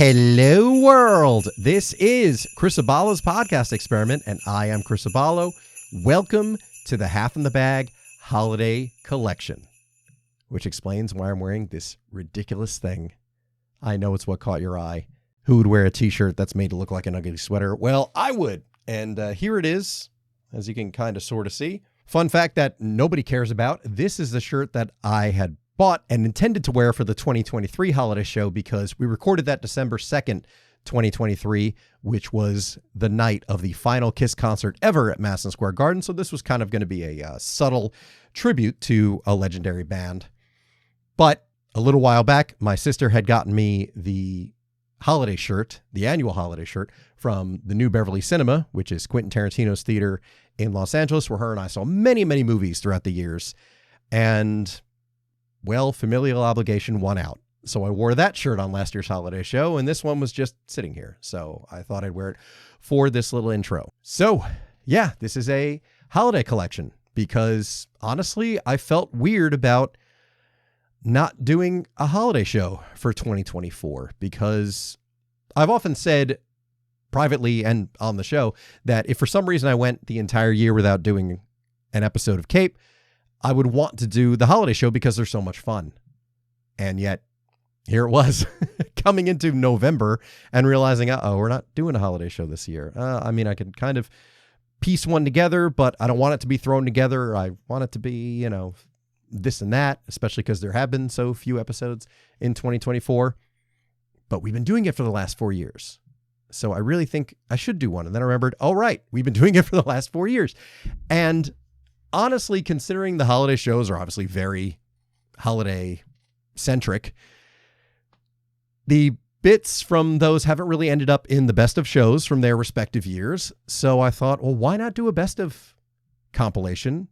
Hello, world. This is Chris Aballo's podcast experiment, and I am Chris Aballo. Welcome to the Half in the Bag Holiday Collection, which explains why I'm wearing this ridiculous thing. I know it's what caught your eye. Who would wear a t-shirt that's made to look like an ugly sweater? Well, I would. And here it is, as you can kind of sort of see. Fun fact that nobody cares about. This is the shirt that I had bought and intended to wear for the 2023 holiday show because we recorded that December 2nd, 2023, which was the night of the final Kiss concert ever at Madison Square Garden. So this was kind of going to be a subtle tribute to a legendary band. But a little while back, my sister had gotten me the holiday shirt, the annual holiday shirt from the New Beverly Cinema, which is Quentin Tarantino's theater in Los Angeles, where her and I saw many, many movies throughout the years. And well, familial obligation won out. So I wore that shirt on last year's holiday show, and this one was just sitting here. So I thought I'd wear it for this little intro. So yeah, this is a holiday collection because honestly, I felt weird about not doing a holiday show for 2024 because I've often said privately and on the show that if for some reason I went the entire year without doing an episode of Cape, I would want to do the holiday show because they're so much fun. And yet here it was coming into November and realizing, we're not doing a holiday show this year. I mean, I can kind of piece one together, but I don't want it to be thrown together. I want it to be, this and that, especially because there have been so few episodes in 2024, but we've been doing it for the last 4 years. So I really think I should do one. And then I remembered, oh, right, we've been doing it for the last 4 years. And honestly, considering the holiday shows are obviously very holiday centric, the bits from those haven't really ended up in the best of shows from their respective years. So I thought, well, why not do a best of compilation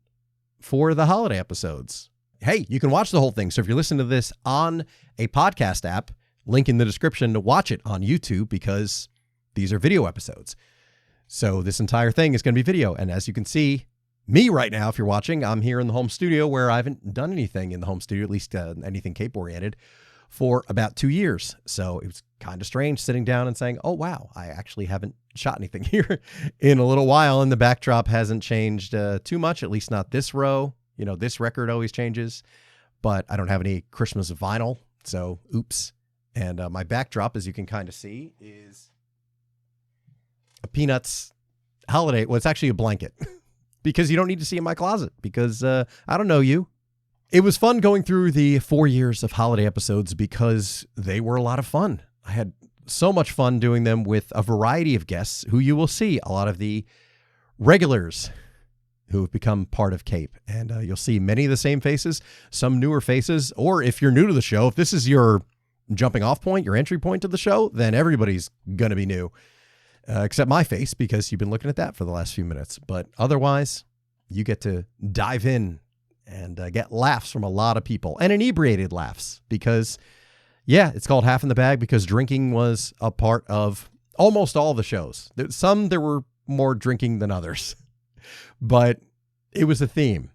for the holiday episodes? Hey, you can watch the whole thing. So if you're listening to this on a podcast app, link in the description to watch it on YouTube because these are video episodes. So this entire thing is going to be video. And as you can see, me right now, if you're watching, I'm here in the home studio where I haven't done anything in the home studio, at least anything Cape oriented, for about 2 years. So it was kind of strange sitting down and saying, oh, wow, I actually haven't shot anything here in a little while. And the backdrop hasn't changed too much, at least not this row. This record always changes, but I don't have any Christmas vinyl. So oops. And my backdrop, as you can kind of see, is a Peanuts holiday. Well, it's actually a blanket. Because you don't need to see in my closet because I don't know you. It was fun going through the 4 years of holiday episodes because they were a lot of fun. I had so much fun doing them with a variety of guests who you will see, a lot of the regulars who have become part of Cape. And you'll see many of the same faces, some newer faces, or if you're new to the show, if this is your jumping off point, your entry point to the show, then everybody's going to be new. Except my face, because you've been looking at that for the last few minutes. But otherwise, you get to dive in and get laughs from a lot of people and inebriated laughs because, yeah, it's called Half in the Bag because drinking was a part of almost all the shows. There were more drinking than others, but it was a theme.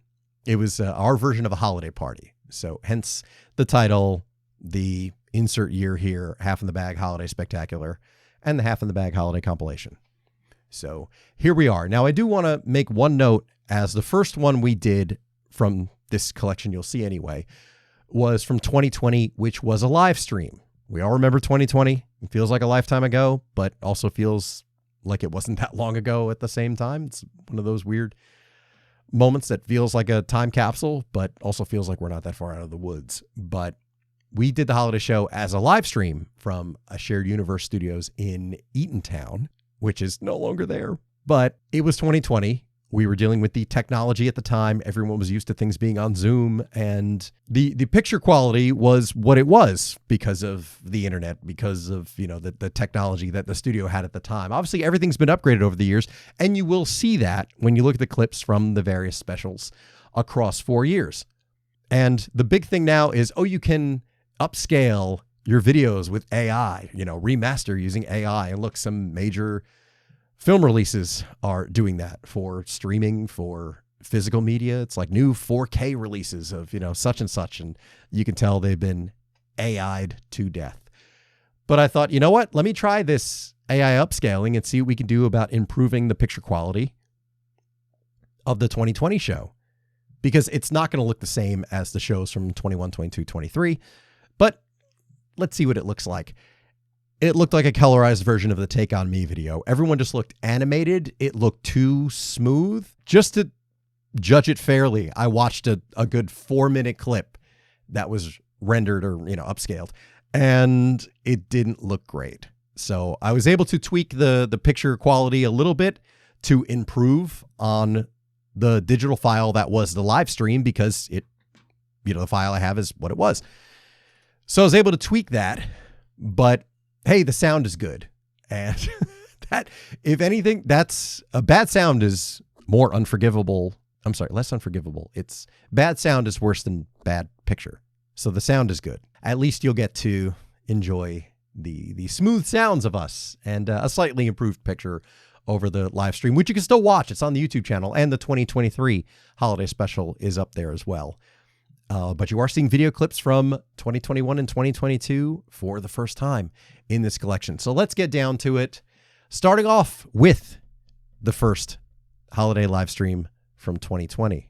It was our version of a holiday party. So hence the title, the insert year here, Half in the Bag Holiday Spectacular, and the Half in the Bag Holiday Compilation. So here we are. Now, I do want to make one note, as the first one we did from this collection, you'll see anyway, was from 2020, which was a live stream. We all remember 2020. It feels like a lifetime ago, but also feels like it wasn't that long ago at the same time. It's one of those weird moments that feels like a time capsule, but also feels like we're not that far out of the woods. But we did the holiday show as a live stream from a Shared Universe Studios in Eatontown, which is no longer there. But it was 2020. We were dealing with the technology at the time. Everyone was used to things being on Zoom, and the picture quality was what it was because of the internet, because of, the technology that the studio had at the time. Obviously, everything's been upgraded over the years, and you will see that when you look at the clips from the various specials across 4 years. And the big thing now is, you can upscale your videos with AI, remaster using AI. And look, some major film releases are doing that for streaming, for physical media. It's like new 4K releases of, such and such. And you can tell they've been AI'd to death. But I thought, you know what? Let me try this AI upscaling and see what we can do about improving the picture quality of the 2020 show. Because it's not going to look the same as the shows from 21, 22, 23. But let's see what it looks like. It looked like a colorized version of the Take On Me video. Everyone just looked animated. It looked too smooth. Just to judge it fairly, I watched a good 4-minute clip that was rendered or, upscaled, and it didn't look great. So I was able to tweak the picture quality a little bit to improve on the digital file that was the live stream, because the file I have is what it was. So I was able to tweak that, but hey, the sound is good. And that, if anything, that's a bad sound is more unforgivable. I'm sorry, less unforgivable. It's bad sound is worse than bad picture. So the sound is good. At least you'll get to enjoy the smooth sounds of us and a slightly improved picture over the live stream, which you can still watch. It's on the YouTube channel, and the 2023 holiday special is up there as well. But you are seeing video clips from 2021 and 2022 for the first time in this collection. So let's get down to it, starting off with the first holiday live stream from 2020.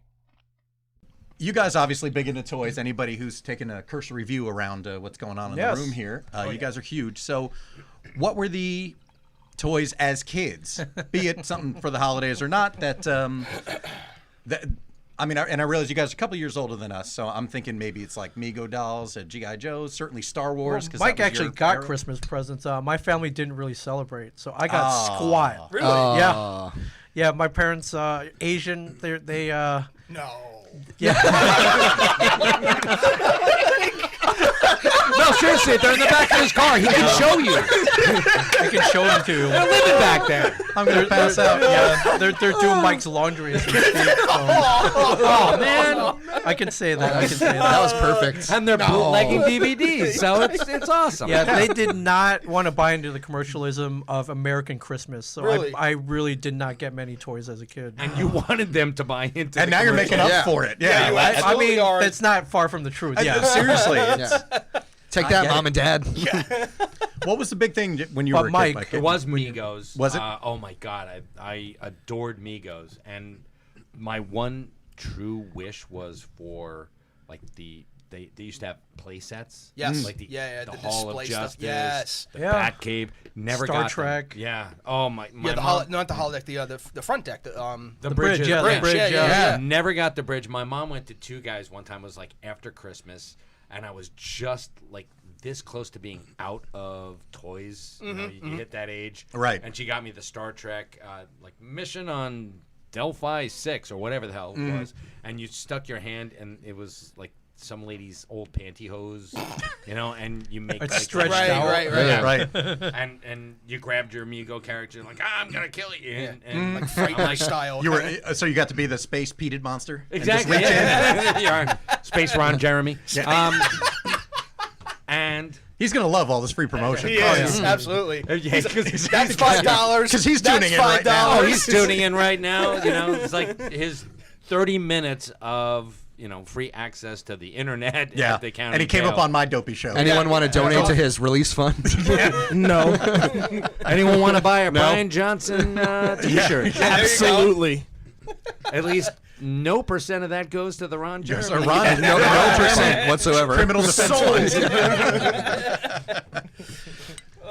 You guys obviously big into toys. Anybody who's taken a cursory view around what's going on in the room here, you guys are huge. So what were the toys as kids, be it something for the holidays or not, I realize you guys are a couple years older than us, so I'm thinking maybe it's like Mego dolls, G.I. Joes, certainly Star Wars. Well, Mike actually got Christmas presents. My family didn't really celebrate, so I got squat. Really? Yeah. Yeah, my parents, Asian, they No. Yeah. No, seriously, they're in the back of his car. He can show you. I can show them to you. They're living back there. I'm going to pass out. Yeah, they're doing Mike's laundry. Oh, man. I can say that. That was perfect. And they're bootlegging DVDs, so it's awesome. Yeah, they did not want to buy into the commercialism of American Christmas, so Really? I really did not get many toys as a kid. And you wanted them to buy into And the now you're making up Yeah. for it. Yeah, you I absolutely mean, are. that's not far from the truth. Yeah, Seriously. Yeah. Take that, Mom and Dad. What was the big thing when you But were a Mike, kid? It was Migos. Was it? Oh my God, I adored Migos, and my one true wish was for like they used to have play sets. Yes. Like the the Hall of display Justice. stuff. Yes. The Yeah. Batcave. Never Star got them. Trek. Yeah. Oh my. Yeah, not the holodeck, the front deck. The bridge, bridge. yeah, the bridge, yeah. Never got the bridge. My mom went to two guys one time. It was like after Christmas, and I was just like this close to being out of toys. You know, you hit that age, Right. And she got me the Star Trek, like Mission on Delphi 6 or whatever the hell it was, and you stuck your hand, and it was like some lady's old pantyhose, and you make It's like, stretched Right, out. right. Yeah, right. and you grabbed your Amigo character like I'm gonna kill you, and Like I'm Fright like, style. You were so you got to be the space peated monster. And just exactly. reach in. Yeah. You are Space Ron Jeremy. And He's gonna love all this free promotion. Yes, absolutely. because That's $5. Because he's tuning in right $5. now. oh, he's tuning in right now. It's like his 30 minutes of free access to the internet. Yeah, at the county and he came jail. up on my dopey show. Anyone want to donate to his release fund? No. Anyone want to buy a Brian Johnson T-shirt? Absolutely. At least no percent of that goes to the Ron Jeremy. Or Ron, No percent whatsoever. criminal defense fund.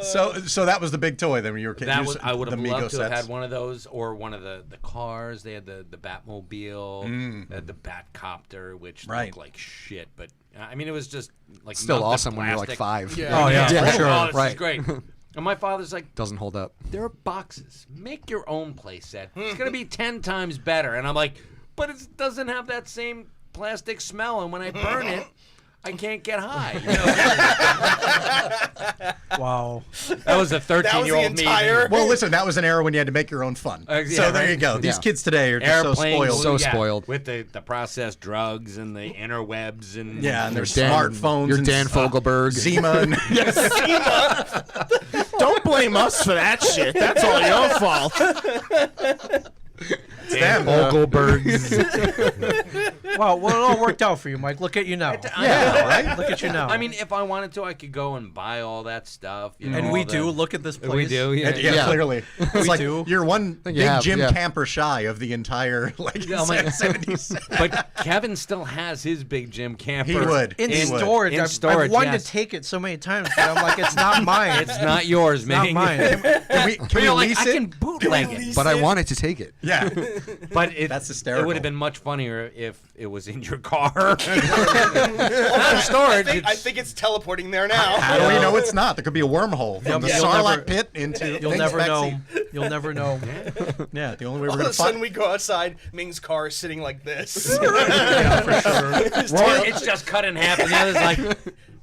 So that was the big toy then when you were a kid. That You was, just- I would the have Mego loved to have sets. had one of those, or one of the cars. They had the Batmobile, they had the Batcopter, which Right. looked like shit. But I mean, it was just like Still melted awesome when you're like plastic. 5. Yeah. Oh, yeah. Yeah, Oh, sure. oh, this is Right. great. And my father's like, Doesn't hold up. there are boxes. Make your own play set. It's gonna be 10 times better. And I'm like, but it doesn't have that same plastic smell, and when I burn it, I can't get high. Wow. That was a That was 13-year-old the me. entire. Well, listen, that was an era when you had to make your own fun. Yeah, So there right. you go. These Yeah. kids today are just so Airplanes, spoiled. So spoiled. with the processed drugs and the interwebs and Yeah, and their Dan- smartphones. You're and Dan Fogelberg. Zima. And Don't blame us for that shit. That's all your fault. Dan Fogelbergs. Well, it all worked out for you, Mike. Look at you now. Yeah, right? Look at you now. I mean, if I wanted to, I could go and buy all that stuff. You know, and all we the- do. Look at this place. We do. Yeah. Yeah, clearly. It's like do. you're one big have, Jim yeah. camper shy of the entire like Yeah, I'm like- 70s. But Kevin still has his big Jim camper. He would. In He would. storage. In I've storage, wanted yes. to take it so many times, but I'm like, it's not mine. It's not yours, not Ming. mine. Can we But you're like, lease I it? can bootleg it. But I wanted to take it. Yeah. But it, That's It hysterical. would have been much funnier if it was in your car. Not in storage. I think it's teleporting there now. How do we know it's not? There could be a wormhole from the You'll Sarlacc never- pit into You'll Ming's never know. backseat. You'll never know. Yeah, the only way we're All going of to a sudden, find... we go outside. Ming's car is sitting like this. Yeah, for sure. It's just cut in half, and the other's like,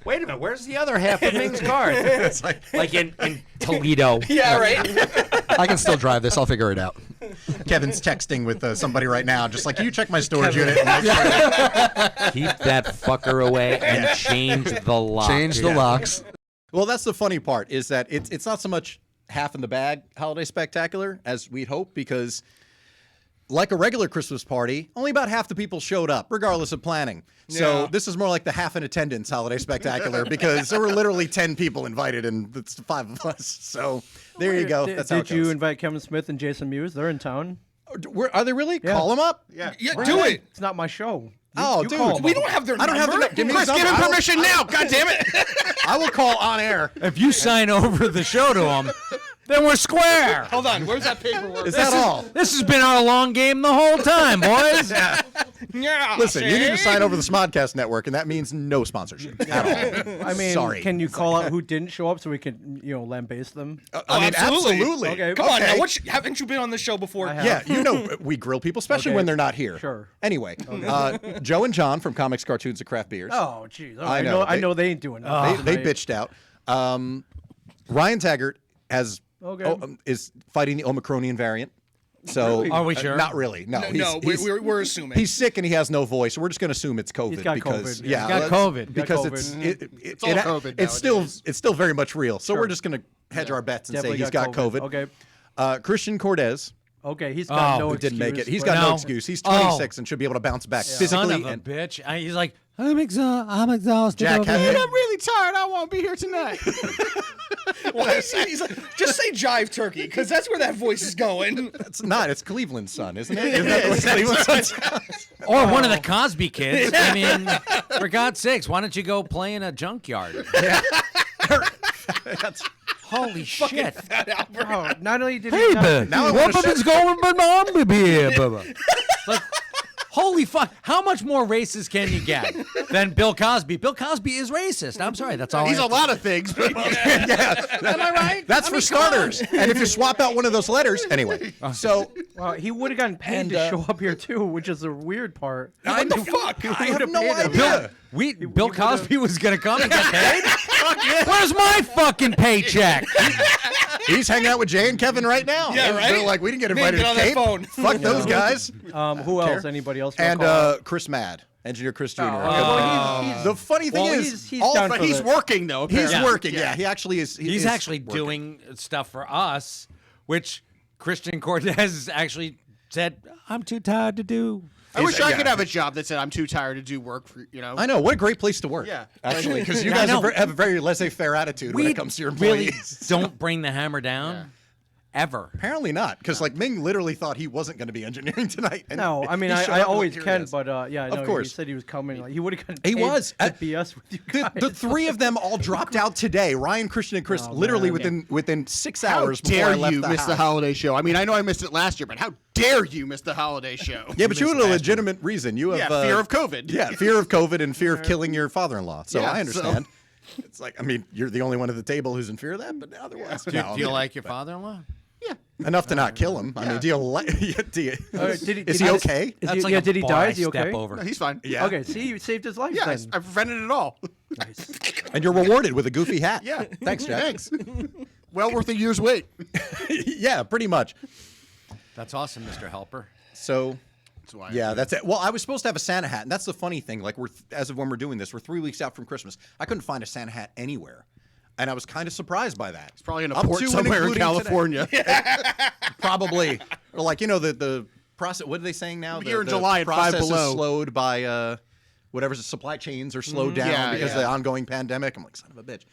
wait a minute, where's the other half of Ming's car? It's like in Toledo. Yeah, right. I can still drive this. I'll figure it out. Kevin's texting with somebody right now, just like, you check my storage unit. And make sure. Keep that fucker away and change the lock. Change the locks. Well, that's the funny part is that it's not so much half in the bag holiday spectacular as we'd hope, because like a regular Christmas party, only about half the people showed up, regardless of planning. So Yeah. this is more like the half in attendance holiday spectacular, because there were literally 10 people invited and it's 5 of us. So there you go. That's how it Did you goes. invite Kevin Smith and Jason Mewes? They're in town. Are they really? Yeah. Call them up. Yeah, do it. It's not my show. Oh, you dude. call 'em. We don't have their I don't have number. their- give me Chris, his give him number. I don't- permission now. God damn it. I will call on air. If you sign over the show to them, then we're square. Hold on. Where's that paperwork? Is that all? This has been our long game the whole time, boys. Yeah. Listen, you need to see? sign over the Smodcast network, and that means no sponsorship at all. I mean, Sorry. can you call out who didn't show up so we can, lambaste them? I mean, absolutely. absolutely. Okay. Come on now. Haven't you been on this show before? I have. Yeah, you know, we grill people, especially Okay. when they're not here. Sure. Anyway, Joe and John from Comics, Cartoons, and Craft Beers. Oh, jeez. I know. I know they ain't doing that. They bitched out. Ryan Taggart has Okay. is fighting the Omicronian variant. So Are we sure? Not really. No. No, we're assuming. He's sick and he has no voice. So we're just going to assume it's COVID. He's got because, COVID. Yeah, He's got let's- COVID. Because Got it's COVID. it's all COVID it's still very much real. So Sure. we're just going to hedge our bets and Definitely say he's got COVID. Okay. Christian Cortez, Okay. He's got no who excuse. didn't make it. He's but- got no No. excuse. He's 26 and should be able to bounce back Son physically of a and bitch. He's like, I'm exhausted. Jack, over have here." you- really tired. I won't be here tonight. Why is he? He's like, just say Jive Turkey, because that's where that voice is going. It's not. It's Cleveland's son, isn't it? Isn't that what Cleveland's son? Or one of the Cosby kids. I mean, for God's sakes, why don't you go play in a junkyard? Holy shit. Oh, not only did Hey, he not, man. Now I wanna What is going on here, Bubba? Like, holy fuck. How much more racist can you get than Bill Cosby? Bill Cosby is racist. I'm sorry. That's all He's I a lot of things. But Am I right? That's for starters. And if you swap out one of those letters, anyway. So well, he would have gotten paid And, to show up here too, which is the weird part. what the fuck? I have no paid him. idea. Bill Cosby was going to come and get paid? Where's my fucking paycheck? He's hanging out with Jay and Kevin right now. Yeah, right? They're like, we didn't get Man, invited get to on that Cape. phone. Fuck those guys. Who else? Anybody else? wanna And call out? Chris Mad, Engineer Chris Jr. well, he's The funny thing well, is, he's all down for- for he's the- working, though. he's apparently. working. Yeah, he actually is. He's is actually working. doing stuff for us, which Christian Cortez actually said, I'm too tired to do. I wish I could have a job that said I'm too tired to do work. I know. What a great place to work. Yeah. Actually, because you I guys know. have a very laissez-faire attitude when it comes to your really employees. don't bring the hammer down, ever. Apparently not, because like Ming literally thought he wasn't going to be engineering tonight. And No, I mean he showed I up and always here he can, is. but yeah, I know course. he said he was coming. Like he would have gotten He paid was. to BS with you guys. The three of them all dropped out today. Ryan, Christian, and Chris, literally within 6 hours before I dare left you the miss the house. holiday show? I mean, I know I missed it last year, but how dare you miss the holiday show? Yeah, but you had a legitimate reason. You have Yeah, fear of COVID. Yeah, fear of COVID and fear of killing your father-in-law. So Yeah, I understand. It's like, I mean, you're the only one at the table who's in fear of that, but otherwise, Do you like your father-in-law? enough to not kill him. I mean, do you like? Do you, is he okay? Is he, did he die? Is he okay? Step over. No, he's fine. Yeah. Okay, see, you saved his life Yeah, then. I prevented it all. Nice. And you're rewarded with a goofy hat. Yeah. Thanks, Jack. Thanks. Well worth a year's wait. Yeah, pretty much. That's awesome, Mr. Helper. So, That's why. yeah, that's it. Well, I was supposed to have a Santa hat, and that's the funny thing. Like, as of when we're doing this, we're 3 weeks out from Christmas. I couldn't find a Santa hat anywhere, and I was kind of surprised by that. It's Probably in a port somewhere in California. Probably, or like the process. What are they saying now? Here in July at process 5 Below. is slowed by whatever supply chains are slowed down Yeah, because of yeah. the ongoing pandemic. I'm like, son of a bitch.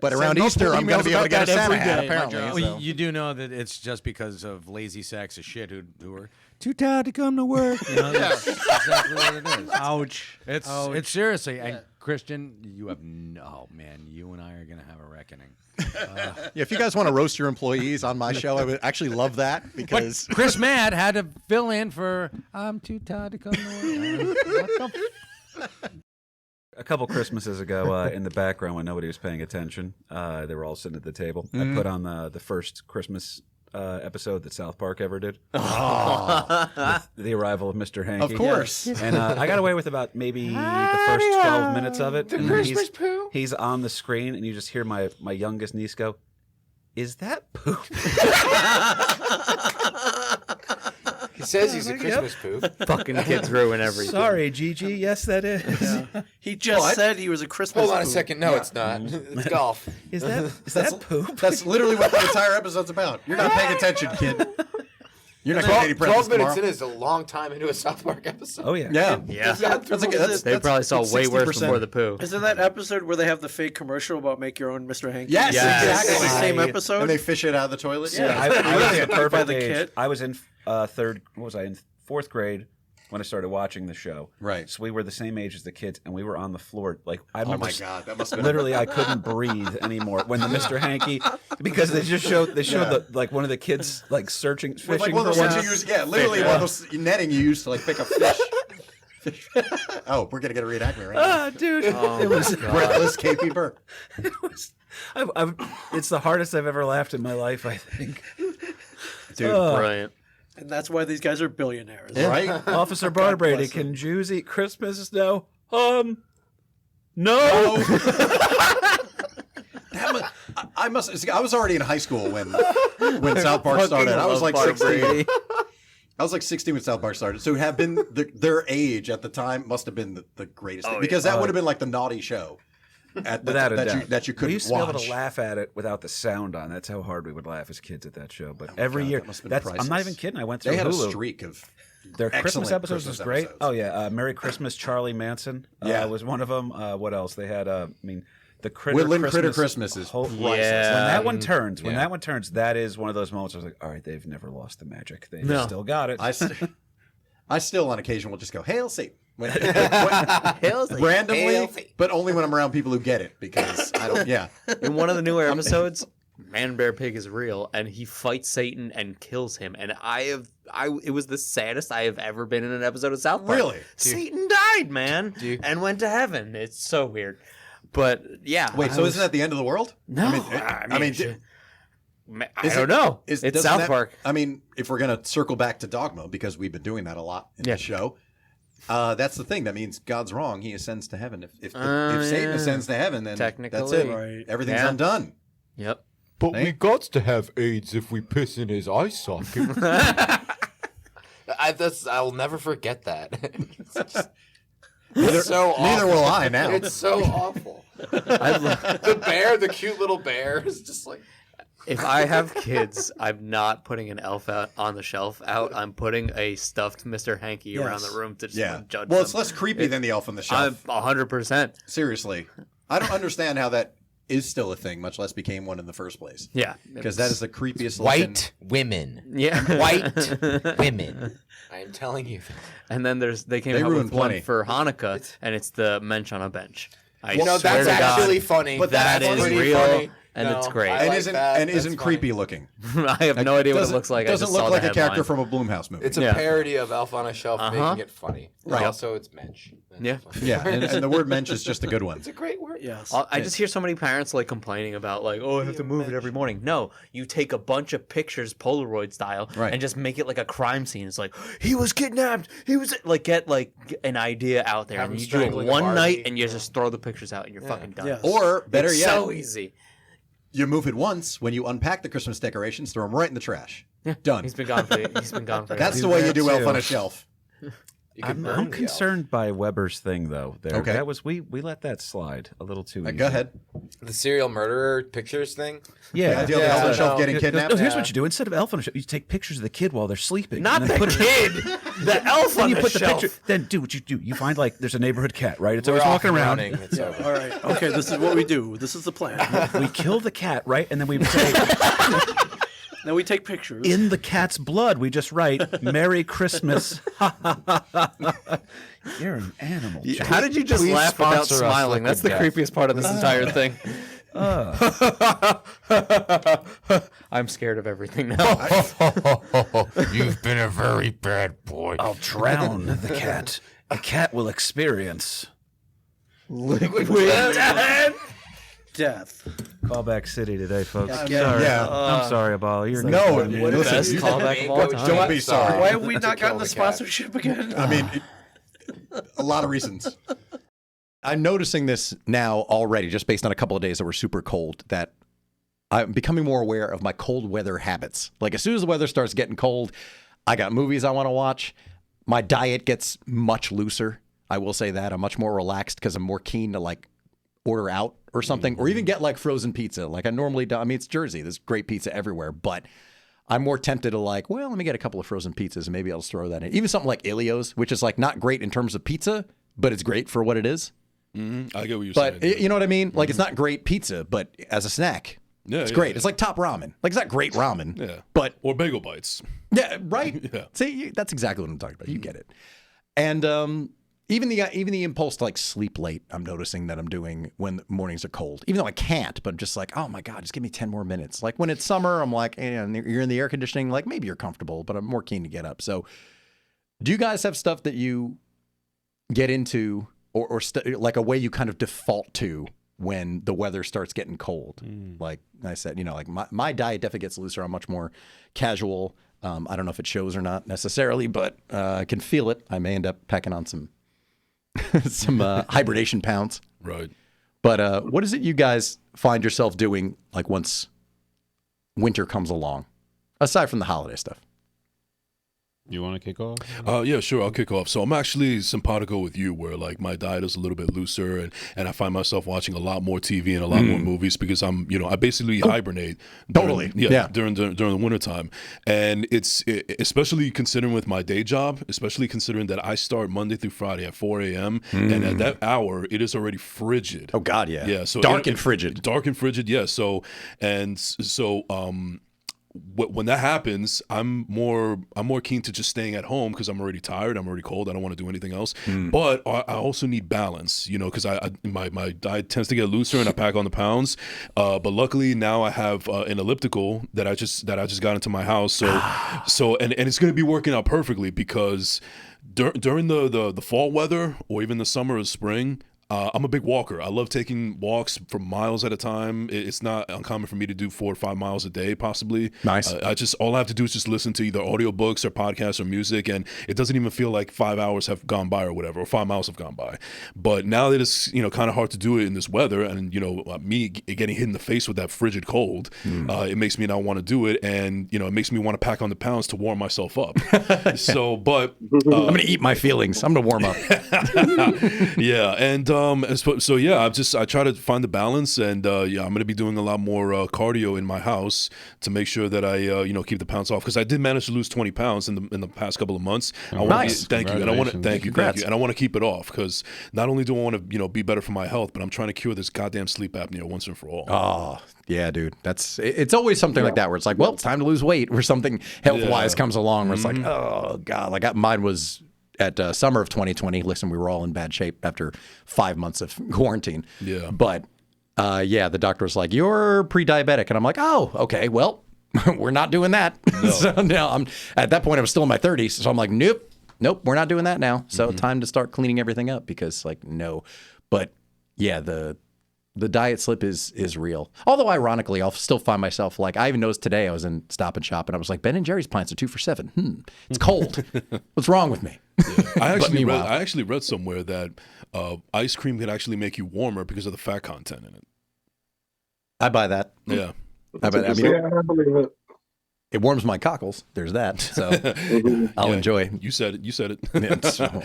But Send around multiple Easter, I'm going to be able to emails get a about Santa that hat, every day, my apparently. job. So. You do know that it's just because of lazy sacks of shit who are too tired to come to work. You know, that's exactly what it is. Ouch. It's seriously. And Christian, you have man, you and I are gonna have a reckoning. Yeah, if you guys want to roast your employees on my show, I would actually love that because Chris Mad had to fill in for I'm too tired to come to work. What the A couple Christmases ago, in the background when nobody was paying attention, they were all sitting at the table. I put on the first Christmas episode that South Park ever did. The arrival of Mr. Hankey. of course. And I got away with about maybe the first 12 minutes of it. And he's on the screen, and you just hear my youngest niece go, "Is that poop?" He says he's a Christmas poop. fucking kids ruin everything. Sorry, Gigi. Yes, that is. He just said he was a Christmas. Hold on a poop. second. No, it's not. It's golf. Is that poop? That's literally what the entire episode's about. You're not paying attention, kid. You're not going to 12 minutes tomorrow. in is a long time into a South Park episode. Oh, yeah. Yeah. Yeah. They Probably saw way worse 60%. before the poo. Isn't that episode where they have the fake commercial about make your own Mr. Hankey? Yes, Yes. exactly. It's the same episode. And they fish it out of the toilet. Yeah. I was in By perfect the age. kid. I was in fourth grade when I started watching the show. Right. So we were the same age as the kids, and we were on the floor. Like I Oh remember, my God, that must have been literally, I couldn't breathe anymore when the Mr. Hankey, because they showed like one of the kids like searching, With, fishing like one of for those one. ones you use, literally one of those netting you use to like pick a fish. Oh, we're gonna get a reenactment right now. Ah, dude, it was. Breathless KP Burke. It's the hardest I've ever laughed in my life. I think. Dude, brilliant. And that's why these guys are billionaires. Right? Officer Barbrady, can Jews eat Christmas snow? No. I was already in high school when South Park started. I was like 16. I was like 16 when South Park started. So have been their age at the time must have been the greatest thing, because that would have been like the naughty show Without a doubt. that you couldn't We used to watch. be able to laugh at it without the sound on. That's how hard we would laugh as kids at that show. But my every God, year, that must have been I'm not priceless. even kidding. I went through They had Hulu. a streak of Their excellent Christmas episodes Christmas was great. episodes. Oh yeah, Merry Christmas, Charlie Manson. Was one of them. What else? They had. The Critter Woodland Christmas. Critter Christmas is priceless. When that one turns, yeah. that is one of those moments where I was like, all right, they've never lost the magic. They No. still got it. I still on occasion will just go, "Hail Satan." Randomly, but only when I'm around people who get it, because I don't. Yeah, In one of the newer episodes, Man Bear Pig is real, and he fights Satan and kills him. And it was the saddest I have ever been in an episode of South Park. Really? Satan died, man, and went to heaven. It's so weird. But yeah. Wait, so isn't that the end of the world? No. I mean, I don't know. It's It's South Park. I mean, if we're gonna circle back to dogma, because we've been doing that a lot in the show, that's the thing. That means God's wrong. He ascends to heaven. If Satan ascends to heaven, then that's Technically. it. Right. Everything's Yeah. undone. Yep. But we got to have AIDS if we piss in his eye socket. I'll never forget that. Neither, so neither awful. will I now. It's so awful. The bear, the cute little bear, is just like. If I have kids, I'm not putting an elf out on the shelf out. I'm putting a stuffed Mr. Hankey around the room to just judge Well, it's them. less creepy than the elf on the shelf. 100%. Seriously, I don't understand how that is still a thing, much less became one in the first place. Yeah. Because that is the creepiest White women. Yeah. White women. I am telling you. And then they came They out ruined with one plenty. for Hanukkah, and it's the mensch on a bench. I You know, swear that's to God, actually funny. But that that's is pretty real, funny. and No, it's great. I and like isn't that. and That's isn't funny. creepy looking. I have no idea what it Doesn't- looks like. I Doesn't just look saw like the a character headline. from a Blumhouse movie. It's a Yeah. parody of Elf on a Shelf making it funny. Right. Also, it's mensch. That's Yeah. funny. Yeah, and the word mensch is just a good one. It's a great word. Yes. I just hear so many parents like complaining about like, oh, I have to move it every morning. No, you take a bunch of pictures, Polaroid style, Right. and just make it like a crime scene. It's like he was kidnapped. He was like get like an idea out there, Have and him you do it strangling a one Barbie. night, and you just throw the pictures out, and you're fucking done. Yes. Or better It's yet, so easy. you move it once. When you unpack the Christmas decorations, throw them right in the trash. Done. He's been gone for. He's been gone for. That's Do the way you that do elf too. on a shelf. I'm concerned by Weber's thing though. There, Okay. that was we let that slide a little too easy. Go ahead. The serial murderer pictures thing. Yeah, The idea of the elf on the shelf getting kidnapped. No, here's what you do. Instead of elf on a shelf, you take pictures of the kid while they're sleeping. Not and the then put kid, the elf Then on you the put shelf. the picture. Then do what you do. You find like there's a neighborhood cat, right? It's We're always off walking and around. running. It's over. All right. Okay, this is what we do. This is the plan. We kill the cat, right? And then we say, Then we take pictures. in the cat's blood, we just write "Merry Christmas." You're an animal. Jake. How did you just Please laugh without sponsor us, smiling? That's the Liquid creepiest part of this entire thing. I'm scared of everything now. You've been a very bad boy. I'll drown the cat. A cat will experience Death. Callback City today, folks. I'm Yeah. sorry. Yeah. I'm sorry, Aballo. You're No, What listen, best you- callback of all time. Don't be sorry. Why have we not kill gotten the the cat. sponsorship again? I mean, a lot of reasons. I'm noticing this now already, just based on a couple of days that were super cold, that I'm becoming more aware of my cold weather habits. Like as soon as the weather starts getting cold, I got movies I want to watch. My diet gets much looser. I will say that. I'm much more relaxed because I'm more keen to like order out or something, or even get like frozen pizza like I normally do. I mean, it's Jersey. There's great pizza everywhere, but I'm more tempted to like, well, let me get a couple of frozen pizzas and maybe I'll just throw that in. Even something like Ilio's, which is like not great in terms of pizza, but it's great for what it is. I get what you're But saying. you know what I mean? Like it's not great pizza, but as a snack, it's great. It's like top ramen. Like it's not great ramen, Yeah. but Or bagel bites. yeah, right. Yeah. See, that's exactly what I'm talking about. You get it. And even the impulse to like sleep late, I'm noticing that I'm doing when the mornings are cold. Even though I can't, but I'm just like, oh my god, just give me 10 more minutes. Like when it's summer, I'm like, and you're in the air conditioning, like maybe you're comfortable, but I'm more keen to get up. So, do you guys have stuff that you get into, or like a way you kind of default to when the weather starts getting cold? Like I said, you know, like my diet definitely gets looser. I'm much more casual. I don't know if it shows or not necessarily, but I can feel it. I may end up packing on some hibernation pounds. Right. But what is it you guys find yourself doing like once winter comes along, aside from the holiday stuff? You want to kick off? Yeah, sure. I'll kick off. So I'm actually simpatico with you, where like my diet is a little bit looser, and I find myself watching a lot more TV and a lot more movies because I basically hibernate. Totally. During the wintertime. And it's especially considering with my day job, especially considering that I start Monday through Friday at 4 a.m. And at that hour it is already frigid. Oh God, yeah. Yeah. So dark and frigid. Dark and frigid. Yeah. So when that happens, I'm more keen to just staying at home because I'm already tired. I'm already cold. I don't want to do anything else. But I also need balance, because my diet tends to get looser and I pack on the pounds. But luckily now I have an elliptical that I just got into my house. So and it's going to be working out perfectly because during the fall weather or even the summer or spring, I'm a big walker. I love taking walks for miles at a time. It's not uncommon for me to do 4 or 5 miles a day, possibly. Nice. All I have to do is just listen to either audiobooks or podcasts or music, and it doesn't even feel like 5 hours have gone by or whatever, or 5 miles have gone by. But now that it's kind of hard to do it in this weather, and me getting hit in the face with that frigid cold, it makes me not want to do it, and it makes me want to pack on the pounds to warm myself up. So, but I'm gonna eat my feelings. I'm gonna warm up. Yeah, and so yeah, I try to find the balance, and I'm going to be doing a lot more cardio in my house to make sure that I keep the pounds off, because I did manage to lose 20 pounds in the past couple of months. Nice. Thank you, and I want to thank you, Congrats. and I want to keep it off because not only do I want to be better for my health, but I'm trying to cure this goddamn sleep apnea once and for all. Oh yeah, dude. It's always something like that where it's like, well, it's time to lose weight, or something health-wise comes along where it's like, oh God, like mine was at summer of 2020. Listen, we were all in bad shape after 5 months of quarantine. Yeah. But the doctor was like, you're pre-diabetic. And I'm like, oh, okay, well, we're not doing that. No. So now at that point, I was still in my 30s. So I'm like, nope, we're not doing that now. So time to start cleaning everything up because no. But yeah, the diet slip is real. Although ironically, I'll still find myself like, I even noticed today I was in Stop and Shop and I was like, Ben & Jerry's pints are 2 for $7. It's cold. What's wrong with me? Yeah. I actually read somewhere that ice cream can actually make you warmer because of the fat content in it. I buy that. Yeah. I buy that. I mean, I believe it. It warms my cockles. There's that. So I'll enjoy. You said it. You said it.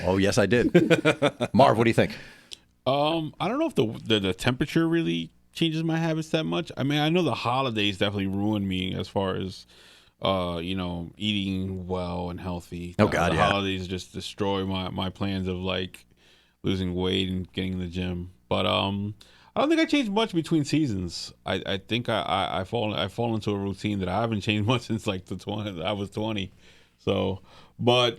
Oh, yes, I did. Marv, what do you think? I don't know if the temperature really changes my habits that much. I mean, I know the holidays definitely ruined me as far as eating well and healthy. Oh God, the yeah. holidays just destroy my plans of like losing weight and getting in the gym. But I don't think I changed much between seasons. I think I fall into a routine that I haven't changed much since like I was 20. So, but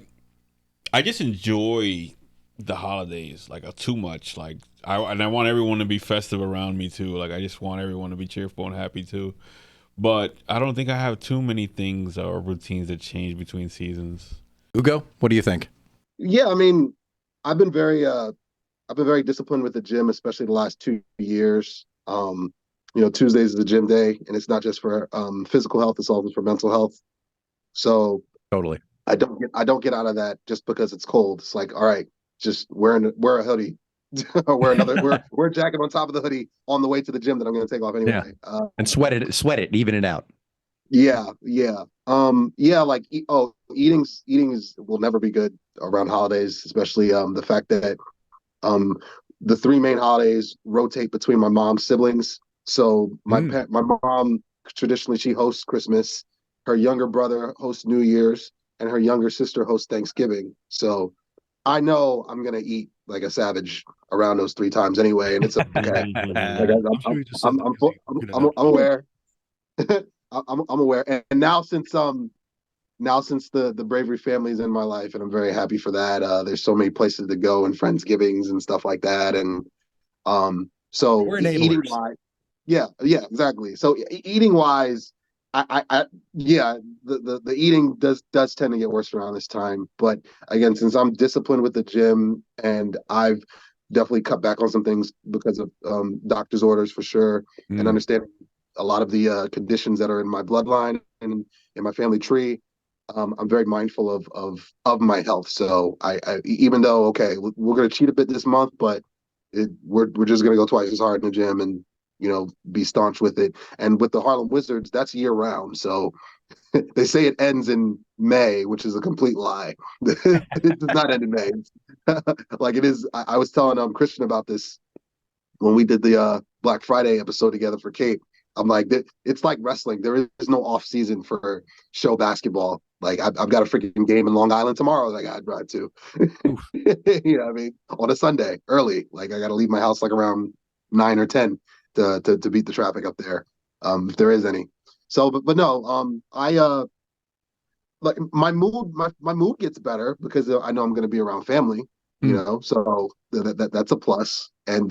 I just enjoy the holidays like too much. Like I want everyone to be festive around me too. Like I just want everyone to be cheerful and happy too. But I don't think I have too many things or routines that change between seasons. Ugo, what do you think? Yeah, I mean, I've been very disciplined with the gym, especially the last 2 years. Tuesdays is the gym day, and it's not just for physical health; it's also for mental health. So totally, I don't get out of that just because it's cold. It's like, all right, just wear a hoodie, or wear a jacket on top of the hoodie on the way to the gym that I'm going to take off anyway. Yeah. And sweat it, even it out. Yeah. Eating will never be good around holidays, especially the fact that the 3 main holidays rotate between my mom's siblings. So my mom traditionally she hosts Christmas, her younger brother hosts New Year's, and her younger sister hosts Thanksgiving. So I know I'm gonna eat like a savage around those 3 times anyway, and it's okay. I'm aware. I'm aware, and now since the Bravery family is in my life, and I'm very happy for that. There's so many places to go and Friendsgivings and stuff like that, and so eating wise, yeah, exactly. So eating wise, the eating does tend to get worse around this time. But again, since I'm disciplined with the gym, and I've definitely cut back on some things because of doctor's orders for sure, and understanding a lot of the conditions that are in my bloodline and in my family tree. I'm very mindful of my health. So I even though we're going to cheat a bit this month, but we're just going to go twice as hard in the gym and be staunch with it. And with the Harlem Wizards, that's year round. So they say it ends in May, which is a complete lie. It does not end in May. Like it is. I was telling Christian about this when we did the Black Friday episode together for Cape. I'm like, it's like wrestling. There is no off season for show basketball. Like I've got a freaking game in Long Island tomorrow that I got to drive to. You know what I mean? On a Sunday early. Like I got to leave my house like around 9 or 10 to beat the traffic up there, if there is any. So, but no, I like my mood gets better because I know I'm going to be around family. So that's a plus. And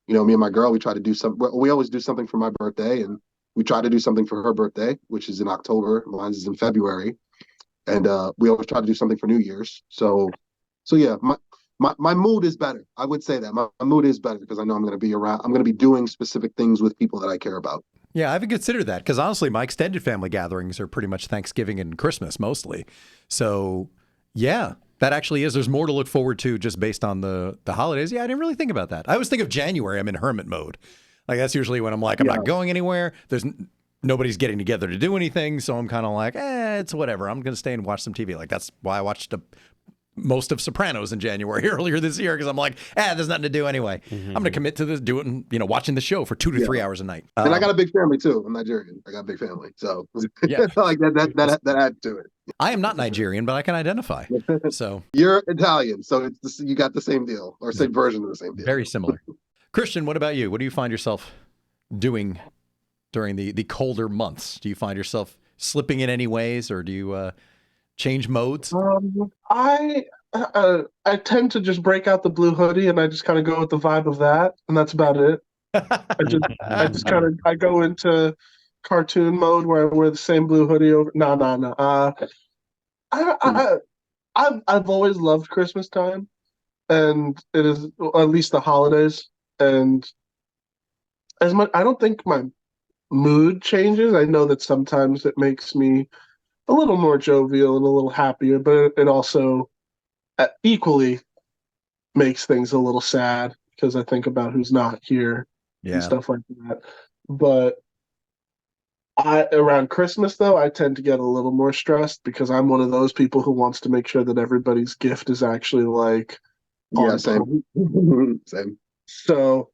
me and my girl, we try to do we always do something for my birthday, and we try to do something for her birthday, which is in October. Mine is in February. And we always try to do something for New Year's. So yeah, my mood is better. I would say that my mood is better because I know I'm going to be around. I'm going to be doing specific things with people that I care about. Yeah, I haven't considered that because honestly, my extended family gatherings are pretty much Thanksgiving and Christmas mostly. So yeah, that actually is. There's more to look forward to just based on the holidays. Yeah, I didn't really think about that. I always think of January. I'm in hermit mode. Like that's usually when I'm like, I'm not going anywhere. There's nobody's getting together to do anything. So I'm kind of like, it's whatever. I'm going to stay and watch some TV. Like that's why I watched most of Sopranos in January earlier this year because I'm like, there's nothing to do anyway. I'm going to commit to this, do it, and watching the show for 2 to 3 hours a night. And I got a big family too. I'm Nigerian. I got a big family, so yeah, like that adds to it. I am not Nigerian, but I can identify. So you're Italian, so you got the same deal or same version of the same deal. Very similar. Christian, what about you? What do you find yourself doing during the colder months? Do you find yourself slipping in any ways, or do you change modes? I tend to just break out the blue hoodie and I just kind of go with the vibe of that, and that's about it. I just kind of go into cartoon mode where I wear the same blue hoodie over. No. I've always loved Christmas time, and it is at least the holidays. And as much, I don't think my mood changes. I know that sometimes it makes me a little more jovial and a little happier, but it also equally makes things a little sad because I think about who's not here and stuff like that. But Around Christmas though, I tend to get a little more stressed because I'm one of those people who wants to make sure that everybody's gift is actually like on same. Same. So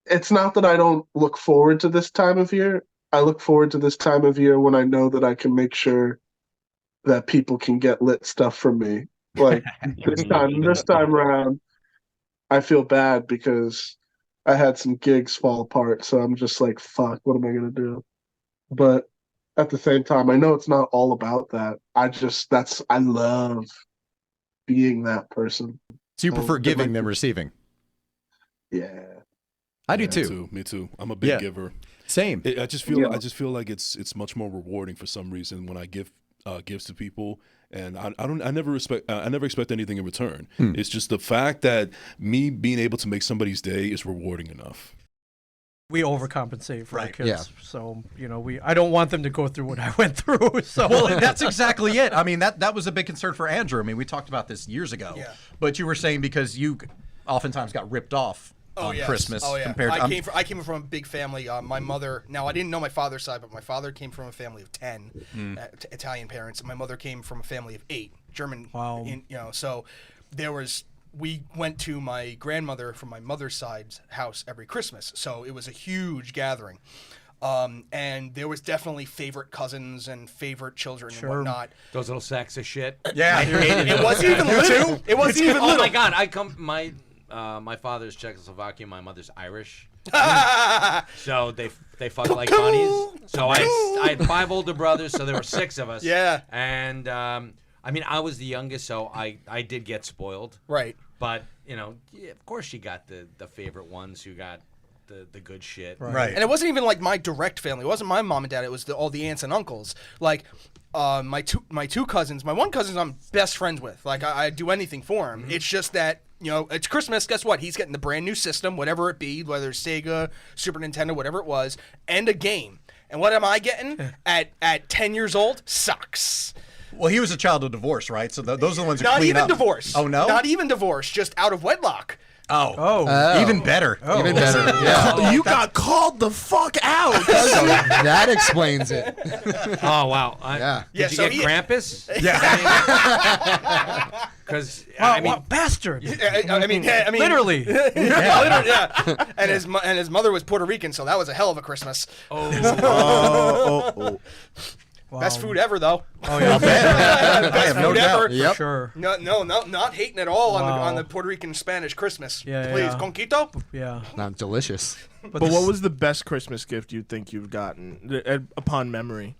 it's not that I don't look forward to this time of year. I look forward to this time of year when I know that I can make sure that people can get lit stuff from me. Like this time around, I feel bad because I had some gigs fall apart. So I'm just like, fuck, what am I gonna do? But at the same time, I know it's not all about that. I love being that person. So you prefer giving than receiving? Yeah. I do too. Me too. I'm a big giver. Same. I just feel like it's much more rewarding for some reason when I give gifts to people, and I never expect anything in return. It's just the fact that me being able to make somebody's day is rewarding enough. We overcompensate for our kids, so I don't want them to go through what I went through. So well, that's exactly it. I mean, that was a big concern for Andrew. I mean, we talked about this years ago. Yeah. But you were saying because you oftentimes got ripped off on Christmas. Oh, yeah. Compared to, I came from a big family. My mother. Now I didn't know my father's side, but my father came from a family of 10 Italian parents. And my mother came from a family of 8 German. Wow. So there was. We went to my grandmother from my mother's side's house every Christmas, so it was a huge gathering. And there was definitely favorite cousins and favorite children and whatnot. Those little sacks of shit. Yeah, it wasn't even little. It wasn't even little. Oh my God! My father's Czechoslovakian, my mother's Irish. So they fuck like bunnies. So I had 5 older brothers, so there were 6 of us. Yeah. And I mean, I was the youngest, so I did get spoiled. Right. But of course, she got the favorite ones who got the good shit. Right. And it wasn't even like my direct family. It wasn't my mom and dad. It was all the aunts and uncles. Like my two cousins. My one cousin I'm best friends with. Like I'd do anything for him. It's just that it's Christmas. Guess what? He's getting the brand new system, whatever it be, whether it's Sega, Super Nintendo, whatever it was, and a game. And what am I getting at 10 years old? Socks. Well, he was a child of divorce, right? So those are the ones who Not clean even up. divorce. Oh no. Not even divorce. Just out of wedlock. Oh. Even better. Oh. Even better. Yeah. You got called the fuck out. So that explains it. Oh wow. Did you get Krampus? Yeah. Because what bastard! I mean, literally. Yeah. And his mother was Puerto Rican, so that was a hell of a Christmas. Oh. Wow. Best food ever, though. Oh yeah, best food ever. Yep. Sure. No, not hating at all on the Puerto Rican Spanish Christmas. Yeah, please, conquito. Yeah, not delicious. But what was the best Christmas gift you think you've gotten upon memory?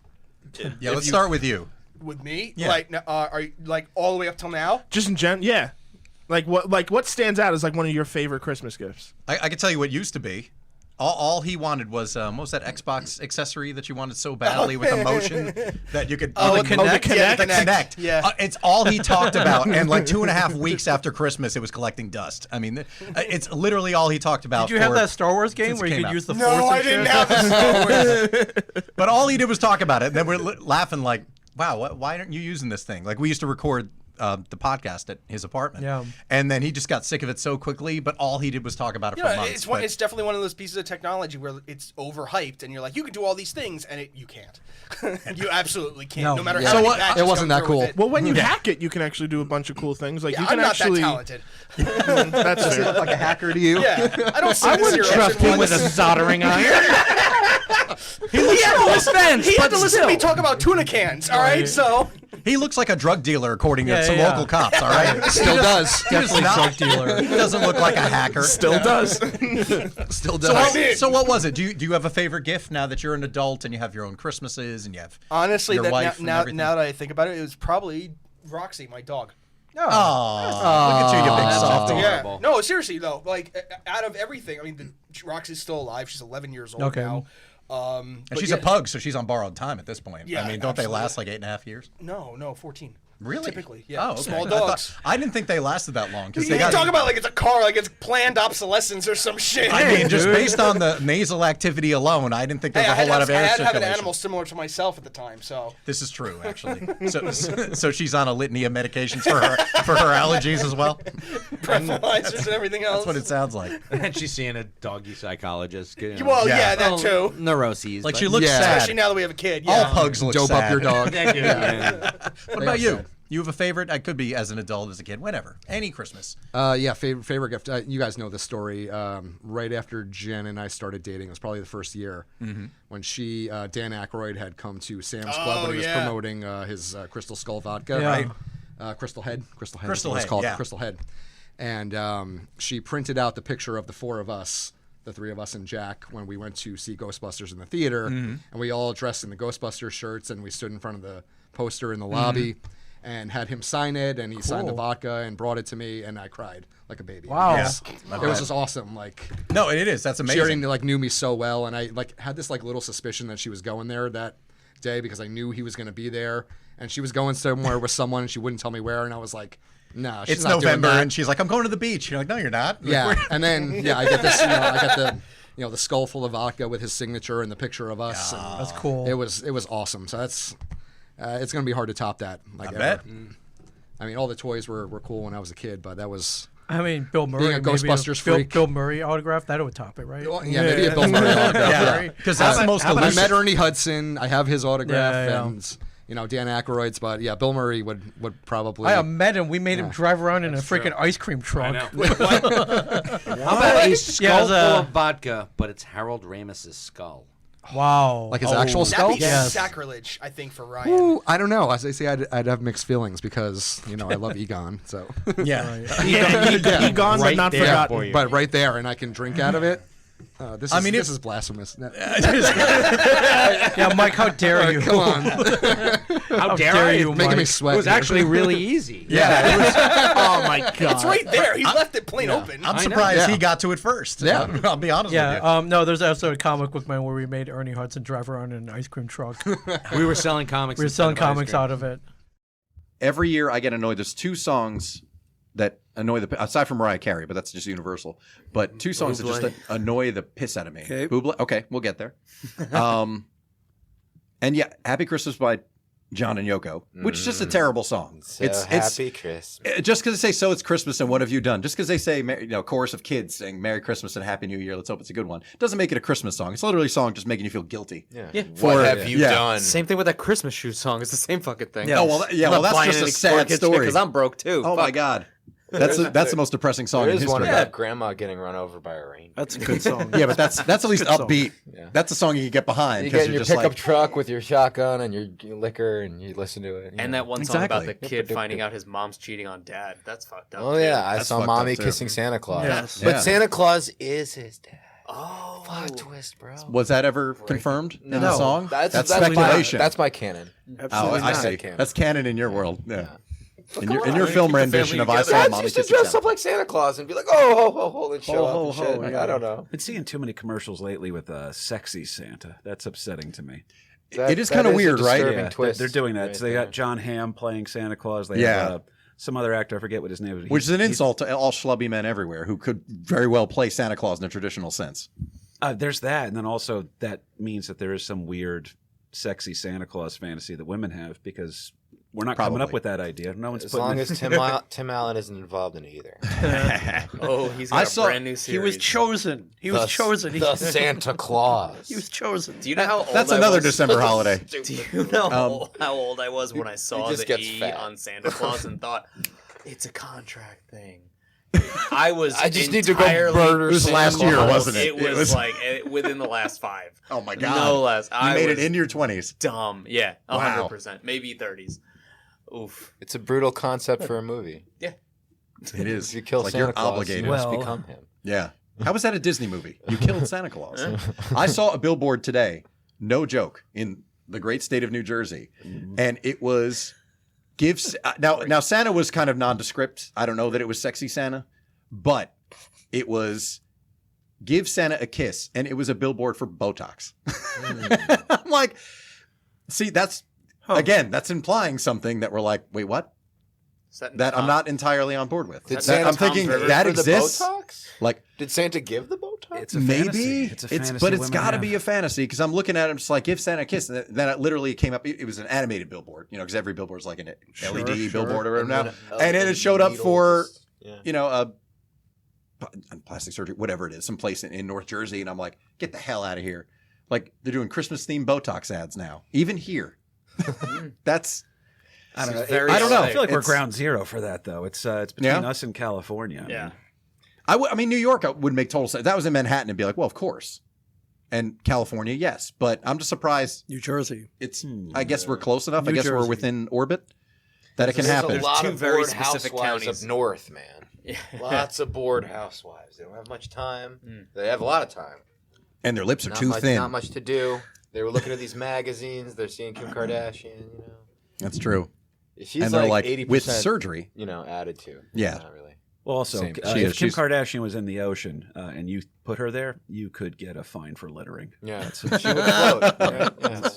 Yeah, let's start with you. With me? Yeah. Like, are you like all the way up till now? Just in general, yeah. Like what stands out as like one of your favorite Christmas gifts? I can tell you what used to be. All he wanted was what was that Xbox accessory that you wanted so badly with the motion that you could the Connect. Yeah, the Connect. Yeah. It's all he talked about, and like 2.5 weeks after Christmas, it was collecting dust. I mean, it's literally all he talked about. Did you have that Star Wars game where you could use the Force? No, I didn't have the Star Wars. But all he did was talk about it, and then we're laughing like, "Wow, why aren't you using this thing?" Like we used to record the podcast at his apartment. Yeah. And then he just got sick of it so quickly, but all he did was talk about it for months. It's definitely one of those pieces of technology where it's overhyped and you're like, you can do all these things, and you can't. You absolutely can't. No matter how many patches it wasn't that cool. Well, when you hack it, you can actually do a bunch of cool things. Like you can I'm not actually. that talented. That's Does he fair. look like a hacker to you? Yeah. I wouldn't trust him with a soldering iron. He had to listen to me talk about tuna cans. All right, so he looks like a drug dealer, according to some local cops. All right, still does. Definitely drug dealer. He doesn't look like a hacker. Still does. Still does. So what was it? Do you have a favorite gift now that you're an adult and you have your own Christmases and you have honestly your wife now and that I think about it, it was probably Roxy, my dog. Oh, look at you, you big softy. Yeah. No, seriously though, like out of everything, I mean, Roxy's still alive. She's 11 years old now. And she's a pug, so she's on borrowed time at this point. Yeah, I mean, don't they last like 8.5 years? No, 14. Really? Typically, yeah. Oh, okay. Small dogs. I didn't think they lasted that long. You talk about like it's a car, like it's planned obsolescence or some shit. I mean, just based on the nasal activity alone, I didn't think there was a whole lot of air I had to have an circulation. animal similar to myself at the time, so. This is true, actually. So she's on a litany of medications for her allergies as well. Breathalyzers and everything else. That's what it sounds like. And she's seeing a doggy psychologist. You know. Well, yeah, that too. Neuroses. Like but- she looks sad. Especially now that we have a kid. Yeah. All pugs look Dope sad. up your dog. What about you? You have a favorite? I could be as an adult, as a kid, whatever. Any Christmas. Yeah, favorite gift. You guys know the story. Right after Jen and I started dating, it was probably the first year when Dan Aykroyd had come to Sam's Club when he was promoting his Crystal Skull vodka, right? Crystal Head. Crystal Head. Crystal is what Head, it's called. yeah. Crystal Head. And she printed out the picture of the four of us, the three of us and Jack, when we went to see Ghostbusters in the theater, and we all dressed in the Ghostbusters shirts, and we stood in front of the poster in the lobby. And had him sign it, and he signed the vodka and brought it to me, and I cried like a baby. Wow. It was just awesome. Like, no, it is. That's amazing. She already like knew me so well, and I like had this like little suspicion that she was going there that day because I knew he was going to be there, and she was going somewhere with someone, and she wouldn't tell me where, and I was like, no, she's it's not November, doing that. and she's like, I'm going to the beach. You're like, no, you're not. Yeah, and then I get this. I got the the skull full of vodka with his signature and the picture of us. Oh. That's cool. It was awesome. So that's it's going to be hard to top that. Like, I bet. I mean, all the toys were cool when I was a kid, but that was. I mean, Bill Murray. Being a Ghostbusters freak. Bill Murray autograph, that would top it, right? Yeah, maybe a Bill Murray autograph. Yeah, because that's the most I elusive. met Ernie Hudson. I have his autograph, Yeah. and Dan Aykroyd's. But yeah, Bill Murray would probably. I met him. We made him drive around in a freaking ice cream truck. How about a skull full of vodka, but it's Harold Ramis's skull? Wow. Like his actual skull? That'd be Yes. sacrilege, I think, for Ryan. Ooh, I don't know. As I say, I'd have mixed feelings because I love Egon. So Yeah. Egon, but not forgotten. But right there, and I can drink out of it. This is blasphemous. Yeah, Mike, how dare you? Come on. How dare you, Making Mike? me sweat. It was actually really easy. Yeah. It was, Oh my god! It's right there. He left it plain open. I'm surprised Yeah. he got to it first. Yeah. I'll be honest with you. Yeah, no, there's also a comic book man where we made Ernie Hudson drive around in an ice cream truck. We were selling comics. We were instead selling of ice comics cream. out of it. Every year I get annoyed. There's two songs that annoy aside from Mariah Carey, but that's just universal. But two songs that just annoy the piss out of me. Okay. Buble, okay, we'll get there. And yeah, Happy Christmas by John and Yoko, which is just a terrible song. Happy Christmas. Just because they say so, it's Christmas and what have you done? Just because they say chorus of kids saying Merry Christmas and Happy New Year, let's hope it's a good one, doesn't make it a Christmas song. It's literally a song just making you feel guilty. Yeah. What have you done? Same thing with that Christmas shoe song. It's the same fucking thing. Yeah. Oh well, that's just a sad story. Because I'm broke too. Oh my god. That's the most depressing song There in is history. one about grandma getting run over by a reindeer. That's a good song. Yeah, but that's at least upbeat. Yeah. That's a song you can get behind. You 'cause get in you're your just pickup like, truck with your shotgun and your liquor, and you listen to it. And that one song about the kid finding out his mom's cheating on dad. That's fucked up. Oh yeah, I That's saw fucked mommy up, too. kissing Santa Claus. Yes. But Yeah. Santa Claus is his dad. Oh, Plot twist, bro. was that ever confirmed in the No. song? That's speculation. That's my canon. Oh, I not. see. Canon. That's canon in your world. Yeah. In Come your on, film keep the rendition of family I Saw together. Mommy Dads used to Kissing dress Santa. up like Santa Claus and be like, oh, ho, ho, ho, and show Ho, up ho, and shit. ho, yeah. I don't know. Been seeing too many commercials lately with sexy Santa. That's upsetting to me. It is kind of a weird, right? disturbing Yeah, twist they're doing that. right So they got there. John Hamm playing Santa Claus. They Yeah. have some other actor, I forget what his name is. Which is an insult to all schlubby men everywhere who could very well play Santa Claus in a traditional sense. There's that, and then also that means that there is some weird, sexy Santa Claus fantasy that women have because we're not coming up Probably. with that idea. No one's As putting long it- as Tim Allen isn't involved in it either. Oh, he's got a brand new series. He was chosen. He was chosen. The Santa Claus. He was chosen. Do you know how old That's I another was? December holiday. Do you know how old I was when I saw just the gets E fat. on Santa Claus and thought, it's a contract thing? I just need to go entirely murder It was last year, wasn't it? It was like within the last 5. Oh my god! No less. You I made it was into your 20s. dumb. Yeah, Wow. 100%. Maybe 30s. Oof. It's a brutal concept for a movie. Yeah. It is. If you kill It's like Santa you're Claus, obligated. you must Well- become him. Yeah. How was that a Disney movie? You killed Santa Claus. I saw a billboard today, no joke, in the great state of New Jersey, and it was now Santa was kind of nondescript. I don't know that it was sexy Santa, but it was give Santa a kiss, and it was a billboard for Botox. I'm like, see, that's Again, that's implying something that we're like, wait, what? That I'm not entirely on board with. I'm thinking that exists. Like, did Santa give the Botox? It's a maybe fantasy. It's a fantasy but it's women got to have. be a fantasy because I'm looking at it, I'm just like, give Santa a kiss, and then it literally came up. It was an animated billboard, because every billboard's like an LED billboard or whatever now, and then it showed up for plastic surgery, whatever it is, someplace in North Jersey, and I'm like, get the hell out of here! Like they're doing Christmas themed Botox ads now, even here. That's. I don't know. I don't know. I feel like we're ground zero for that, though. It's between us and California. Yeah. I mean, New York would make total sense. That was in Manhattan, and be like, well, of course. And California, yes. But I'm just surprised. New Jersey. It's. I guess we're close enough. New I guess Jersey. we're within orbit that it can happen. There's a lot of very bored specific housewives counties. up north, man. Lots of bored housewives. They don't have much time. They have a lot of time. And their lips are Not too much, thin. Not much to do. They were looking at these magazines. They're seeing Kim Kardashian. That's true. She's and they're like 80%, with surgery. Added to. Yeah. Not really. Well, also, Same. if Kim Kardashian was in the ocean and you put her there, you could get a fine for littering. Yeah, she would float. Right? Yeah.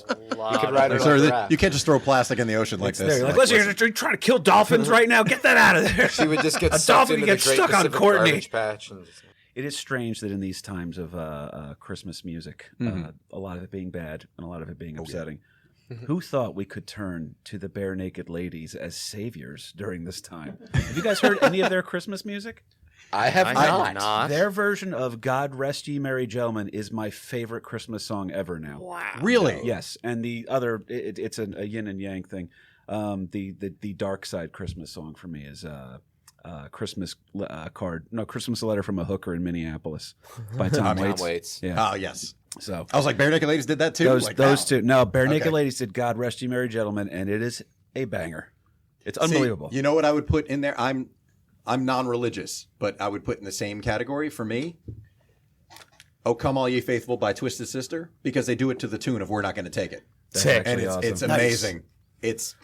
You could ride her like a raft. You can't just throw plastic in the ocean like this. There. Like, listen, you're trying to kill dolphins right now. Get that out of there. She would just get a sucked dolphin into gets the Great stuck on Pacific Courtney. Garbage Patch and just... It is strange that in these times of Christmas music, a lot of it being bad and a lot of it being upsetting. Who thought we could turn to the bare naked ladies as saviors during this time? Have you guys heard any of their Christmas music? I have not. Their version of "God Rest Ye Merry Gentlemen" is my favorite Christmas song ever now. Wow. Really? Yes. And the other, it's a yin and yang thing. The dark side Christmas song for me is Christmas Christmas Letter from a Hooker in Minneapolis by Tom Waits. Yeah. Oh, yes. So I was like, Bare Naked Ladies did that too. Those two. No, Bare Naked Ladies did "God Rest Ye Merry Gentlemen," and it is a banger. It's unbelievable. See, you know what I would put in there? I'm non-religious, but I would put in the same category for me. "Oh Come All Ye Faithful" by Twisted Sister, because they do it to the tune of "We're Not Going to Take It," and it's amazing. It's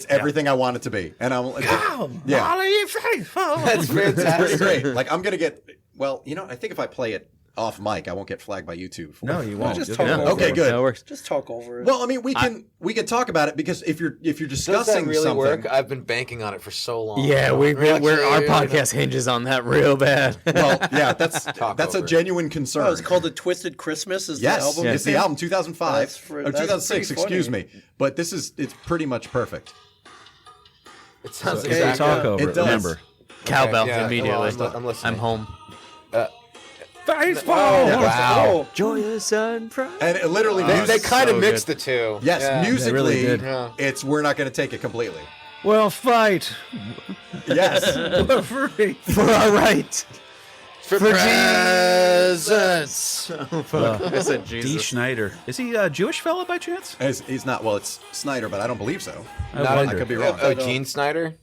everything I want it to be, and I'm like, "Come all ye faithful." That's fantastic. Great. Like I'm gonna get. Well, I think if I play it off mic, I won't get flagged by YouTube. No, you won't. Just talk over Okay, it. good. That works. Just talk over it. Well, I mean, we can talk about it because if you're Does discussing that really something, work? I've been banking on it for so long. Yeah, our podcast hinges on that real bad. Well, yeah, that's a genuine concern. Oh, it's called "The Twisted Christmas." Is Yes, the album? it's the album 2005 That's or 2006. Excuse me, but it's pretty much perfect. It sounds It's a talk over. It does. Remember, Cowbell yeah, immediately. well, I'm listening. I'm home. faithful. Wow. Joyous and proud. And it literally, They kind of So mixed good. the two. yes, Yeah. musically, really did. Yeah. it's "We're Not Going to Take It" completely. We'll fight Yes, for free. For our right. For presents. I said D. Jesus. Schneider. Is he a Jewish fella by chance? he's not. Well, it's Snyder, but I don't believe so. I I could be wrong. Oh, Gene Snyder?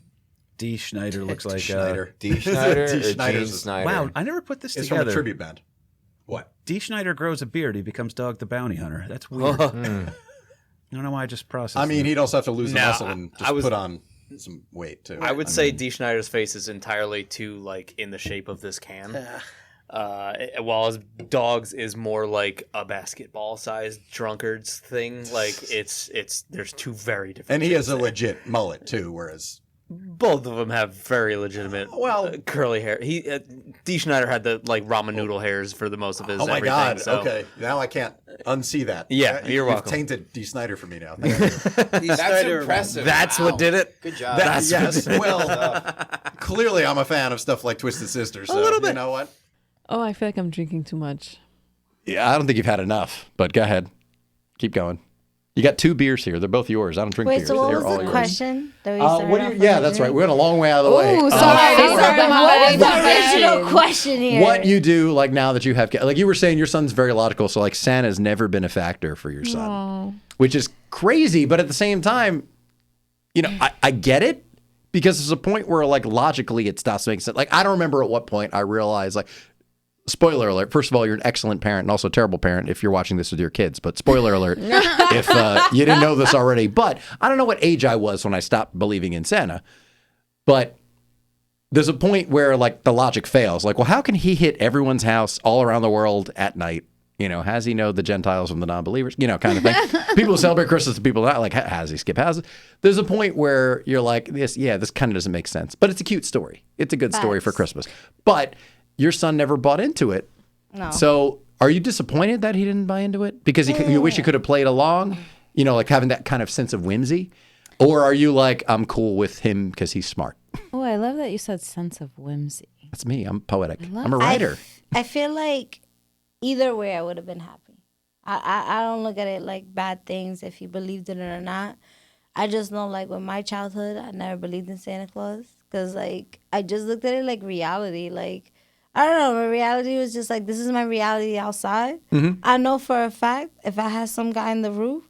D. Schneider looks like Schneider. D. Schneider D. or Gene Schneider's- Snyder? Wow, I never put this It's from together. a tribute band. What? D. Schneider grows a beard. He becomes Dog the Bounty Hunter. That's weird. I don't know why I just processed. I mean, that. he'd also have to lose the No, muscle and just put on some weight too. I would say D. Schneider's face is entirely too in the shape of this can. While his dog's is more like a basketball-sized drunkard's thing. Like it's there's two very different. And he has a shapes there. legit mullet too, whereas Both of them have very legitimate, curly hair. D. Schneider had the ramen noodle hairs for the most of his. Oh my everything, God! So. Okay, now I can't unsee that. Yeah, you're You've welcome. tainted D. Snyder for me now. That's impressive. That's Wow. what did it. Good job. Yes. Well, clearly I'm a fan of stuff like Twisted Sister. So you know what? Oh, I feel like I'm drinking too much. Yeah, I don't think you've had enough. But go ahead, keep going. You got 2 beers here. They're both yours. I don't drink Wait, beers. so what They're was all the yours. question that we started What do off you, with? yeah, that's right. We went a long way out of the way. Ooh, sorry. What is the original question here? What you do now that you have you were saying your son's very logical, so Santa's never been a factor for your son, which is crazy. But at the same time, I get it because there's a point where logically it stops making sense. I don't remember at what point I realized spoiler alert. First of all, you're an excellent parent and also a terrible parent if you're watching this with your kids. But spoiler alert, if you didn't know this already. But I don't know what age I was when I stopped believing in Santa. But there's a point where the logic fails. Well, how can he hit everyone's house all around the world at night Has he know the Gentiles from the non-believers? Kind of thing. People who celebrate Christmas and people not like, has he skip houses? There's a point where you're like, this kind of doesn't make sense. But it's a cute story. It's a good story for Christmas. But your son never bought into it. No. So are you disappointed that he didn't buy into it? Because you wish he could have played along? Like having that kind of sense of whimsy? Or are you like, I'm cool with him because he's smart? Oh, I love that you said sense of whimsy. That's me. I'm poetic. I'm a writer. I feel like either way, I would have been happy. I don't look at it like bad things if you believed in it or not. I just know, like, with my childhood, I never believed in Santa Claus. Because, like, I just looked at it like reality. Like, I don't know. My reality was just like, this is my reality outside. Mm-hmm. I know for a fact, if I had some guy in the roof,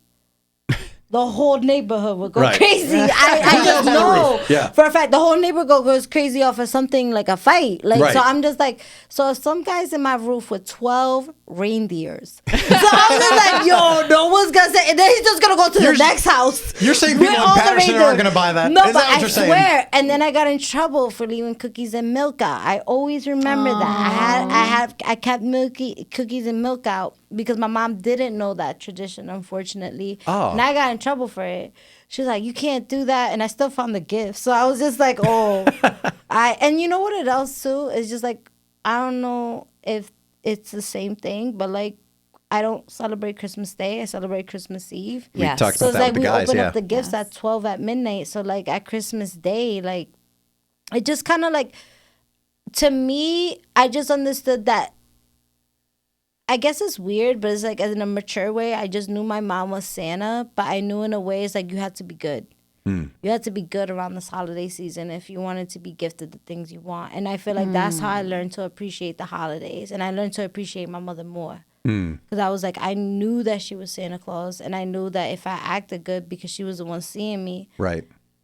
the whole neighborhood would go crazy. I just know for a fact the whole neighborhood goes crazy off of something like a fight. Like so, I'm just like, so if some guy's in my roof with 12 reindeers, so I'm just like, yo, no one's gonna say, and then he's just gonna go to the next house. You're saying people in Patterson aren't gonna buy that? No, Is but that what I you're swear. saying? And then I got in trouble for leaving cookies and milk out. I always remember that. I kept cookies and milk out because my mom didn't know that tradition, unfortunately. Oh. And I got in trouble for it. She was like, you can't do that. And I still found the gift. So I was just like, oh. And you know what else too? It's just like, I don't know if it's the same thing, but like, I don't celebrate Christmas Day. I celebrate Christmas Eve. We talked about that with the guys, we open up the gifts at 12 at midnight. So like at Christmas Day, like, it just kind of like, to me, I just understood that. I guess it's weird, but it's like in a mature way, I just knew my mom was Santa, but I knew in a way it's like you had to be good. You had to be good around this holiday season if you wanted to be gifted the things you want. And I feel like that's how I learned to appreciate the holidays. And I learned to appreciate my mother more. Because I was like, I knew that she was Santa Claus. And I knew that if I acted good because she was the one seeing me,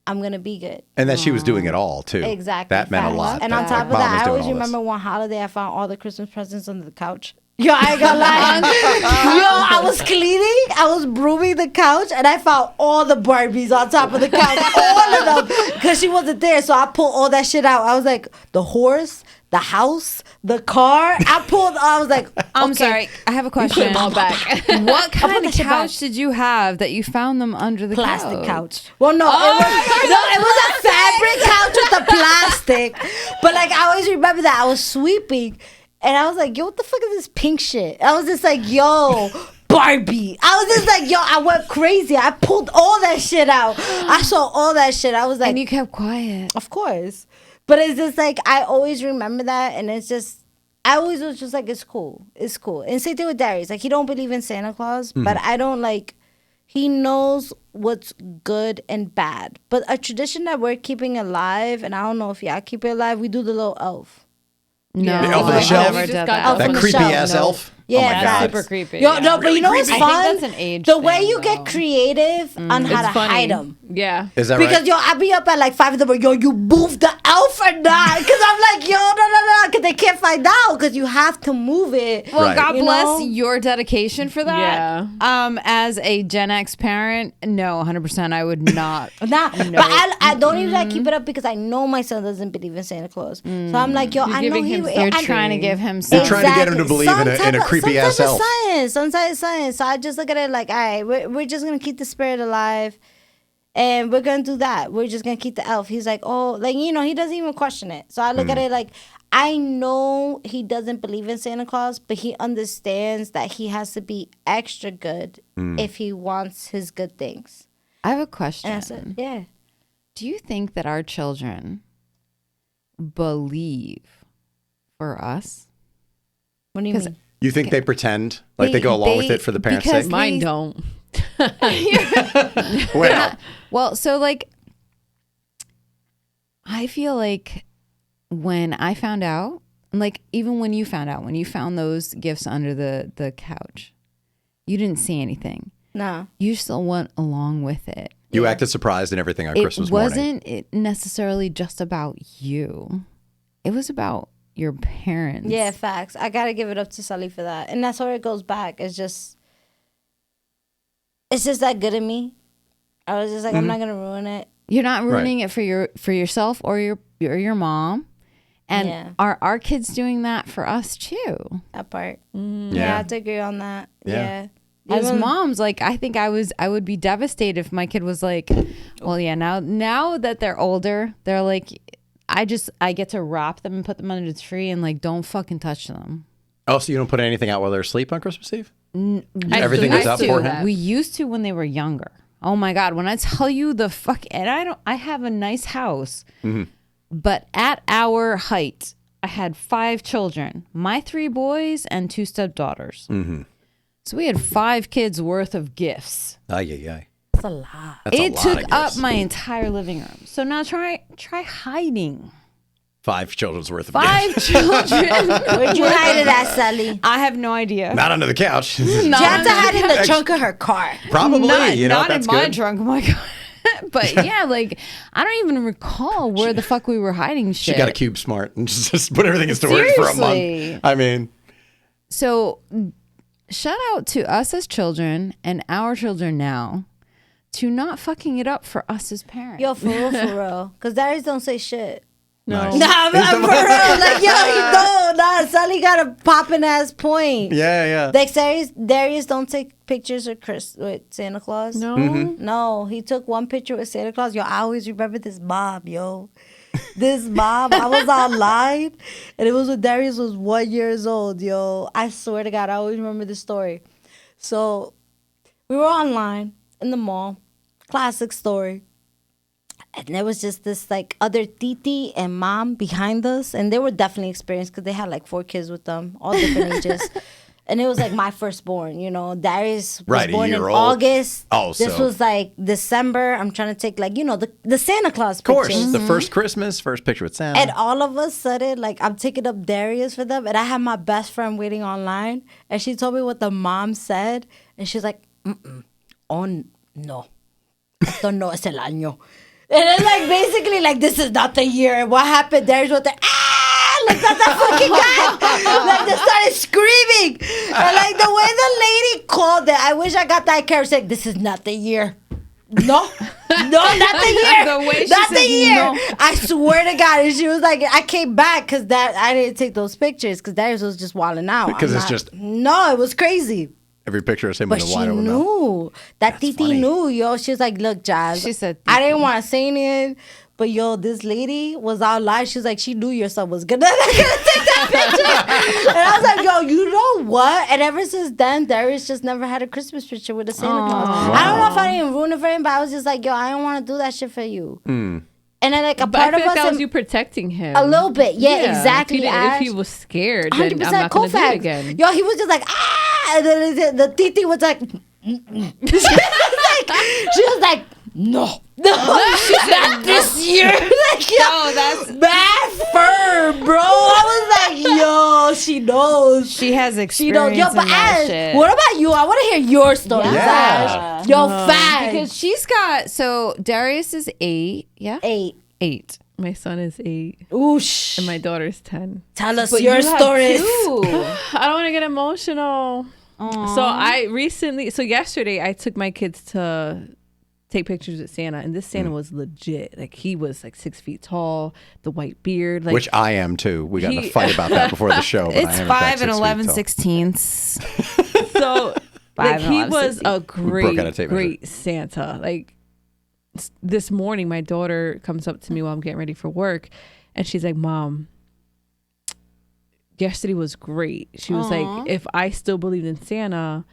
I'm going to be good. And that she was doing it all, too. Exactly. That meant a lot. And on top of that, I always remember one holiday I found all the Christmas presents under the couch. Yo, I ain't gonna lie. Yo, I was cleaning, I was brooming the couch, and I found all the Barbies on top of the couch. All of them. Because she wasn't there, so I pulled all that shit out. I was like, the horse, the house, the car. I was like, I'm sorry. I have a question. Put them all back. What kind of couch did you have that you found them under the plastic couch? Well, no, it was a fabric couch with the plastic. But like, I always remember that I was sweeping. And I was like, yo, what the fuck is this pink shit? I was just like, yo, Barbie. I was just like, yo, I went crazy. I pulled all that shit out. I saw all that shit. I was like. And you kept quiet. Of course. But it's just like, I always remember that. And it's just, I always was just like, it's cool. It's cool. And same thing with Darius. Like, he don't believe in Santa Claus. But I don't like, he knows what's good and bad. But a tradition that we're keeping alive, and I don't know if y'all keep it alive, we do the little elf. No, the elf on the shelf. That creepy ass elf. Yeah, oh my God. Super creepy. Yo, no, but you know what's fun? I think that's an age the way thing, you get creative on how to hide them. Yeah. Is that because right? yo, I be up at like 5 in the morning. Yo, you move the elf or not? Because I'm like, yo, no, because they can't find out because you have to move it. Well, God bless your dedication for that. Yeah. As a Gen X parent, no, 100%, I would not. But I don't even like keep it up because I know my son doesn't believe in Santa Claus. So I'm like, yo, I know You're trying to give him. You're trying to get him to believe in a creepy ass elf. Sometimes science. So I just look at it like, all right, we're just gonna keep the spirit alive, and we're gonna do that. We're just gonna keep the elf. He's like, oh, like he doesn't even question it. So I look at it like, I know he doesn't believe in Santa Claus, but he understands that he has to be extra good if he wants his good things. I have a question. And I said, yeah. Do you think that our children believe for us? What do you mean? You think they pretend like they go along with it for the parents' sake? Mine don't. Well, so like, I feel like when I found out, like even when you found those gifts under the couch, you didn't see anything. No. You still went along with it. You acted surprised and everything on Christmas morning. It wasn't necessarily just about you. It was about your parents. Yeah, facts. I gotta give it up to Sully for that, and that's where it goes back. It's just that good in me. I was just like, I'm not gonna ruin it. You're not ruining it for yourself or your mom, And are our kids doing that for us too? That part. Yeah. I have to agree on that. Yeah. As moms, like I think I would be devastated if my kid was like, well, yeah, now that they're older, they're like, I get to wrap them and put them under the tree and like don't fucking touch them. Oh, so you don't put anything out while they're asleep on Christmas Eve? Everything goes out beforehand? We used to when they were younger. Oh my God, when I tell you I have a nice house, but at our height, I had 5 children, my 3 boys and 2 stepdaughters. So we had 5 kids worth of gifts. Ay. That's a lot. It took up my entire living room. So now try hiding. 5 children's worth of 5 gifts. children. Where'd you hide it at, Sally? I have no idea. Not under the couch. You have to hide in the trunk of her car. Probably. Not that's in my good. trunk. Oh my God. But yeah, like I don't even recall where the fuck we were hiding shit. She got a Cube Smart and just put everything in storage for a month. I mean. So shout out to us as children and our children now to not fucking it up for us as parents. Yo, for real. Because daddies don't say shit. No. Nah, I'm for real. Like, yo, he don't. Nah, Sally got a popping ass point. Yeah. Like, Darius don't take pictures with Santa Claus. No. No, he took one picture with Santa Claus. Yo, I always remember this mom, yo. This mom, I was online, and it was when Darius was 1 year old, yo. I swear to God, I always remember this story. So, we were online in the mall. Classic story. And there was just this like other titi and mom behind us, and they were definitely experienced because they had like 4 kids with them, all different ages. And it was like my firstborn, you know. Darius was born in August. Oh, this was like December. I'm trying to take like, you know, the Santa Claus pictures. Of course, the first Christmas, first picture with Santa. And all of a sudden, like I'm taking up Darius for them, and I had my best friend waiting online, and she told me what the mom said, and she's like, oh no, esto no es el año. And then, like, basically, like, this is not the year. And what happened? There's what like, that's that fucking guy. Like, they started screaming. And, like, the way the lady called it, I wish I got that character. Like, this is not the year. No, not the year. The way she not said the year. no. I swear to God. And she was like, I came back because I didn't take those pictures because Darius was just wilding out. Because it's just. No, it was crazy. Every picture is him But with a she wide open mouth. knew. That Titi knew, yo. She was like, look, Jazz. She said, I didn't want to say anything, but yo, this lady was out live. She was like, she knew your son was gonna take that picture. And I was like, yo, you know what? And ever since then, Darius just never had a Christmas picture with a Santa Claus. Wow. I don't know if I didn't ruin it for him, but I was just like, yo, I don't want to do that shit for you. And then like a But part I of feel us, like that was you protecting him. a little bit, yeah, exactly. If he was scared, then 100% I'm not going to do it Kofax. again. Yo, he was just like, and then the Titi was like, she was like, no, she's not this year. Like, yo, that's bad firm, bro. I was like, yo, she knows. She has She experience knows. Yo, in but that Ash, shit. what about you? I want to hear your story. Yeah. Ash. Yo, fast. Because she's got, so Darius is 8. Yeah? 8. My son is 8. Oosh. And my daughter's 10. Tell us But your you have stories. 2. I don't want to get emotional. So yesterday I took my kids to take pictures with Santa, and this Santa was legit. Like, he was like 6 feet tall, the white beard. Like, Which I am too. We got in a fight about that before the show. But I It's am in fact 5 and 6 feet tall. 11/16. So like, he was a broke out a tape great Santa. Like, this morning, my daughter comes up to me while I'm getting ready for work, and she's like, "Mom, yesterday was great." She was like, "If I still believed in Santa,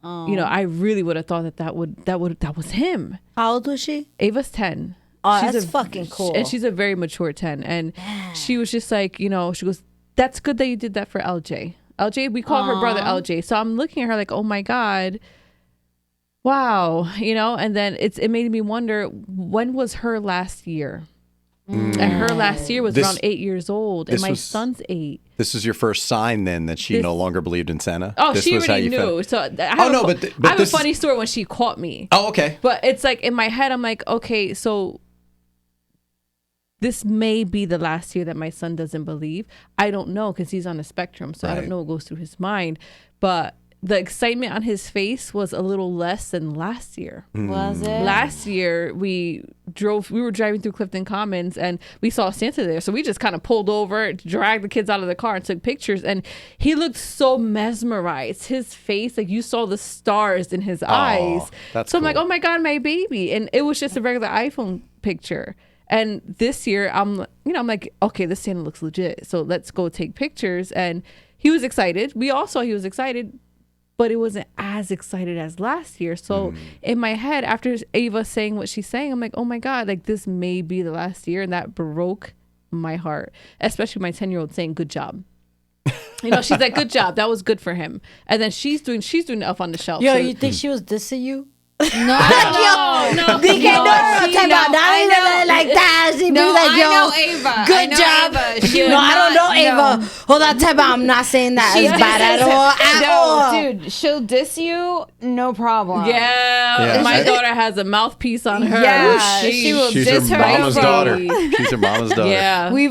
you know, I really would have thought that was him." How old was she? Ava's 10. Oh, She's that's fucking cool. And she's a very mature 10. And she was just like, you know, she goes, "That's good that you did that for LJ." LJ, we call her brother LJ. So I'm looking at her like, oh my God, wow, you know. And then it made me wonder, when was her last year? And her last year was around 8 years old, and my son's 8. This is your first sign then that she no longer believed in Santa? Oh, this she was how already you knew. felt? So I have a funny story when she caught me. Oh, okay. But it's like in my head, I'm like, okay, so this may be the last year that my son doesn't believe. I don't know, because he's on the spectrum, so I don't know what goes through his mind. But the excitement on his face was a little less than last year. Was it? Last year we were driving through Clifton Commons and we saw Santa there. So we just kind of pulled over, dragged the kids out of the car and took pictures, and he looked so mesmerized. His face, like you saw the stars in his eyes. That's I'm like, oh my God, my baby. And it was just a regular iPhone picture. And this year I'm like, okay, this Santa looks legit. So let's go take pictures. And he was excited. We all saw he was excited, but it wasn't as excited as last year. So in my head, after Ava saying what she's saying, I'm like, oh my God, like this may be the last year. And that broke my heart, especially my 10-year-old saying, good job. She's like, good job. That was good for him. And then she's doing Elf on the Shelf. Yo, So- you think she was dissing you? No, DK, not even like that. She be like, yo, I know Ava. good I know job. Ava. She would No, I don't know not- Ava. Hold on, time out. I'm not saying that. It's bad at all. Dude, she'll diss you, no problem. Yeah, my daughter has a mouthpiece on her. Yeah, she will She's diss her her. mama's daughter. She's her mama's daughter. Yeah. We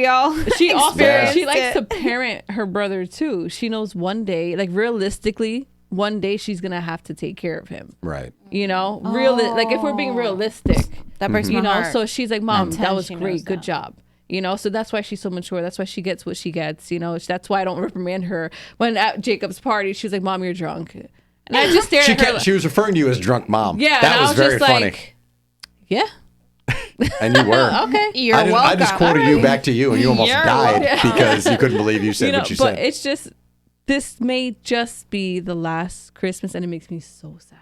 all She also she likes it. to parent her brother too. She knows one day, like realistically, one day she's gonna have to take care of him. Right. Like if we're being realistic, That breaks my heart. So she's like, Mom, At 10, that was she knows great, good that. job. So that's why she's so mature. That's why she gets what she gets. That's why I don't reprimand her. When at Jacob's party, she was like, Mom, you're drunk, and I just stared at her. She was referring to you as drunk mom. Yeah, that and was I was very just funny. like, yeah. And you were. Okay, You're I welcome. just quoted you back to you, and you almost You're died welcome. because you couldn't believe you said what you but said. it's just, this may just be the last Christmas, and it makes me so sad.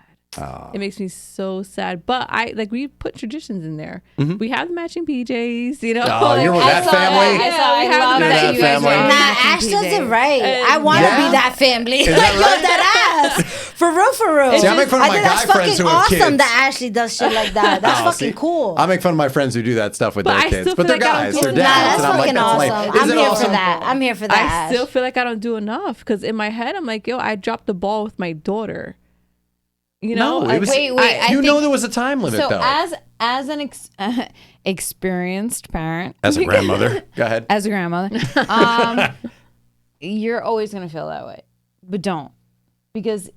It makes me so sad. But we put traditions in there. We have the matching PJs, Oh, you're with that family? we have the that matching family? PJs. Nah, Ash does it right. I want to be that family. Is Like, that yo, right? that ass. For real. See, I make fun of my think that's guy friends fucking who have awesome kids. that Ashley does shit like that. That's Oh, fucking see, cool. I make fun of my friends who do that stuff with But their I kids, still but feel they're like I guys, don't they're do dads, enough. and I'm like, fucking that's lame. awesome. Is I'm it here awesome? for that. I'm here for that. I still feel like I don't do enough because in my head, I'm like, yo, I dropped the ball with my daughter. No, it was, wait. you know there was a time limit So though. as an experienced parent, As a grandmother, go ahead. as a grandmother, you're always gonna feel that way, but don't, because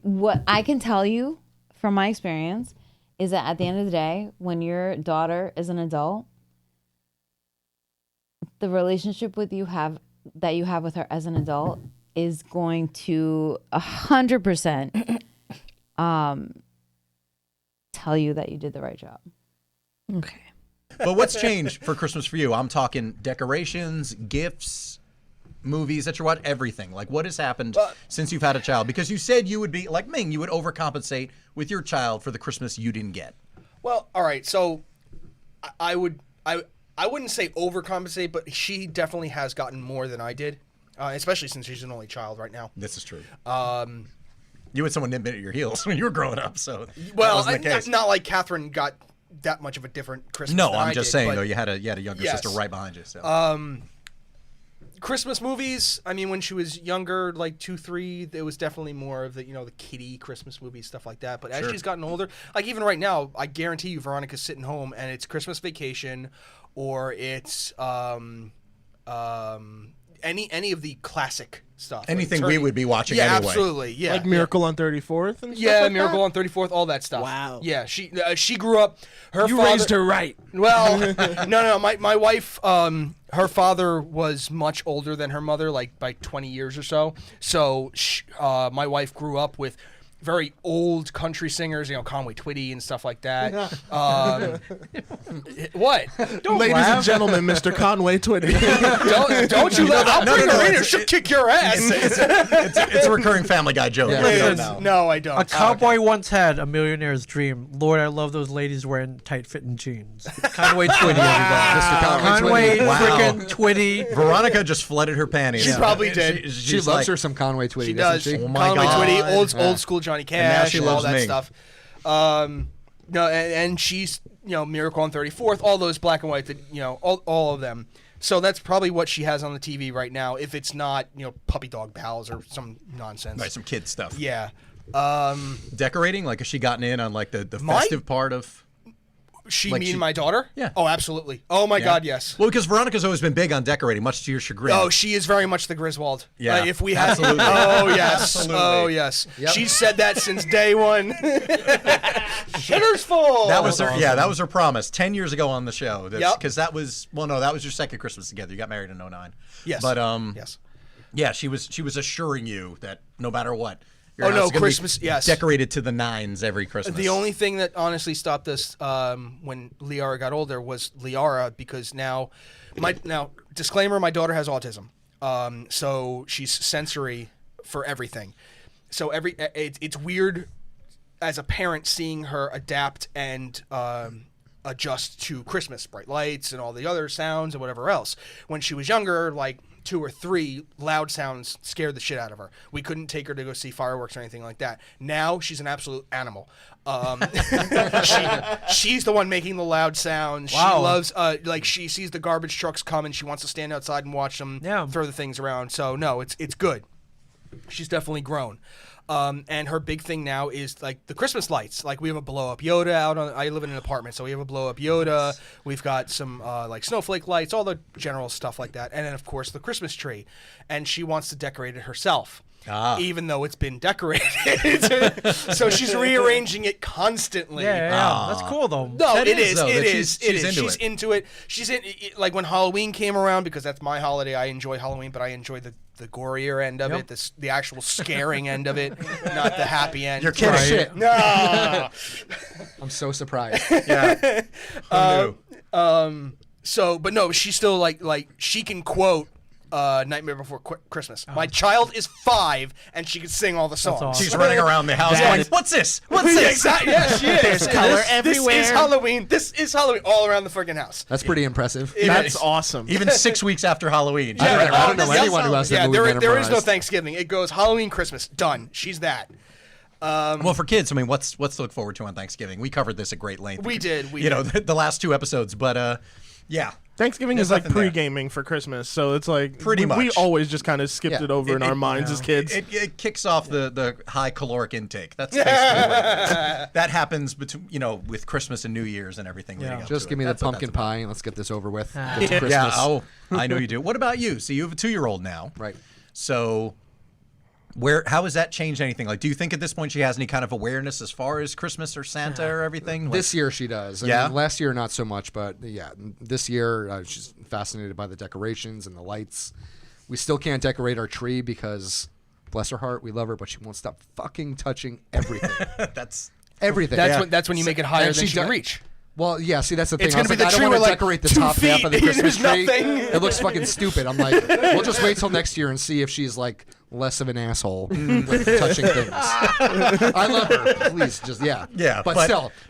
what I can tell you from my experience is that at the end of the day, when your daughter is an adult, the relationship that you have with her as an adult is going to 100% tell you that you did the right job. Okay. But what's changed for Christmas for you? I'm talking decorations, gifts, movies that you watch, everything. Like, what has happened since you've had a child? Because you said you would be like Ming, you would overcompensate with your child for the Christmas you didn't get. Well, all right. So I wouldn't say overcompensate, but she definitely has gotten more than I did, especially since she's an only child right now. This is true. You had someone nipping at your heels when you were growing up, so Well, that wasn't the case. not like Catherine got that much of a different Christmas. No, than I'm I just did, saying but though, you had a younger yes. sister right behind you. So. Christmas movies. I mean, when she was younger, like 2, 3, there was definitely more of the the kiddie Christmas movies, stuff like that. But as Sure. she's gotten older, like even right now, I guarantee you, Veronica's sitting home and it's Christmas Vacation, or it's any of the classic stuff. Anything like we would be watching yeah, anyway. Absolutely. Yeah. Like Miracle on 34th and stuff Yeah, like Miracle that? on 34th, all that stuff. Wow. Yeah, she grew up. You raised her right. Well, no. My wife, her father was much older than her mother, like by 20 years or so. So my wife grew up with very old country singers, Conway Twitty and stuff like that. What? Don't Ladies laugh. and gentlemen, Mr. Conway Twitty. Don't you laugh. I'll bring her in and she'll kick your ass. It's a recurring Family Guy joke. Yeah. If you don't Listen, know. No, I don't. A cowboy once had a millionaire's dream. Lord, I love those ladies wearing tight-fitting jeans. Conway Twitty, everybody. Mr. Conway Wow. frickin' Twitty. Veronica just flooded her panties. She probably did. She loves her some Conway Twitty, She doesn't does. she? Oh my Conway God. Twitty, old Yeah. school Johnny And now Cash, she and all loves that Ming. stuff. No, and she's Miracle on 34th, all those black and white, that all of them. So that's probably what she has on the TV right now. If it's not Puppy Dog Pals or some nonsense, Right, some kid stuff. Yeah. Decorating, like has she gotten in on like the My- festive part of? Me and my daughter? Yeah. Oh, absolutely. Oh my God, yes. Well, because Veronica's always been big on decorating, much to your chagrin. Oh, she is very much the Griswold. Yeah. If we had, Absolutely. oh yes, Absolutely. oh yes. Yep. She said that since day one. Shitter's full. That was her. Yeah, that was her promise 10 years ago on the show. Yep. Because that was that was your second Christmas together. You got married in 2009. Yes. But yes. Yeah, she was assuring you that no matter what. Your Oh house no, is gonna be Christmas. Yes. Decorated to the nines every Christmas. The only thing that honestly stopped us when Liara got older was Liara, because now disclaimer, my daughter has autism, so she's sensory for everything. So it's weird as a parent seeing her adapt and adjust to Christmas, bright lights and all the other sounds and whatever else. When she was younger, like 2 or 3, loud sounds scared the shit out of her. We couldn't take her to go see fireworks or anything like that. Now she's an absolute animal. She's the one making the loud sounds. Wow. She loves like she sees the garbage trucks come and she wants to stand outside and watch them throw the things around. So no, it's good. She's definitely grown. And her big thing now is like the Christmas lights. Like we have a blow up Yoda out on. I live in an apartment, so we have a blow up Yoda. We've got some like snowflake lights, all the general stuff like that, and then of course the Christmas tree. And she wants to decorate it herself, even though it's been decorated. So she's rearranging it constantly. Yeah. That's cool though. No, That it is, is. though, It that is. she's into She's it. into it. She's in like when Halloween came around, because that's my holiday. I enjoy Halloween, but I enjoy the gorier end of it, the actual scaring end of it, not the happy end. You're kidding. Shit. No. I'm so surprised. Yeah. So, but no, she's still like she can quote Nightmare Before Christmas. My child is 5 and she can sing all the songs. awesome. She's running around the house going, "What's this? What's this?" Exactly. Yeah, she is. There's color everywhere. This is Halloween. This is Halloween all around the friggin' house. That's pretty impressive. That's awesome. Even 6 weeks after Halloween. I don't know anyone who has that movie there is no memorized. Thanksgiving. It goes Halloween, Christmas, done. She's that. Well, for kids, I mean, what's to look forward to on Thanksgiving? We covered this at great length. We did. The last 2 episodes, but yeah. Thanksgiving There's is like nothing there. pre-gaming for Christmas, so it's like Pretty we much. always just kind of skipped it over in our minds as kids. It kicks off the high caloric intake. That's basically what it is. That happens between with Christmas and New Year's and everything. leading up Just to give it. me the That's what pumpkin that's about. pie and let's get this over with. Get to Christmas. Yeah. Oh, I know you do. What about you? So you have a 2-year-old now, Right. So how has that changed anything? Like, do you think at this point she has any kind of awareness as far as Christmas or Santa or everything? Like, This year she does. I mean, last year not so much, but yeah, this year she's fascinated by the decorations and the lights. We still can't decorate our tree because, bless her heart, we love her, but she won't stop fucking touching everything. That's everything. That's when you make it higher than she can reach. Well, yeah, see, that's the thing. It's I was gonna be like, the I tree don't want with, to like, decorate the 2 top half of the feet. Christmas There's tree. nothing. It looks fucking stupid. I'm like, we'll just wait till next year and see if she's like less of an asshole with touching things. I love her. Please, just Yeah, But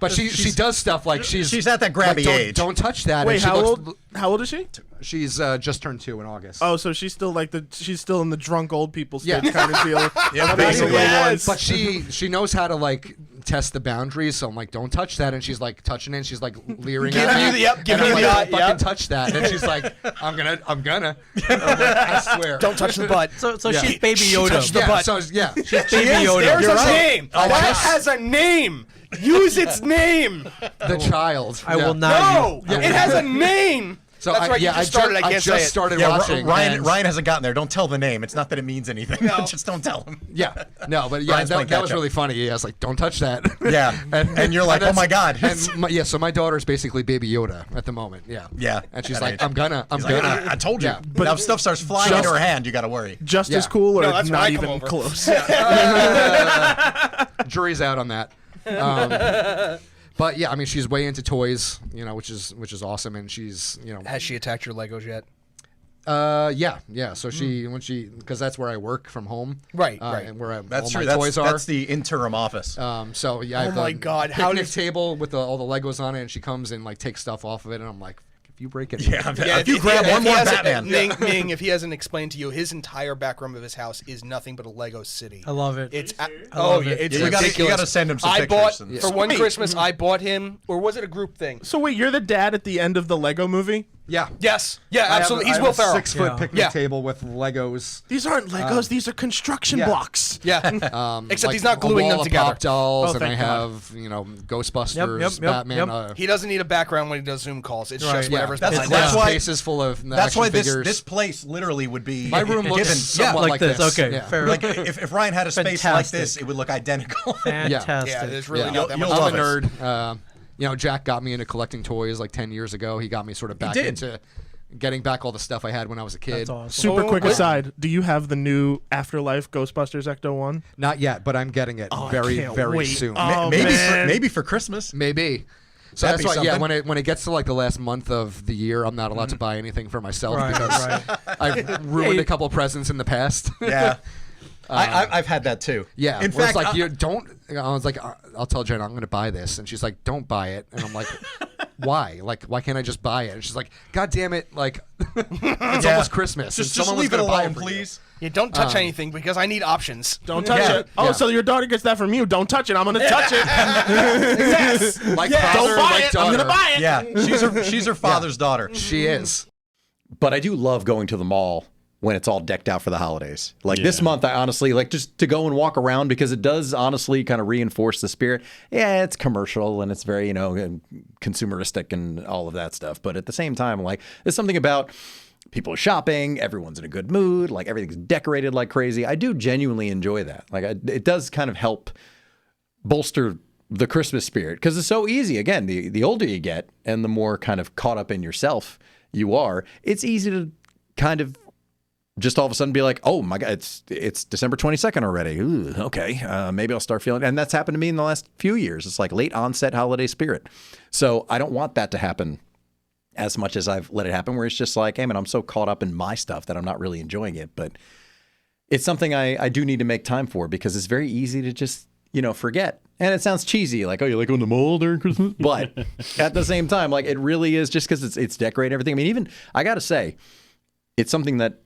but still, she does stuff like she's at that grabby like, age. Don't touch that. Wait, and she how looks, old? How old is she? She's just turned 2 in August. Oh, so she's still like she's still in the drunk old people stage Yeah. kind of deal. Yeah, basically. yes. But she knows how to like test the boundaries. So I'm like, don't touch that, and she's like touching it. And she's like leering Giving at you me. the- giving and I'm you like, the don't eye, fucking touch that. And she's like, I'm gonna. I'm like, I swear. Don't touch the butt. So Yeah. she's Baby She Yoda. touched the yeah, butt. so yeah. She's She Baby is. Yoda. There's You're a right. name. That has a name. Use its name. The child. I Yeah. will not. No, it has a name. So That's right. You just started. I can't say just it. started Yeah, watching. Ryan and- hasn't gotten there. Don't tell the name. It's not that it means anything. No. Just don't tell him. Yeah, no, but yeah, Ryan's playing that was catch-up. really funny. Yeah, I was like, don't touch that. Yeah, and you're like, oh that's- my god. And so my daughter's basically Baby Yoda at the moment. Yeah, Yeah, and she's at like, age. I'm gonna. He's like, I told you. Yeah. But now if stuff starts flying into her hand, you got to worry. Just Yeah. as cool, or No, that's when not I come even over. close. Jury's out on that. But yeah, I mean, she's way into toys, which is awesome, and she's Has she attacked your Legos yet? Yeah. So because that's where I work from home, Right. and where That's all true. my toys are. That's the interim office. So yeah, I Oh have my a God, how picnic does- table with all the Legos on it, and she comes and like takes stuff off of it, and I'm like, if you break it, Yeah, if you grab one more Batman. Ming, if he hasn't explained to you, his entire back room of his house is nothing but a Lego city. I love it. It's love yeah, it. it's Yeah, you gotta- you ridiculous. gotta send him some I bought pictures and- for one Wait. Christmas. I bought him, or was it a group thing? So wait, you're the dad at the end of the Lego movie? Yeah. Yes. Yeah, absolutely. I He's have Will a Ferrell. 6-foot picnic table with Legos. These aren't Legos. These are construction yeah. blocks. Yeah. Except like he's not gluing a them wall of together. Pop dolls, Oh, and I thank God. have Ghostbusters, Batman. He doesn't need a background when he does Zoom calls. It's just whatever's That's behind that's him. why cases full of That's action why figures. this place literally would be My room looks given somewhat like this. Okay, Yeah. fair. Like if Ryan had a space like this, it would look identical. Fantastic. Yeah, there's really Yeah. not that much. You'll I'm a love nerd. Jack got me into collecting toys like 10 years ago. He got me sort of back into getting back all the stuff I had when I was a kid. That's awesome. Super quick aside. Do you have the new Afterlife Ghostbusters Ecto 1? Not yet, but I'm getting it very soon. Maybe for Christmas. Maybe. So That'd that's be why, something. when it gets to like the last month of the year, I'm not allowed to buy anything for myself because I've ruined a couple presents in the past. Yeah. I've had that too. Yeah. In where fact, it's like, you don't. I was like, I'll tell Jen I'm going to buy this, and she's like, don't buy it, and I'm like, why? Like, why can't I just buy it? And she's like, God damn it! Like, it's almost Christmas. Just and someone leave was it gonna buy alone, for you. please. Yeah, don't touch anything because I need options. Don't touch it. Oh, so your daughter gets that from you. Don't touch it. I'm going to touch it. Yes. Like Yes. father, Don't buy like it. daughter. I'm going to buy it. Yeah, she's her father's daughter. She is. But I do love going to the mall when it's all decked out for the holidays. Like this month, I honestly like just to go and walk around because it does honestly kind of reinforce the spirit. Yeah, it's commercial and it's very, consumeristic and all of that stuff. But at the same time, like there's something about people shopping, everyone's in a good mood, like everything's decorated like crazy. I do genuinely enjoy that. Like it does kind of help bolster the Christmas spirit because it's so easy. Again, the older you get and the more kind of caught up in yourself you are, it's easy to kind of just all of a sudden be like, oh my God, it's December 22nd already. Ooh, okay, maybe I'll start feeling. And that's happened to me in the last few years. It's like late onset holiday spirit. So I don't want that to happen as much as I've let it happen, where it's just like, hey man, I'm so caught up in my stuff that I'm not really enjoying it. But it's something I do need to make time for because it's very easy to just, forget. And it sounds cheesy, like, oh, you like going to the mall during Christmas? But at the same time, like it really is just because it's decorated everything. I mean, even I got to say, it's something that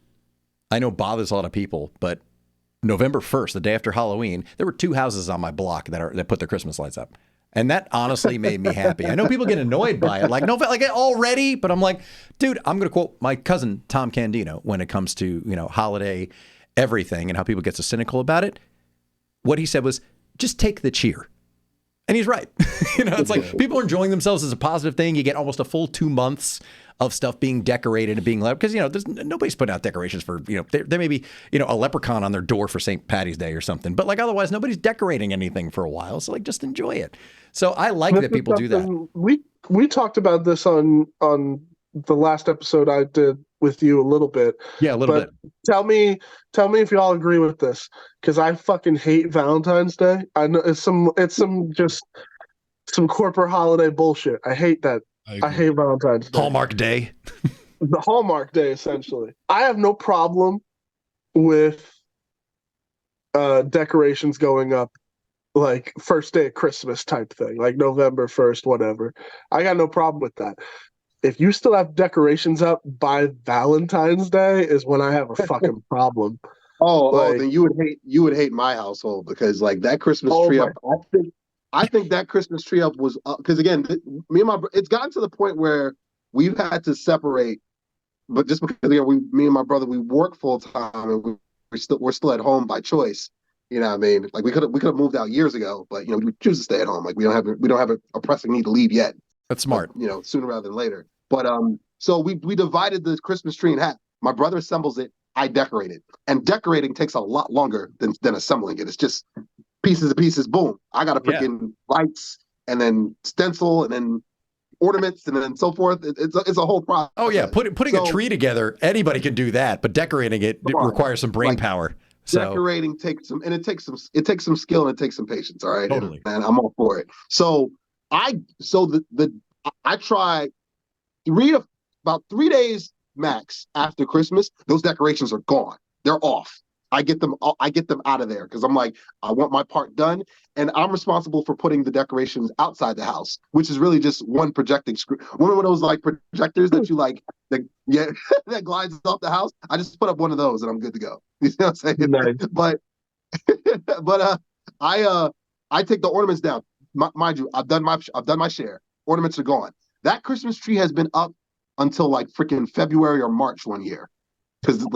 I know bothers a lot of people, but November 1st, the day after Halloween, there were 2 houses on my block that put their Christmas lights up. And that honestly made me happy. I know people get annoyed by it, like already, but I'm like, dude, I'm going to quote my cousin, Tom Candino, when it comes to, holiday everything and how people get so cynical about it. What he said was, just take the cheer. And he's right. It's like people are enjoying themselves as a positive thing. You get almost a full 2 months of stuff being decorated and being loud because there's nobody's putting out decorations for there may be a leprechaun on their door for St. Patty's Day or something, but like otherwise nobody's decorating anything for a while, so like just enjoy it. So I like that people do that. We talked about this on the last episode I did with you a little bit. Yeah, a little bit. Tell me if y'all agree with this, because I fucking hate Valentine's Day. I know it's some corporate holiday bullshit. I hate that. I hate Valentine's Day. Hallmark Day. The Hallmark Day, essentially. I have no problem with decorations going up like first day of Christmas type thing, like November 1st, whatever. I got no problem with that. If you still have decorations up by Valentine's Day is when I have a fucking problem. Then you would hate my household because like that Christmas tree up. I think that Christmas tree up was because again, it's gotten to the point where we've had to separate, but just because me and my brother, we work full time and we're still at home by choice. You know what I mean? Like we could have moved out years ago, but we choose to stay at home. Like we don't have a pressing need to leave yet. That's smart. But, sooner rather than later. But so we divided the Christmas tree in half. My brother assembles it. I decorate it, and decorating takes a lot longer than assembling it. It's just pieces. Boom! I got to put in lights and then stencil and then ornaments and then so forth. It's a whole process. Oh yeah, putting a tree together, anybody can do that, but decorating it requires some brain power. So decorating takes some skill and it takes some patience. All right, totally. And I'm all for it. So I try about 3 days max after Christmas. Those decorations are gone. They're off. I get them out of there because I'm like, I want my part done, and I'm responsible for putting the decorations outside the house, which is really just one projecting screen. One of those like projectors that you like that glides off the house. I just put up one of those and I'm good to go. You know what I'm saying? Nice. But I take the ornaments down. Mind you, I've done my share. Ornaments are gone. That Christmas tree has been up until like freaking February or March one year, because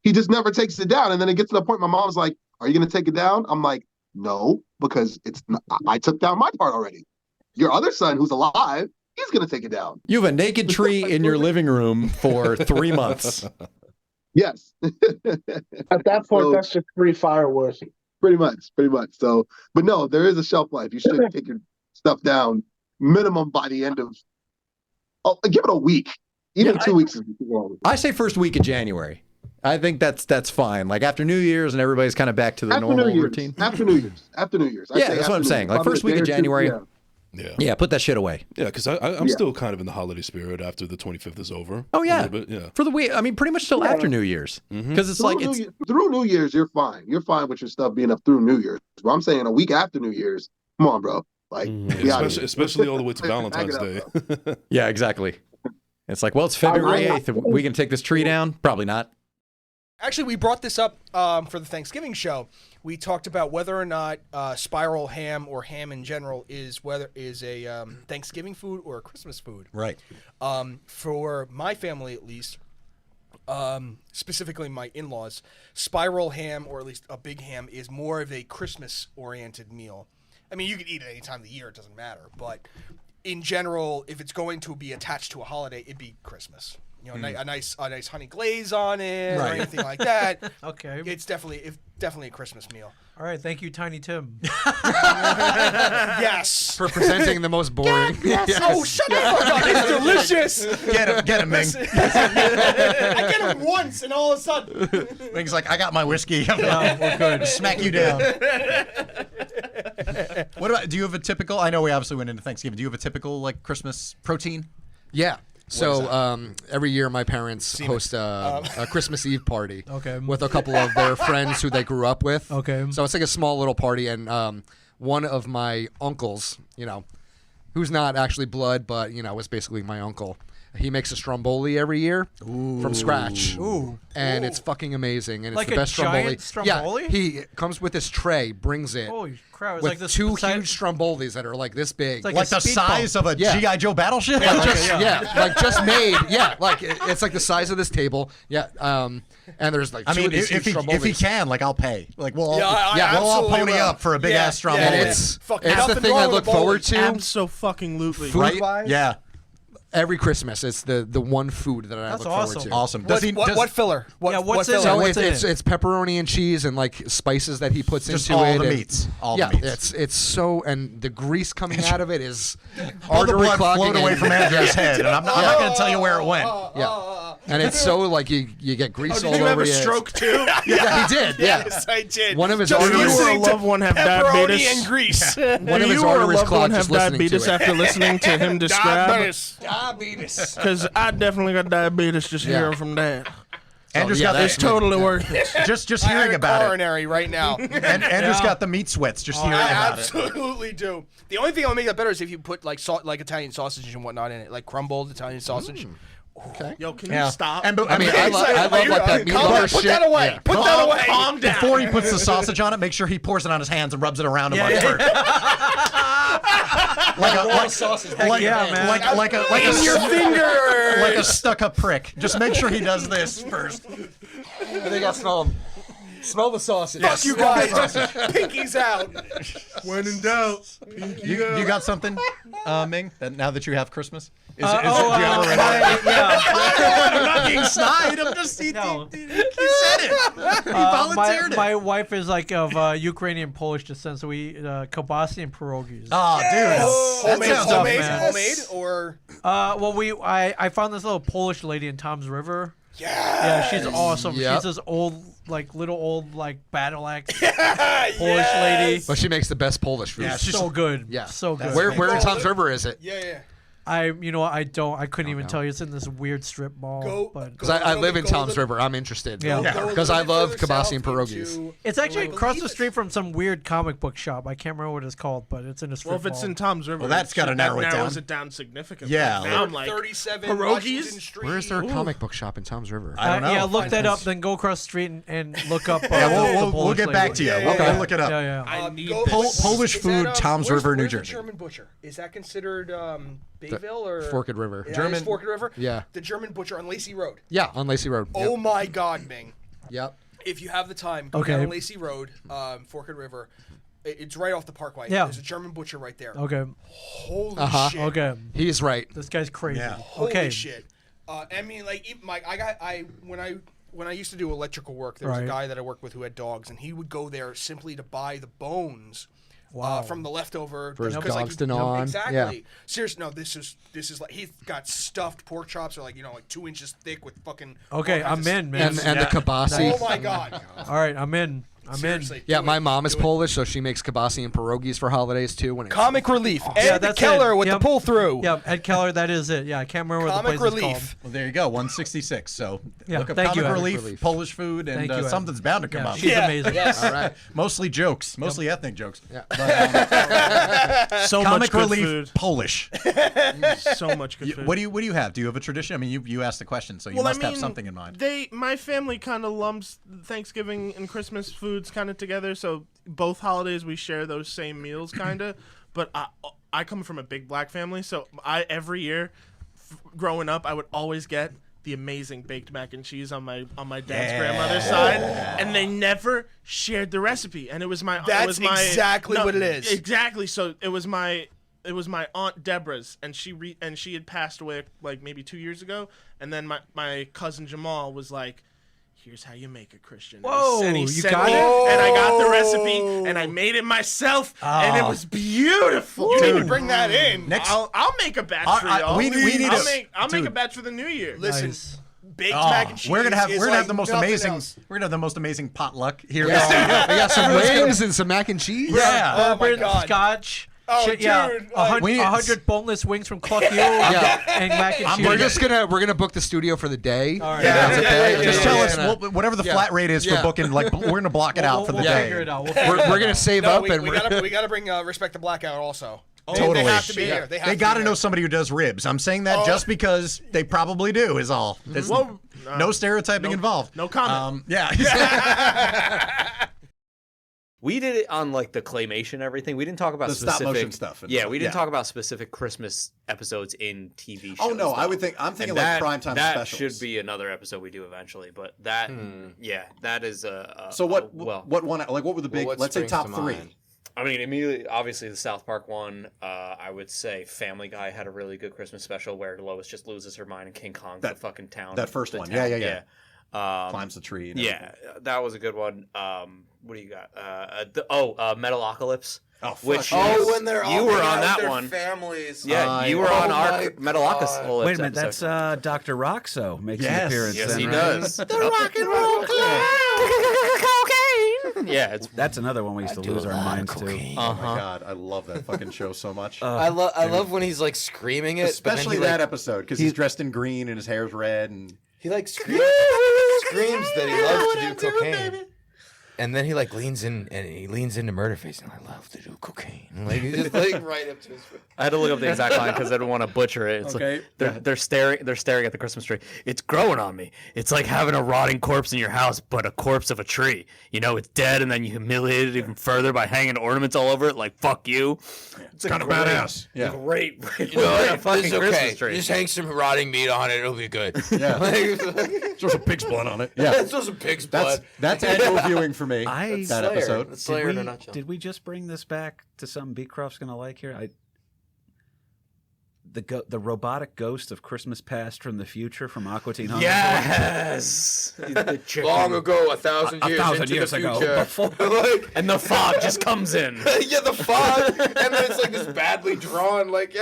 he just never takes it down, and then it gets to the point my mom's like, "Are you gonna take it down?" I'm like, "No, because I took down my part already. Your other son, who's alive, he's gonna take it down." You have a naked tree in your living room for 3 months. Yes. At that point, that's just free fireworks. Pretty much. So, but no, there is a shelf life. You should take your stuff down minimum by the end of. Oh, give it a week. Even 2 weeks is long. I say first week of January. I think that's fine. Like after New Year's and everybody's kind of back to the normal routine. After New Year's. Yeah, that's what I'm saying. Like first week of January. Yeah, put that shit away. Yeah, because I'm still kind of in the holiday spirit after the 25th is over. Oh yeah, yeah. For the week, I mean, pretty much till after New Year's, because it's through New Year's, you're fine. You're fine with your stuff being up through New Year's. But I'm saying a week after New Year's, come on, bro. Like, especially all the way to Valentine's Day. Yeah, exactly. It's like, well, it's February 8th. We can take this tree down? Probably not. Actually, we brought this up for the Thanksgiving show. We talked about whether or not spiral ham or ham in general is a Thanksgiving food or a Christmas food. Right. For my family, at least, specifically my in-laws, spiral ham, or at least a big ham, is more of a Christmas-oriented meal. I mean, you can eat it any time of the year; it doesn't matter. But in general, if it's going to be attached to a holiday, it'd be Christmas. You know, a nice honey glaze on it, or anything like that. Okay, it's definitely a Christmas meal. All right, thank you, Tiny Tim. Yes, for presenting the most boring. Yes. Oh, shut the fuck up! It's delicious. Get him, Ming. I get him once, and all of a sudden, Ming's like, I got my whiskey. We're good. Smack you down. What about? Do you have a typical? I know we obviously went into Thanksgiving. Do you have a typical like Christmas protein? Yeah. So every year my parents host a Christmas Eve party with a couple of their friends who they grew up with. Okay. So it's like a small little party, and one of my uncles, who's not actually blood, but was basically my uncle. He makes a stromboli every year from scratch. Ooh. And it's fucking amazing. And it's Like the a best stromboli. giant stromboli? Yeah, he comes with this tray, brings it. Holy crap. It's with like this two huge strombolis that are like this big. It's Like the size of a G.I. Joe battleship? Like just made. Yeah, like it's like the size of this table. Yeah. And there's like two of these huge if he can, like I'll pay. Like we'll all absolutely pony will. up for a big ass stromboli. And it's the thing I look forward to. Abso-fucking-lutely. Food-wise? Yeah. Every Christmas, it's the one food that I look forward to. Awesome. What filler? What's in So it? it's pepperoni and cheese and like spices that he puts Just into all it. the and- meats. All yeah, the meats. it's so, and the grease coming out of it is All the artery blood clogging flowed away and- from Andrew's head, and I'm not going to tell you where it went. Yeah, and it's so like you get grease all Did you have over a you. stroke too? Yeah, he did. Yeah. Yes, I did. One of his Do you arteries. or a loved one have pepperoni diabetes? and grease. One of his you or a arteries loved one clogged have just listening to diabetes it. after listening to him describe? Diabetes. Because I definitely got diabetes just hearing from that. Andrew's yeah, got It's totally worth it. just I hearing have about it. coronary right now. And Andrew's got the meat sweats just hearing I about it. absolutely do. The only thing that'll make that better is if you put like Italian sausage and whatnot in it, like crumbled Italian sausage. Okay. Yo, can you stop? I love like that meatball shit. Put that away. Yeah. Put that away. Calm down. Before he puts the sausage on it, make sure he pours it on his hands and rubs it around him first. Like a stuck-up prick. Just make sure he does this first. I think I smell him. Smell the sausage. Fuck you guys. Pinkies out. When in doubt. You got something, Ming? That now that you have Christmas, do you yeah. I'm not being snide. I'm just he said it. He volunteered it. My wife is like of Ukrainian Polish descent, so we eat kielbasa and pierogies. Oh, dude, Homemade or well, I found this little Polish lady in Tom's River. yeah, she's awesome. Yep. She's this old, battle axe Polish lady. But she makes the best Polish food. Yeah, she's so good. Yeah, so good. Where in Tom's River is it? Yeah. I couldn't even tell you. It's in this weird strip mall. Because I live in Tom's River. I'm interested. Yeah. Because I love kielbasa and pierogies. It's actually across the street from some weird comic book shop. I can't remember what it's called, but it's in a strip Well, if it's mall. in Tom's River, Well, that's gotta narrow it down. narrows it down significantly. Yeah. Now I'm like 37 Washington pierogies. Street. Where is there a comic book shop in Tom's River? I don't know. Yeah, look that up. Then go across the street and look up. Yeah, the we'll get back to you. We'll look it up. Yeah. I need Go- this. Polish is food, that, Tom's where's River, New the Jersey. German butcher? Is that considered Bayville or Forked River. Yeah, it's Forked River. Yeah. The German butcher on Lacey Road. Yeah, on Lacey Road. Oh my God, Ming. Yep. If you have the time, go down Lacey Road, Forked River. It's right off the Parkway. Yeah. There's a German butcher right there. Okay. Holy shit. Okay. He's right. This guy's crazy. Yeah. Holy shit. I mean, like, even, like when I used to do electrical work, there was a guy that I worked with who had dogs, and he would go there simply to buy the bones. From the leftover For his 'cause, dogs to gnaw on. Exactly. Yeah. Seriously, no. This is like he's got stuffed pork chops, are like 2 inches thick with fucking. Okay, all kinds I'm of in, man. And the kibasi. Oh my God. All right, I'm in. Seriously. Yeah, my mom is Polish, so she makes kibasi and pierogies for holidays too. When it's Comic Relief. Oh, Ed that's Keller it. with the pull through. Yep, Ed Keller. That is it. Yeah, I can't remember what the Comic place is Relief. called. Well, there you go, 166. So Yeah, look up thank you, Comic Ed. Relief, Polish food, and Thank you, Ed. something's bound to come Yeah, up. she's amazing. Yes. All right. Mostly jokes, mostly ethnic jokes. Yeah. So Comic much good Relief, food. Polish. So much good food. What do you have? Do you have a tradition? I mean, you asked the question, so you must have something in mind. My family kind of lumps Thanksgiving and Christmas foods kind of together, so both holidays we share those same meals kind of. But I come from a big black family, so every year growing up I would always get the amazing baked mac and cheese on my dad's grandmother's side, and they never shared the recipe, and it was my exactly what it is. Exactly. So it was my aunt Deborah's, and she had passed away like maybe 2 years ago, and then my cousin Jamal was like, here's how you make it, Christian. Whoa, and he you sent got me, it? and I got the recipe, and I made it myself, and it was beautiful. You need to bring that in. I'll make a batch for y'all. we need I'll make dude. a batch for the new year. Listen, Nice. baked mac and cheese. We're gonna have is the most nothing amazing. else. We're gonna have the most amazing potluck here. Yeah. We got some wings and some mac and cheese. Yeah. Oh my Bourbon, God. Scotch. Oh, shit, dude, yeah, like- 100 boneless wings from Cluck You and mac and cheese. We're gonna book the studio for the day. All right. Just tell us whatever the flat rate is for booking. Like we're gonna block it out for the we'll day. figure it out. We're gonna save No, up we gotta bring Respect the Blackout also. Totally. They have to be here. They got to know somebody who does ribs. I'm saying that just because they probably do is all. There's no stereotyping involved. No comment. Yeah. We did it on like the claymation and everything. We didn't talk about The specific stop motion stuff and Yeah, stuff, we didn't yeah. talk about specific Christmas episodes in TV shows. Oh no, though. I'm thinking And like primetime that specials. should be another episode we do eventually. But that, that is a. So what what one like what were the big? what Let's say springs top to three. mind? I mean, immediately, obviously, the South Park one. I would say Family Guy had a really good Christmas special where Lois just loses her mind and King Kong's the fucking town. That first the one, town. yeah. Climbs the tree. And Yeah, that was a good one. What do you got? Metalocalypse. Oh, fuck which yes. Oh, when they're all you were hanging on out that with their one. families. Yeah, you were Oh on our my Metalocalypse. God. Wait a minute, that's Dr. Roxo makes an appearance. Yes, then, he right? does. The rock and roll cocaine. Yeah, That's another one we used to lose our minds to. Oh my god, I love that fucking show so much. I love when he's like screaming it, especially but then that episode because he's dressed in green and his hair's red and he like screams that he loves to do cocaine. And then he like leans in and he leans into Murderface and I love to do cocaine. Like he's just like right up to his face. I had to look up the exact line because I didn't want to butcher it. It's Okay. like they're staring at the Christmas tree. It's growing on me. It's like having a rotting corpse in your house, but a corpse of a tree. You know, it's dead, and then you humiliate it even further by hanging ornaments all over it. Like fuck you. it's kind of badass. Yeah. Great. You know what? Fucking It's okay. Christmas tree. Just hang some rotting meat on it. It'll be good. Yeah. Like, Throw some pig's blood on it. Yeah. Throw some pig's blood. That's annual viewing for me. That's that episode. That's Slayer in a Did nutshell. we just bring this back to something Beecroft's gonna like here? The robotic ghost of Christmas Past from the future from Aqua Teen Hunger. Yes. Long ago, 1,000 years, 1,000 into years the ago. future. Before. Like, And the fog just comes in. yeah, the fog, and then it's like this badly drawn, like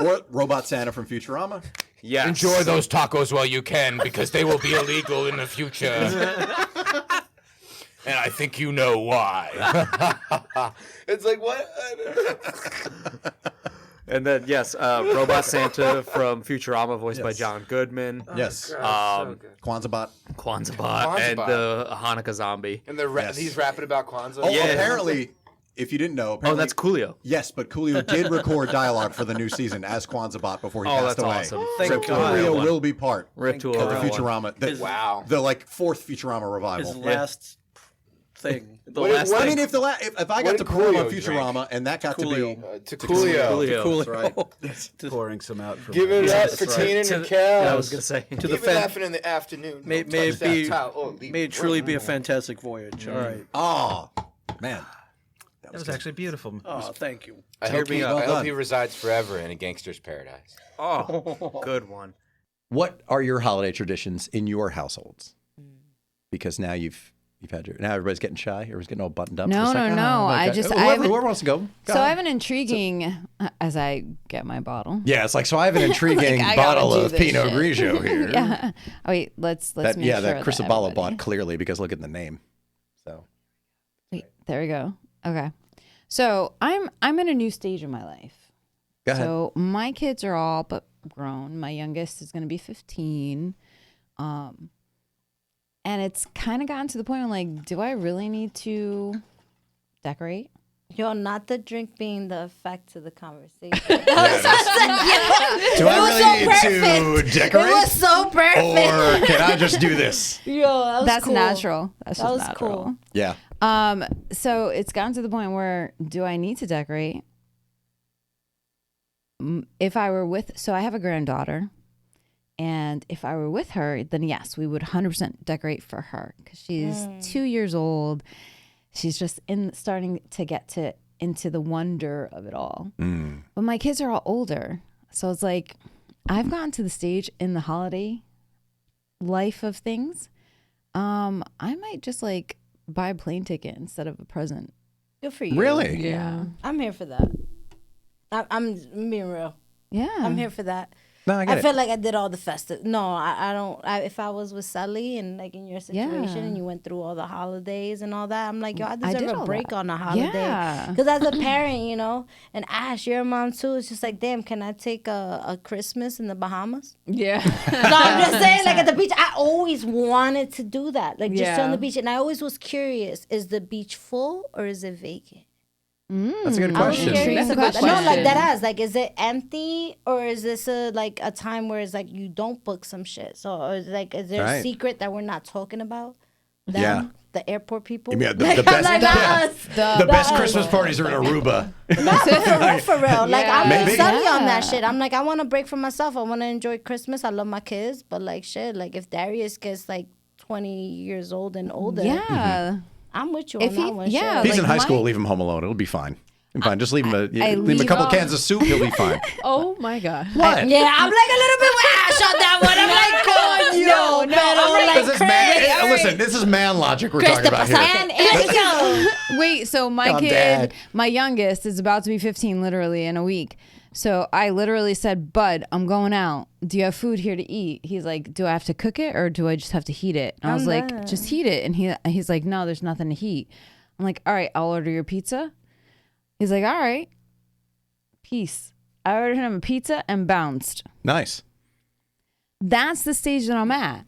Or Robot Santa from Futurama. Yes. Enjoy those tacos while you can, because they will be illegal in the future. And I think you know why. It's like what? And then yes, Robot Santa from Futurama, voiced by John Goodman. Yes. Kwanzaa Kwanzaa and the Hanukkah zombie. And he's rapping about Kwanzaa. Oh, Yeah. apparently, if you didn't know, apparently, that's Coolio. Yes, but Coolio did record dialogue for the new season as Kwanzaa before he passed that's away. awesome. So Thank God. Coolio will be part Rip to of the a Futurama. The, Wow. The like fourth Futurama revival. His last thing. The What last if, I thing. mean, if I got to pour on Futurama and that got to be Coolio. That's right. Pouring some out. From Give it up for Tina and Cal. Yeah, I was gonna say to the Keep it laughing in the afternoon. May Don't it touch that be towel. Oh, leave may it it truly right be a now. fantastic voyage. All right. Oh man, that was actually beautiful. Oh, thank you. I hope he resides forever in a gangster's paradise. Oh, good one. What are your holiday traditions in your households? Because now you've had now everybody's getting shy. Everybody's getting all buttoned up. No, It's like, no. okay. Whoever wants to go. Go So I ahead. have an intriguing, as I get my bottle. Yeah, it's like so. I have an intriguing I gotta bottle do of this Pinot shit. Grigio here. Yeah. Oh, wait, let's make sure that Chris that Aballo everybody- bought clearly because look at the name. So Wait, there we go. Okay. So I'm in a new stage in my life. Go ahead. So my kids are all but grown. My youngest is going to be 15. And it's kind of gotten to the point where, like, do I really need to decorate? Yo, not the drink being the effect to the conversation. Do I really need to decorate? It was so perfect. Or can I just do this? Yo, that was That's cool. natural. That's That just was natural. cool. Yeah. So it's gotten to the point where do I need to decorate? If I were so I have a granddaughter, and if I were with her, then yes, we would 100% decorate for her because she's 2 years old. She's just starting to get into the wonder of it all. But my kids are all older, so it's like I've gotten to the stage in the holiday life of things. I might just like buy a plane ticket instead of a present. Good for you. Really? Yeah. I'm here for that. I'm being real. Yeah. I'm here for that. No, I get it. feel like I did all the festive. No, I don't. If I was with Sully and like in your situation Yeah. and you went through all the holidays and all that, I'm like, yo, I I did deserve a all break that. on a holiday. Yeah. Because as a parent, you know, and Ash, you're a mom too. It's just like, damn, can I take a Christmas in the Bahamas? Yeah. No, I'm just saying, like at the beach, I always wanted to do that. Like just on Yeah. the beach. And I always was curious, is the beach full or is it vacant? That's a good I was question. curious That's a about good that. No, like question. that ass. Like, is it empty or is this a time where it's like you don't book some shit? So, or is like, is there a Right. secret that we're not talking about? Them, Yeah. the airport people. You mean the Like, best, I'm like, us. the best Christmas parties are in Aruba. For real. Like, I'm Maybe. with Sully on that shit. I'm like, I want to break for myself. I want to enjoy Christmas. I love my kids, but like, shit. Like, if Darius gets like 20 years old and older, Yeah. I'm with you If on he- that one. yeah, shit. If he's in like high school, my- leave him home alone. It'll be fine. Fine. Just leave him I leave him a couple leave- cans of soup. He'll be fine. Oh my god. What? Yeah, I'm like a little bit with Ash on that one. I'm like, coño, pero This is man, Chris. listen, this is man logic we're talking about here. And wait, so my Come on, kid, Dad. my youngest, is about to be 15 literally in a week. So I literally said, Bud, I'm going out. Do you have food here to eat? He's like, do I have to cook it or do I just have to heat it? And I was I'm like, done. just heat it. And he's like, no, there's nothing to heat. I'm like, all right, I'll order your pizza. He's like, all right. Peace. I ordered him a pizza and bounced. Nice. That's the stage that I'm at.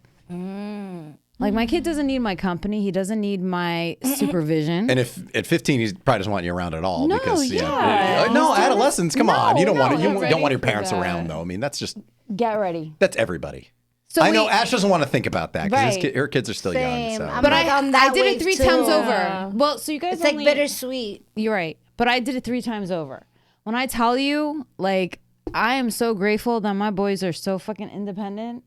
Like, my kid doesn't need my company. He doesn't need my supervision. And if at 15 he probably doesn't want you around at all No, because yeah. no adolescents. Come on, you don't want no, you I'm don't want ready your for parents that. around though. I mean that's Get ready. that's everybody. So I know wait- Ash doesn't want to think about that because Right. her kids are still Same. young. So. I'm But like on I that did it wave, 3 too. times Yeah. over. Well, so you guys It's like only- bittersweet. You're right. But I did it 3 times over. When I tell you, like, I am so grateful that my boys are so fucking independent.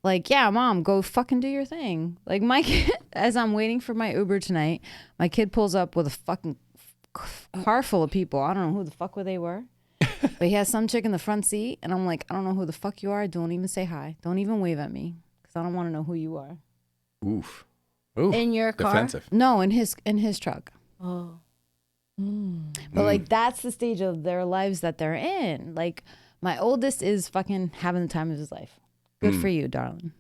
Like, yeah, mom, go fucking do your thing. Like, my kid, as I'm waiting for my Uber tonight, my kid pulls up with a fucking car full of people. I don't know who the fuck they were. But he has some chick in the front seat. And I'm like, I don't know who the fuck you are. Don't even say hi. Don't even wave at me. Because I don't want to know who you are. Oof. Oof. In your car? Defensive. No, in his truck. Oh. But like that's the stage of their lives that they're in. Like my oldest is fucking having the time of his life. Good for you, darling.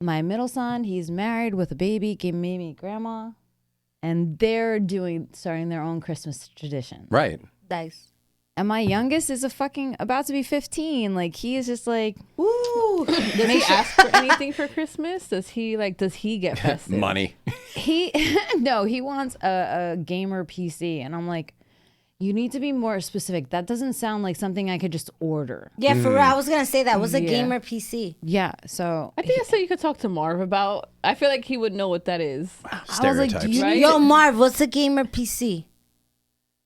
My middle son, he's married with a baby, gave me grandma, and they're starting their own Christmas tradition. Right. Nice. And my youngest is about to be 15. Like he is just like, Woo! Does he ask for anything for Christmas? Does he get festive? Money. he wants a gamer PC, and I'm like, You need to be more specific. That doesn't sound like something I could just order. Yeah, for real. I was gonna say that. What's a gamer PC? Yeah, so I think that's something you could talk to Marv about. I feel like he would know what that is. Stereotypes. Yo, Marv, what's a gamer PC?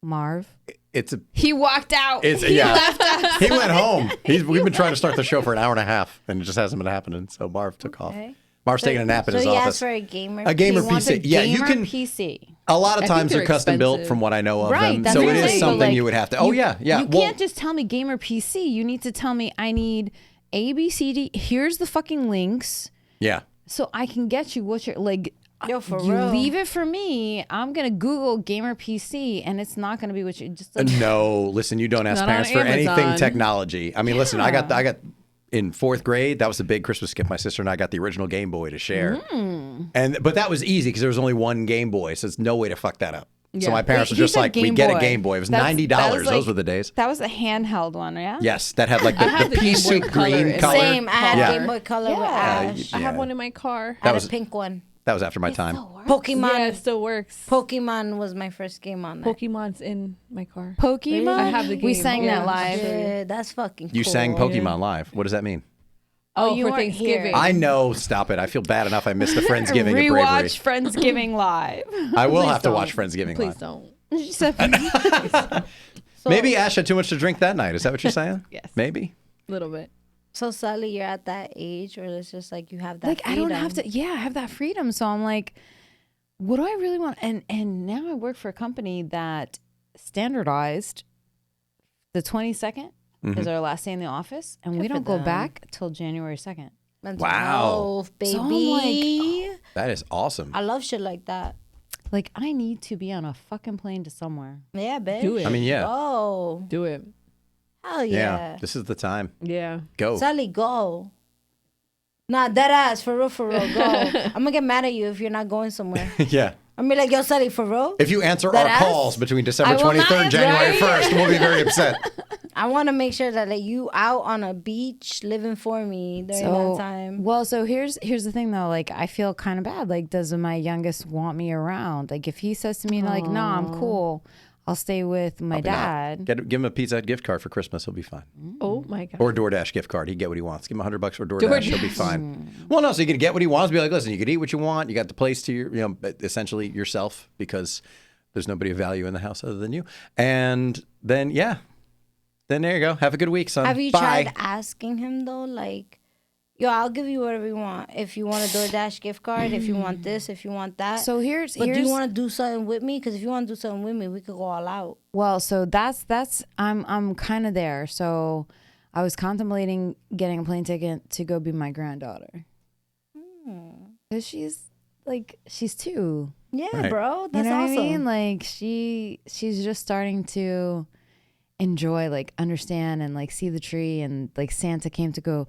Marv. It's a. He walked out. It's He yeah. left us. He went home. We've been trying to start the show for an hour and a half, and it just hasn't been happening. So Marv took off. Marv's taking a nap in his So he office. asked for a gamer. A gamer He wants a PC. Yeah, you gamer can. PC. A lot of I think times they're they're custom built, expensive. from what I know of Right, them. that's So what it I'm is saying, something but, like, you would have to. Oh yeah. You can't just tell me gamer PC. You need to tell me I need A, B, C, D. Here's the fucking links. Yeah. So I can get you what you're like. Yo, for you real. leave it for me. I'm gonna Google gamer PC, and it's not gonna be what you just. Like, No, listen, you don't ask Not parents on for anything Amazon. technology. I mean, listen, I got in 4th grade. That was a big Christmas gift. My sister and I got the original Game Boy to share, but that was easy because there was only one Game Boy, so there's no way to fuck that up. So my parents were He just said like, "We Game get a Boy. Game Boy." It was That's- $90. that was Those like- were the days. That was a handheld one, yeah. Yes, that had like I have the the pea Game Boy soup Color green in color. Same. I had Yeah. Game Boy Color with Ash. I have one in my car. I had was- a pink one. That was after my time. Pokemon. Yeah, it still works. Pokemon was my first game on there. Pokemon's in my car. Pokemon. I have the game. We sang that live. Yeah, that's fucking cool. You sang Pokemon live. What does that mean? Oh, you for weren't Thanksgiving. here. I know. Stop it. I feel bad enough. I missed the Friendsgiving at Bravery. Rewatch Friendsgiving live. I will Please have to don't. watch Friendsgiving Please live. don't. She said, Maybe Ash had too much to drink that night. Is that what you're saying? Yes. Maybe. A little bit. So Sally, you're at that age where it's just like you have that. like I don't have freedom. to. Yeah, I have that freedom. So I'm like, what do I really want? And now I work for a company that standardized the 22nd is our last day in the office, and we Good for don't go them. back till January 2nd. Mental Wow. health, baby. So I'm like, That is awesome. I love shit like that. Like I need to be on a fucking plane to somewhere. Yeah, bitch. Do it. I mean, yeah. Oh, Do it. hell Yeah. yeah. This is the time. Yeah. Go. Sally, go. Nah, dead ass, for real, go. I'm gonna get mad at you if you're not going somewhere. Yeah. I'm gonna be like, yo, Sally, for real? If you answer That our ass? calls between December I will not 23rd and answer, January right? 1st, we'll be very upset. I want to make sure that like, you out on a beach living for me during that time. Well, so here's the thing though. Like I feel kind of bad. Like, does my youngest want me around? Like if he says to me like, "No, I'm cool. I'll stay with my dad." Give him a Pizza Hut gift card for Christmas. He'll be fine. Oh my god. Or a DoorDash gift card. He'd get what he wants. Give him $100 for DoorDash. He'll be fine. Well, no, so you can get what he wants. Be like, listen, you can eat what you want. You got the place to your, essentially yourself because there's nobody of value in the house other than you. And then, yeah. Then there you go. Have a good week, son. Have you Bye. tried asking him though, like, yo, I'll give you whatever you want. If you want a DoorDash gift card, if you want this, if you want that. So here's But do you want to do something with me? Because if you want to do something with me, we could go all out. Well, so that's I'm kind of there. So I was contemplating getting a plane ticket to go be my granddaughter. Cause she's 2. Yeah, Right. bro, that's you know awesome. what I mean? Like she's just starting to enjoy, like understand and like see the tree, and like Santa came to go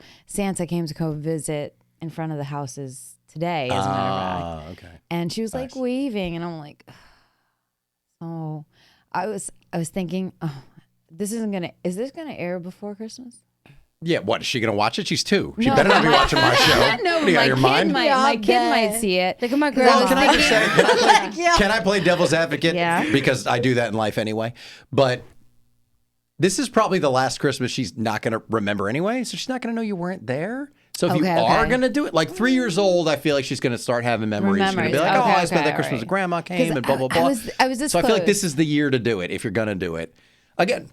visit in front of the houses today, as a matter of fact. Okay. And she was like waving, and I'm like, oh, I was thinking, oh, is this gonna air before Christmas? Yeah, what? Is she going to watch it? She's 2. She No, better not be my- watching my show. No, What, are you out of your mind? my kid might see it. Look at my Well, grandma. can I just say, can I play devil's advocate? Yeah. Because I do that in life anyway. But this is probably the last Christmas she's not going to remember anyway. So she's not going to know you weren't there. So if you are going to do it, like 3 years old, I feel like she's going to start having memories. She's going to be like, I spent that Christmas with grandma came and blah, blah, blah. I was this so I feel like close. this is the year to do it if you're going to do it. Again,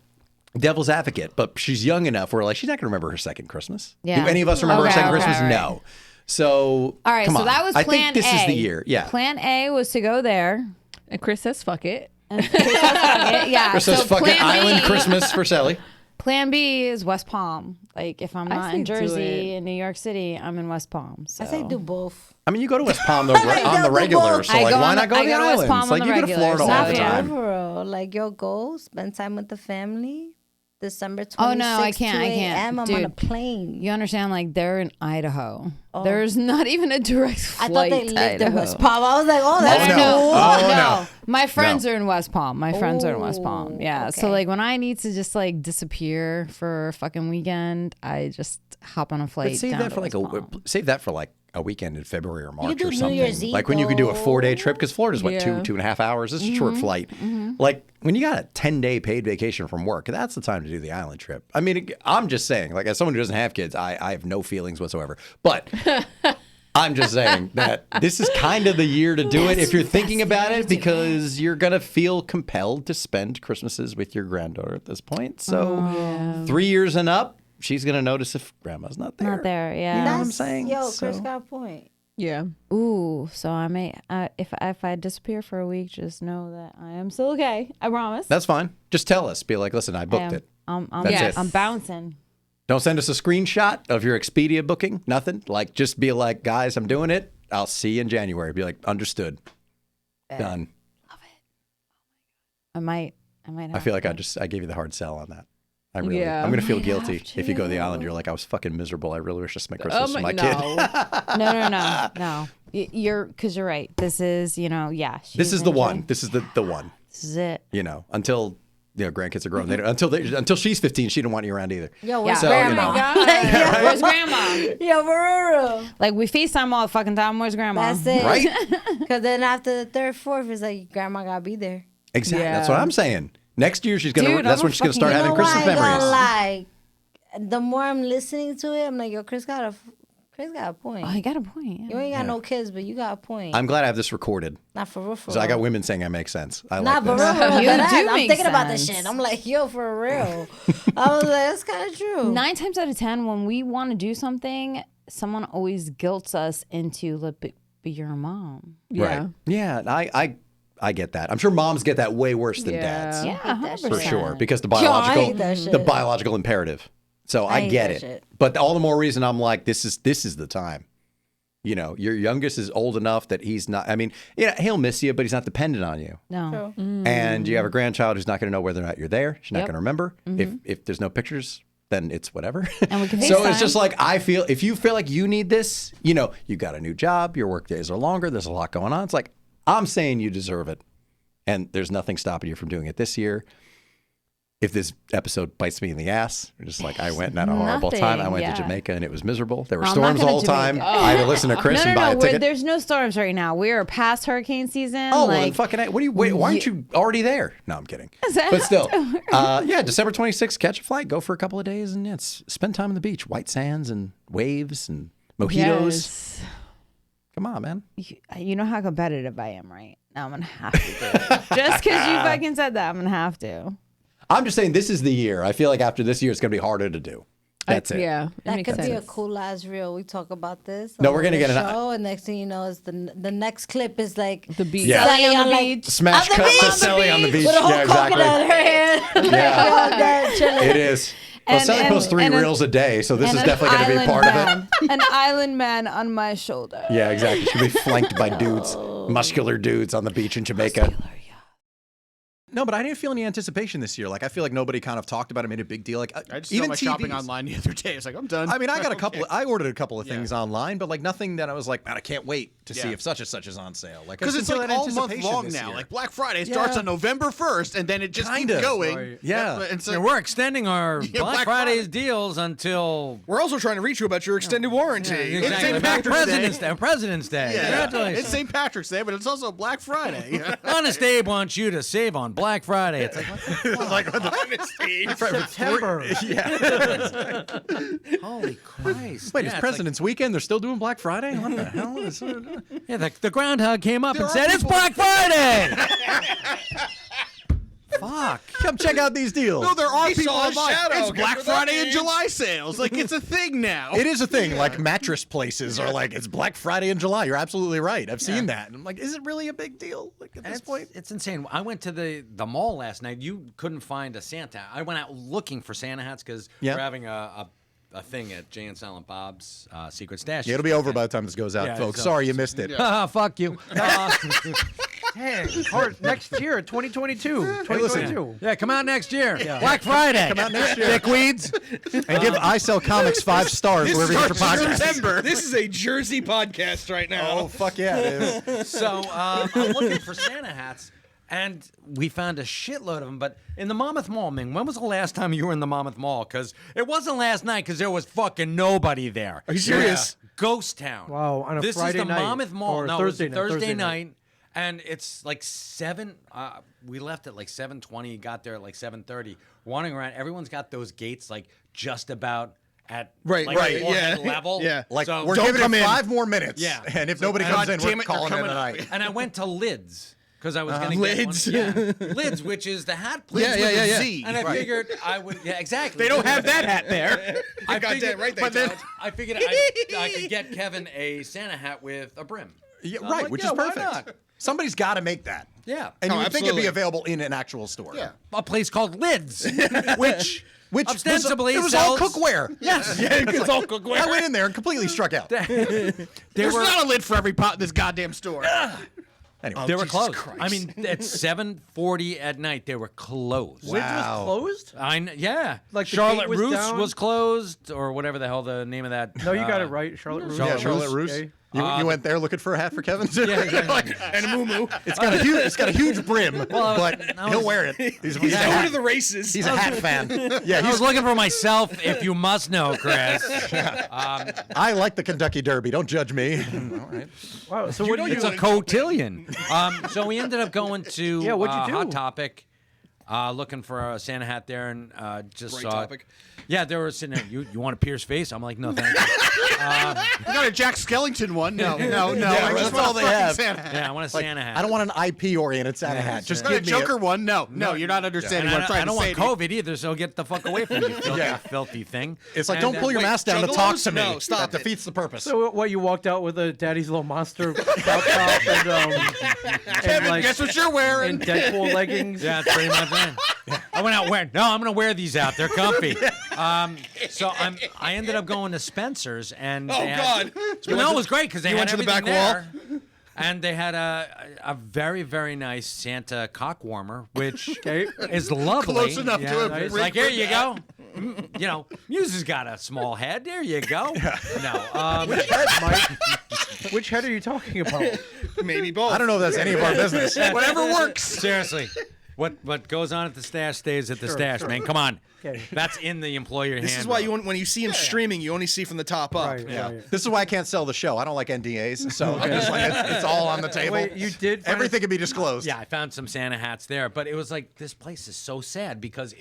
devil's advocate, but she's young enough where like she's not going to remember her second Christmas. Yeah. Do any of us remember Okay, our second okay, Christmas? all right. No. So All right, come so on. that was I plan think this A. is the year. Yeah. Plan A was to go there. And Chris says, "Fuck it." Yeah. Chris says so fucking plan island B- Christmas for Sally. Plan B is West Palm. Like if I'm I not say in do Jersey, it. in New York City, I'm in West Palm. So. I say do both. I mean, you go to West Palm though, on the regular, so I like, go why on not the- go I to the go to West islands? Palm on Like the you go to regular, Florida so all the yeah. time. Bro, like, yo, go spend time with the family. December 26th, Oh no, I 2 can't. I a.m., can't. I'm Dude, on a plane. You understand? Like they're in Idaho. Oh. There's not even a direct I flight. thought they to lived in Idaho. West Palm. I was like, oh, that's no, cool. no. My friends are in West Palm. My friends are in West Palm. Yeah. okay. So like when I need to just like disappear for a fucking weekend, I just hop on a flight. But save down that to for like West Palm. save that for like a weekend in February or could March do or New something. Year's Eve, Like when you could do a though. 4-day trip, because Florida's what, Yeah. 2.5 hours. It's a short flight. Like when you got a 10-day paid vacation from work, that's the time to do the island trip. I mean, I'm just saying, like as someone who doesn't have kids, I have no feelings whatsoever. But I'm just saying that this is kind of the year to do it if you're thinking about it, because you're going to feel compelled to spend Christmases with your granddaughter at this point. So 3 years and up, she's going to notice if grandma's not there. Not there, yeah. You know what I'm saying? Yo, So- Chris got a point. Yeah. Ooh, so I may if I disappear for a week, just know that I am still okay. I promise. That's fine. Just tell us. Be like, listen, I booked it. That's it. I'm bouncing. Don't send us a screenshot of your Expedia booking. Nothing. Like, just be like, guys, I'm doing it. I'll see you in January. Be like, understood. Done. I might. I feel like I gave you the hard sell on that. I'm Yeah. gonna feel Might guilty have if you go to the to. island. You're like, I was fucking miserable. I really wish I spent Christmas with my no. kid. No. You're right. This is, yeah. This she's is the into- one. This is the one. This is it. Until grandkids are grown. They don't, until she's 15, she don't want you around either. Yo, Yeah. where's So, grandma? Where's grandma? Yo, for real. Like we FaceTime all the fucking time. Where's grandma? That's it. Right? Because then after the 3rd, 4th, it's like grandma gotta be there. Exactly. Yeah. That's what I'm saying. Next year she's gonna. Dude, that's I'm when a she's gonna start You having know why Christmas I ain't memories. gonna lie? The more I'm listening to it, I'm like, yo, Chris got a point. Oh, he got a point. You ain't got no kids, but you got a point. I'm glad I have this recorded. Not for real, for Because I got real. women saying I make sense. I Not like for this. real, for real. You That do ass. I'm make thinking about this sense. shit. I'm like, yo, for real. I was like, that's kind of true. 9 times out of 10, when we want to do something, someone always guilts us into be your mom. Yeah. Right. Yeah. I get that. I'm sure moms get that way worse than dads. Yeah, I hate that 100%. For sure. Because the Yo, I hate that shit. biological imperative. So I hate get that it. shit. But all the more reason I'm like, this is the time. Your youngest is old enough that he's not. I mean, he'll miss you, but he's not dependent on you. No. And you have a grandchild who's not going to know whether or not you're there. She's not Yep. going to remember. If there's no pictures, then it's whatever. And we can So it's FaceTime. just like, I feel, if you feel like you need this, you got a new job, your work days are longer, there's a lot going on. It's like, I'm saying you deserve it. And there's nothing stopping you from doing it this year. If this episode bites me in the ass, just like I went and had a horrible time. I went to Jamaica and it was miserable. There were I'm not storms gonna all the time. Jamaica. I had to listen to Chris and buy a ticket. There's no storms right now. We are past hurricane season. Oh, well, then like, fucking, why aren't you already there? No, I'm kidding. But still, December 26th, catch a flight, go for a couple of days, and spend time on the beach. White sands and waves and mojitos. Yes. Come on, man. you know how competitive I am, right? Now I'm gonna have to do it. Just because you fucking said that, I'm gonna have to. I'm just saying this is the year. I feel like after this year, it's going to be harder to do. That's it. Yeah. That could be a cool ass reel. We talk about this. No, on we're gonna the get an- show, and next thing you know, is the next clip is like the beach. Yeah. Sally on the beach. Smash On the cut to beach. Sally on the beach. with a whole Yeah, exactly. coconut in her hand. Yeah. Chilling. It is. Well, Sally posts 3 reels a day, so this is definitely going to be part of it. An island man on my shoulder. Yeah, exactly. She'll be flanked by dudes, muscular dudes on the beach in Jamaica. No, but I didn't feel any anticipation this year. Like, I feel like nobody kind of talked about it, made a big deal. Like, I just even saw my shopping TVs. online the other day. It's like, I'm done. I mean, I got a couple. I ordered a couple of things online, but like nothing that I was like, man, I can't wait to see if such and such is on sale. Like, I Because just it's didn't like feel that all month anticipation long this now. year. Like Black Friday starts on November 1st, and then it just keeps going. Right. Yeah. And so And we're extending our Yeah, Black Black Friday's deals until We're also trying to reach you about your extended warranty. exactly. It's St. About Patrick's Day. President's Day. Yeah. Congratulations. It's St. Patrick's Day, but it's also Black Friday. Honest Abe wants you to save on Black Friday. It's like, like honesty. September. Yeah. Holy Christ. Wait, Yeah, it's it's President's Weekend? They're still doing Black Friday? What the hell is Yeah, the groundhog came up There and are said, it's people- Black Friday. Fuck. Come check out these deals. No, there are He people saw a online. shadow. It's Guess Black what that Friday and means? July sales. Like, it's a thing now. It is a thing. Like mattress places are like, it's Black Friday in July. You're absolutely right. I've seen that. And I'm like, is it really a big deal? Like at this point? It's insane. I went to the mall last night. You couldn't find a Santa. I went out looking for Santa hats because Yeah. we're having a thing at Jay and Silent Bob's Secret Stash. Yeah, it'll be over by the time this goes out, Yeah, folks. so- Sorry you missed it. Fuck you. Hey, next year, 2022. 2022. Yeah, come out next year. Black Friday. Come out next year. Dickweeds. And give I Sell Comics 5 stars wherever you get your podcast. September. This is a Jersey podcast right now. Oh, fuck yeah, it is. So I'm looking for Santa hats, and we found a shitload of them. But in the Monmouth Mall, Ming, when was the last time you were in the Monmouth Mall? Because it wasn't last night, because there was fucking nobody there. Are you serious? Yeah. ghost town. Wow, on a this Friday is the night Monmouth Mall. or No, Thursday it was night, Thursday Thursday night. night. And it's like 7. We left at like 7:20. Got there at like 7:30. Wandering around, everyone's got those gates like just about at Right, like, right, forehead yeah. level. Yeah. Like, so, we're giving it 5 more minutes. Yeah, And if nobody comes in, we're calling it a night. And I went to Lids because I was going to Lids. get one. Yeah, Lids, which is the hat place. Yeah, yeah, yeah, yeah. And I Right. figured I would. Yeah, exactly. They don't have that hat there. I You're goddamn figured, right they but then don't. I figured I could get Kevin a Santa hat with a brim. Yeah, So I'm right, like, which yeah, is why perfect. not? Somebody's got to make that. Yeah. And you Oh, would think it'd be absolutely. available in an actual store. Yeah. A place called Lids, Which ostensibly it was all sells- cookware. Yes. Yeah, it's all cookware. I went in there and completely struck out. There's not a lid for every pot in this goddamn store. Anyway, They were Jesus closed. Christ. I mean, at 7:40 at night, they were closed. Lids was closed? Yeah. Like the Charlotte gate was Russe down? was closed, or whatever the hell the name of that. No, you got it right. Charlotte Russe. Yeah, Charlotte Russe. Okay. You went there looking for a hat for Kevin? Yeah, exactly. And a moo It's got a huge brim, but he'll wear it. He's a He's going hat, to the races. he's a hat fan. Yeah, I was he's, looking for myself, if you must know, Chris. I like the Kentucky Derby. Don't judge me. All right. Wow. So what do you It's a cotillion. So we ended up going to Yeah, what'd you do? Hot Topic, looking for a Santa hat there, and just Great saw. topic. Yeah, they were sitting there. You want to pierce face? I'm like, no, thank you. You got a Jack Skellington one? No. Yeah, I just that's want all a they fucking have. Santa hat. Yeah, I want a Like, Santa hat. I don't want an IP-oriented Santa hat. Just Got a give me Joker one? No, you're not understanding And what I'm I trying don't to say. want to you. COVID either, so get the fuck away from me, filthy thing. It's like, And, don't pull your wait, mask down to talk to me. No, stop That it. defeats the purpose. So what? You walked out with a Daddy's Little Monster crop top and Kevin, guess what you're wearing? and Deadpool leggings. Yeah, that's pretty much it. I went out wearing. No, I'm gonna wear these out. They're comfy. So I ended up going to Spencer's, and Oh, they had- God. Well, no, it was great because they you had went to the everything back there. And they had a very, very nice Santa cock warmer, which is lovely. Close enough to a It's brick like, here for you that. go. You know, Muse has got a small head. There you go. No, Which head, Mike? Which head are you talking about? Maybe both. I don't know if that's any of our business. Whatever works. seriously. What goes on at the stash stays at the stash, man. Come on. Okay. That's in the employer This handbook. is why you when you see him streaming, you only see from the top up. Right, right. This is why I can't sell the show. I don't like NDAs, so I'm just like, it's all on the table. Wait, you did find Everything can be disclosed. Yeah, I found some Santa hats there, but it was like, this place is so sad because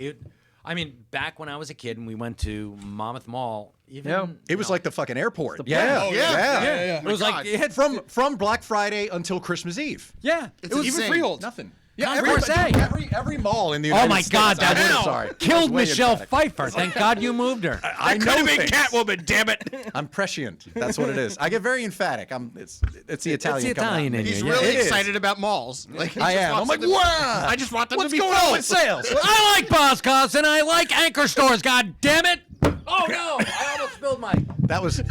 I mean, back when I was a kid and we went to Monmouth Mall, even It was like the fucking airport. Yeah. Yeah. yeah. It was God. like it had From Black Friday until Christmas Eve. yeah. It's It was insane. Even freehold. Nothing. Yeah, every morning in the United Oh my States. God, that I'm would sorry. killed That's way Michelle emphatic. Pfeiffer. Thank God you moved her. I know Could have been things. Catwoman, damn it. I'm prescient. That's what it is. I get very emphatic. It's the Italian. the coming out Italian me. in you, He's yeah. really It is. excited about malls. Like, he I just am. wants I'm them like, to- wow. I just want them What's to be going full. on with sales? I like Boscov's and I like anchor stores. God damn it! Oh no! I almost spilled my. That was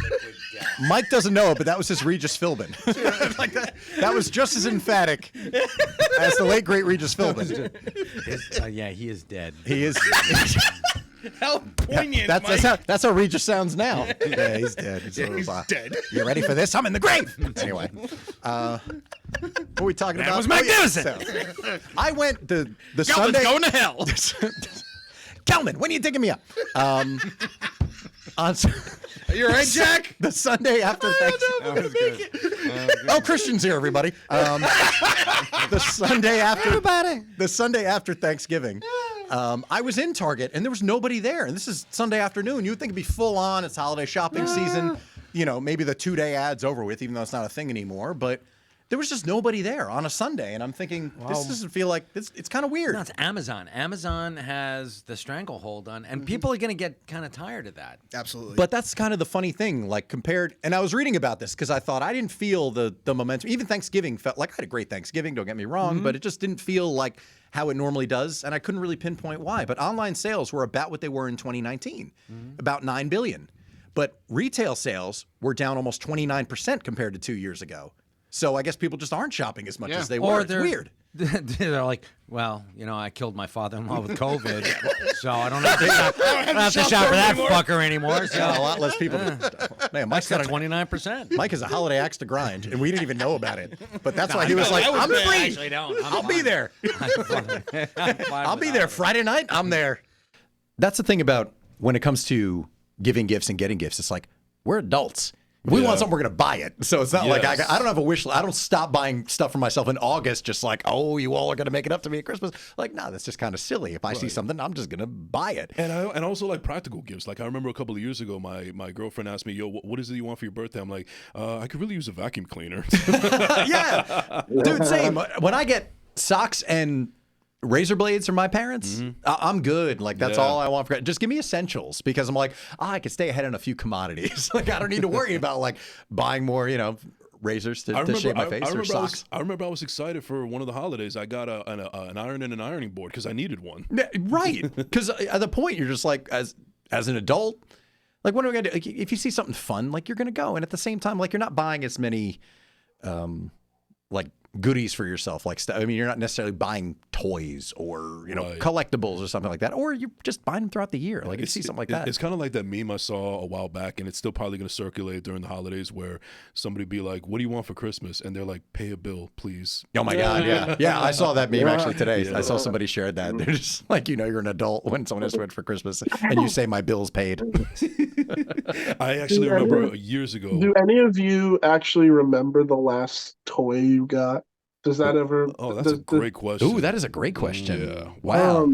Mike doesn't know it, but that was his Regis Philbin. Like that was just as emphatic as the late great Regis Philbin. Yeah, he is dead. He is. How poignant, That's how Regis sounds now. Yeah, he's dead. He's dead. You ready for this? I'm in the grave. Anyway, what are we talking about? was Oh, yeah, magnificent. so, I went the Gelman's Sunday. going to hell. Gelman, when are you digging me up? On Are you all right, Jack? the Sunday after Thanksgiving. Oh, Christian's here, everybody. The Sunday after Thanksgiving, I was in Target and there was nobody there. And this is Sunday afternoon. You would think it'd be full on. It's holiday shopping season. You know, maybe the 2-day ad's over with, even though it's not a thing anymore. But there was just nobody there on a Sunday, and I'm thinking this doesn't feel like this. It's kind of weird. No, it's Amazon. Amazon has the stranglehold on, and people are going to get kind of tired of that. Absolutely. But that's kind of the funny thing, like compared. And I was reading about this because I thought I didn't feel the momentum. Even Thanksgiving felt like I had a great Thanksgiving. Don't get me wrong, but it just didn't feel like how it normally does, and I couldn't really pinpoint why. But online sales were about what they were in 2019, about $9 billion. But retail sales were down almost 29% compared to 2 years ago. So I guess people just aren't shopping as much as they were. It's weird. They're like, well, you know, I killed my father-in-law with COVID, so I don't have to shop, I don't have to shop for that fucker anymore. So Yeah, a lot less people. Man, Mike's got 29%. Mike has a holiday axe to grind, and we didn't even know about it. But that's No, why he was no, like, I "I'm wouldn't. free. I actually don't. I'm I'll be fine. there. I'm fine I'll be without there it. Friday night. I'm there." That's the thing about when it comes to giving gifts and getting gifts. It's like we're adults. If we want something, we're going to buy it. So it's not like I Yes. don't have a wish list. I don't stop buying stuff for myself in August just like, oh, you all are going to make it up to me at Christmas. Like, no, that's just kind of silly. If I see something, I'm just going to buy it. And also like practical gifts. Like I remember a couple of years ago, my girlfriend asked me, "Yo, what is it you want for your birthday?" I'm like, I could really use a vacuum cleaner. Yeah, dude, same. When I get socks and razor blades from my parents, I'm good. Like that's all I want for. Just give me essentials because I'm like, I can stay ahead on a a few commodities. Like I don't need to worry about like buying more, razors to shave my face or socks. I remember I was excited for one of the holidays. I got an iron and an ironing board because I needed one. Right, because at the point you're just like as an adult, like what are we gonna do? Like, if you see something fun, like you're gonna go, and at the same time, like you're not buying as many, like goodies for yourself, like stuff. I mean, you're not necessarily buying toys or collectibles or something like that, or you're just buying them throughout the year. Like you see something like that. It's kind of like that meme I saw a while back, and it's still probably going to circulate during the holidays, where somebody be like, "What do you want for Christmas?" And they're like, "Pay a bill, please." Oh my God, yeah. I saw that meme actually today. Yeah. I saw somebody shared that. They're just like, you're an adult when someone has went for Christmas, and you say my bill's paid. I actually remember years ago. Do any of you actually remember the last toy you got? Does that ever? Oh, that's a great question. Ooh, that is a great question. Yeah. Wow.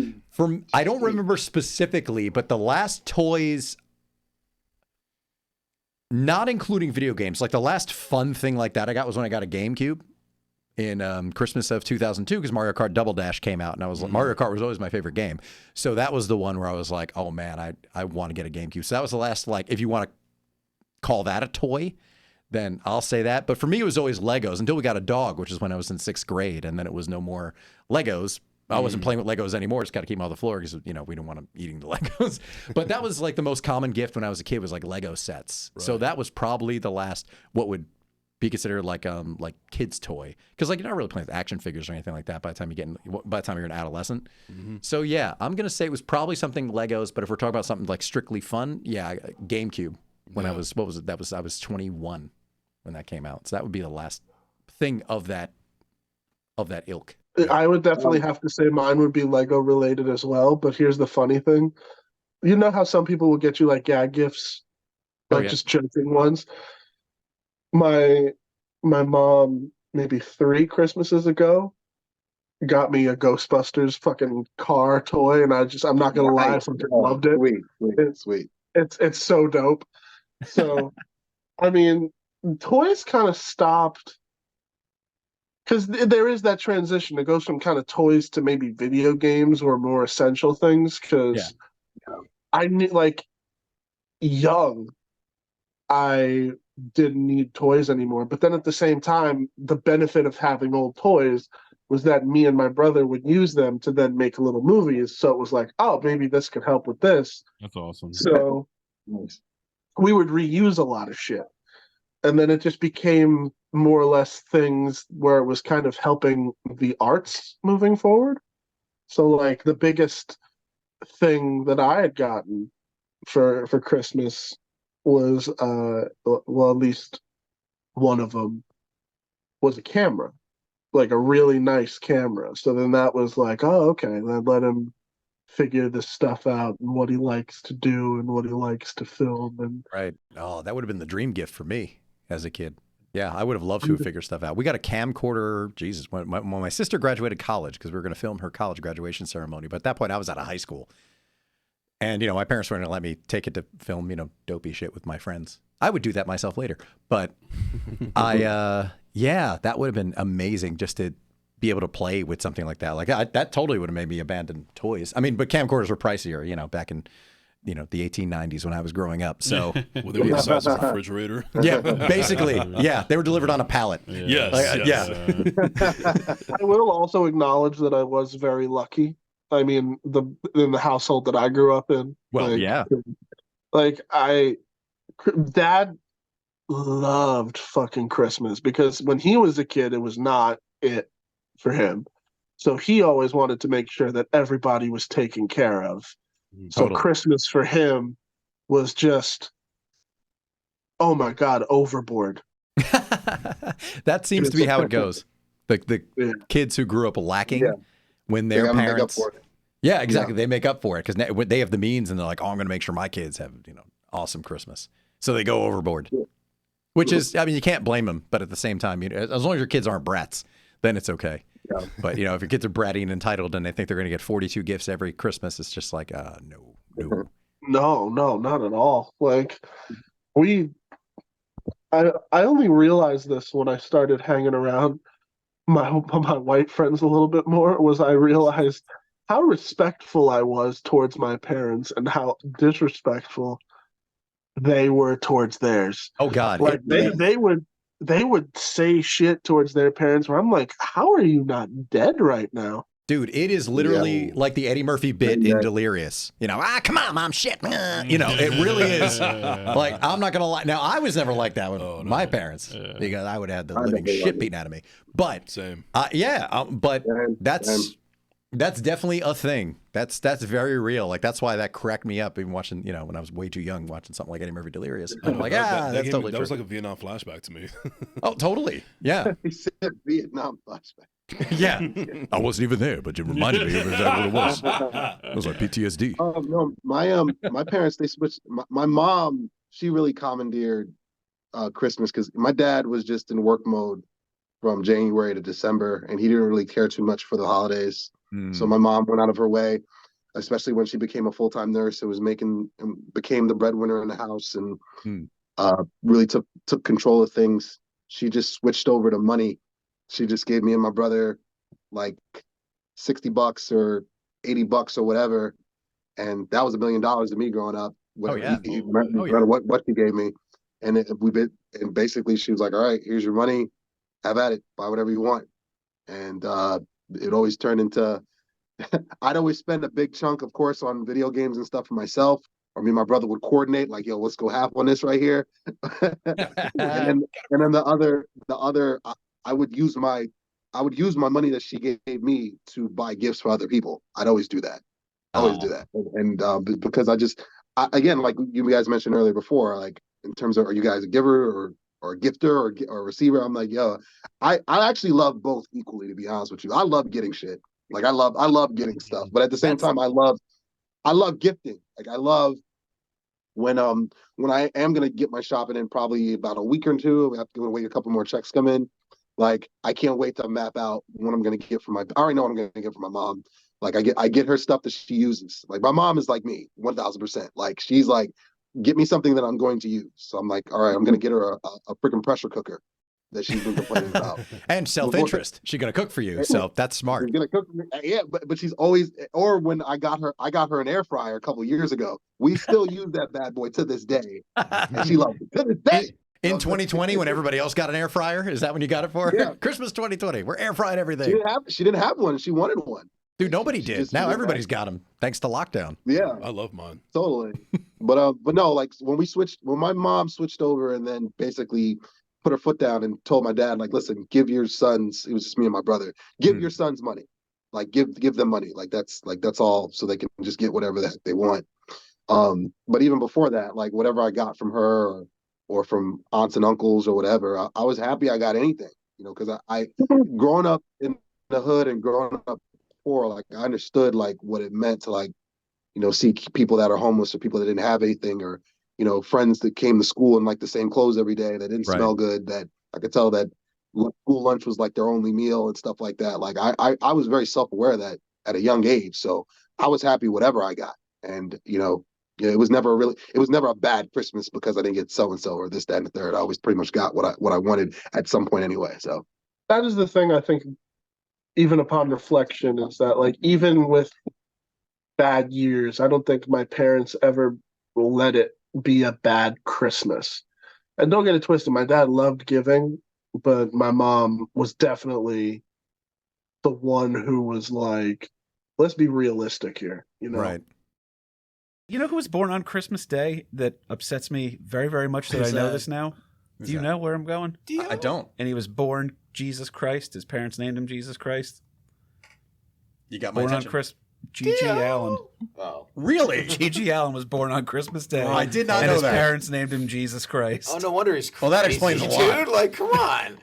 I don't remember specifically, but the last toys, not including video games, like the last fun thing like that I got was when I got a GameCube in Christmas of 2002 because Mario Kart Double Dash came out, and I was like, Mario Kart was always my favorite game. So that was the one where I was like, oh man, I want to get a GameCube. So that was the last, like, if you want to call that a toy, then I'll say that. But for me, it was always Legos until we got a dog, which is when I was in 6th grade. And then it was no more Legos. I wasn't playing with Legos anymore. Just got to keep them on the floor because, we don't want them eating the Legos. But that was like the most common gift when I was a kid was like Lego sets. Right. So that was probably the last, what would be considered like kids toy. Because like you're not really playing with action figures or anything like that by the time you're an adolescent. So yeah, I'm going to say it was probably something Legos. But if we're talking about something like strictly fun, yeah, GameCube. When I was, I was 21 when that came out. So that would be the last thing of that ilk. I would definitely have to say mine would be Lego related as well. But here's the funny thing. You know how some people will get you like gag gifts, like just joking ones? My mom, maybe 3 Christmases ago, got me a Ghostbusters fucking car toy, and I'm not gonna lie, I fucking loved it. Sweet. It's so dope. So, I mean, toys kind of stopped because there is that transition. It goes from kind of toys to maybe video games or more essential things. Because I need, like, young, I didn't need toys anymore. But then at the same time, the benefit of having old toys was that me and my brother would use them to then make little movies. So it was like, oh, maybe this could help with this. That's awesome. So we would reuse a lot of shit. And then it just became more or less things where it was kind of helping the arts moving forward. So like the biggest thing that I had gotten for Christmas was, well, at least one of them was a camera, like a really nice camera. So then that was like, oh, okay, then let him figure this stuff out and what he likes to do and what he likes to film. And right. Oh, that would have been the dream gift for me as a kid. Yeah, I would have loved to have figured stuff out. We got a camcorder, Jesus, when my sister graduated college, because we were going to film her college graduation ceremony. But at that point, I was out of high school. And, my parents weren't going to let me take it to film, dopey shit with my friends. I would do that myself later. But that would have been amazing just to be able to play with something like that. Like that totally would have made me abandon toys. I mean, but camcorders were pricier, back in, the 1890s when I was growing up. So well, they were the size of a refrigerator. Yeah, basically. Yeah, they were delivered on a pallet. Yes. I will also acknowledge that I was very lucky. I mean, in the household that I grew up in. Well, Dad loved fucking Christmas because when he was a kid, it was not it for him. So he always wanted to make sure that everybody was taken care of. So Christmas for him was just, oh my God, overboard. That seems to be how it goes. The kids who grew up lacking when their parents. Yeah, exactly. Yeah. They make up for it because they have the means and they're like, oh, I'm going to make sure my kids have, awesome Christmas. So they go overboard. Which is, I mean, you can't blame them, but at the same time, as long as your kids aren't brats, then it's okay. Yeah. But if your kids are bratty and entitled and they think they're going to get 42 gifts every Christmas, it's just like, no. No, not at all. Like I only realized this when I started hanging around my white friends a little bit more. Was I realized how respectful I was towards my parents and how disrespectful they were towards theirs. Oh God! Like they would say shit towards their parents where I'm like, how are you not dead right now? Dude, it is literally like the Eddie Murphy bit in Delirious. Come on, mom, shit. It really is. Like, I'm not going to lie. Now, I was never like that with my parents because I would have the living shit beaten out of me. But, same. But that's definitely a thing. That's very real. Like, that's why that cracked me up even watching, when I was way too young watching something like Eddie Murphy Delirious. I'm like, that's totally true. That was like a Vietnam flashback to me. Oh, totally. Yeah. He said Vietnam flashback. Yeah. I wasn't even there, but you reminded me of exactly what it was. It was like PTSD. No, my parents, they switched. My mom, she really commandeered Christmas because my dad was just in work mode from January to December, and he didn't really care too much for the holidays. So my mom went out of her way, especially when she became a full-time nurse and became the breadwinner in the house and really took control of things. She just switched over to money. She just gave me and my brother like $60 or $80 or whatever, and that was $1 million to me growing up. No matter what she gave me, and basically she was like, "All right, here's your money, have at it, buy whatever you want," and it always turned into. I'd always spend a big chunk, of course, on video games and stuff for myself. Or me and my brother would coordinate, like, "Yo, let's go half on this right here," and then the other. I would use my money that she gave me to buy gifts for other people. I'd always do that. And because again, like you guys mentioned earlier before, like in terms of, are you guys a giver or a gifter or a receiver? I'm like, yo, I actually love both equally, to be honest with you. I love getting shit. Like I love getting stuff, but at the same time, I love gifting. Like I love when I am gonna get my shopping in probably about a week or two. We have to wait a couple more checks come in. Like I can't wait to map out what I'm gonna get I already know what I'm gonna get for my mom. Like I get her stuff that she uses. Like my mom is like me, 1000%. Like she's like, get me something that I'm going to use. So I'm like, all right, I'm gonna get her a freaking pressure cooker that she's been complaining about. And self-interest. She's gonna cook for you, so that's smart. She's gonna cook for me. Yeah, but she's always. Or when I got her an air fryer a couple of years ago. We still use that bad boy to this day, and she loves it to this day. In 2020, when everybody else got an air fryer, is that when you got it for her? Yeah. Christmas 2020, we're air frying everything. She didn't have one. She wanted one. Dude, nobody did. Now everybody's got them, thanks to lockdown. Yeah, I love mine. Totally. But no, like when my mom switched over and then basically put her foot down and told my dad, like, listen, give your sons. It was just me and my brother. Give your sons money. Like give them money. That's all, so they can just get whatever the heck they want. But even before that, like whatever I got from her or from aunts and uncles or whatever, I was happy I got anything, because I growing up in the hood and growing up poor, like I understood like what it meant to like, see people that are homeless or people that didn't have anything, or, friends that came to school in like the same clothes every day that didn't smell good, that I could tell that school lunch was like their only meal and stuff like that. Like I was very self-aware of that at a young age. So I was happy whatever I got. And, it was never a bad Christmas because I didn't get so-and-so or this, that, and the third. I always pretty much got what I wanted at some point anyway. So that is the thing I think, even upon reflection, is that like, even with bad years, I don't think my parents ever let it be a bad Christmas. And don't get it twisted, my dad loved giving, but my mom was definitely the one who was like, let's be realistic here, Right. You know who was born on Christmas Day that upsets me very, very much that I know this now? Do you know where I'm going? I don't. And he was born Jesus Christ. His parents named him Jesus Christ. You got my born attention. On G.G. Allen. Oh, really? G.G. Allen was born on Christmas Day. I did not and know his that. parents named him Jesus Christ. Oh, no wonder he's crazy. Well, that explains a lot. Dude, like, come on.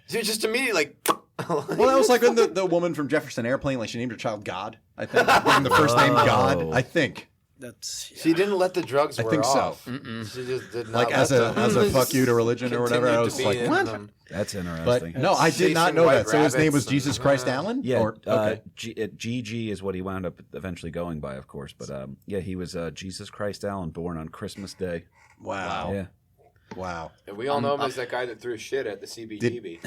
Dude, just immediately, like... Well, that was like when the woman from Jefferson Airplane, like she named her child God, I think. The first name God, I think. That's She didn't let the drugs I wear think so. off. She just did not Like let as a them. fuck you to religion or whatever. I Continued was to be like, in what? them. That's interesting. But no, I did not Chasing know white that. So his name was rabbits Jesus and- Christ Allen? Yeah, Or, okay. GG is what he wound up eventually going by, of course. But yeah, he was Jesus Christ Allen, born on Christmas Day. Wow. Yeah. Wow. And we all know him as that guy that threw shit at the CBGB.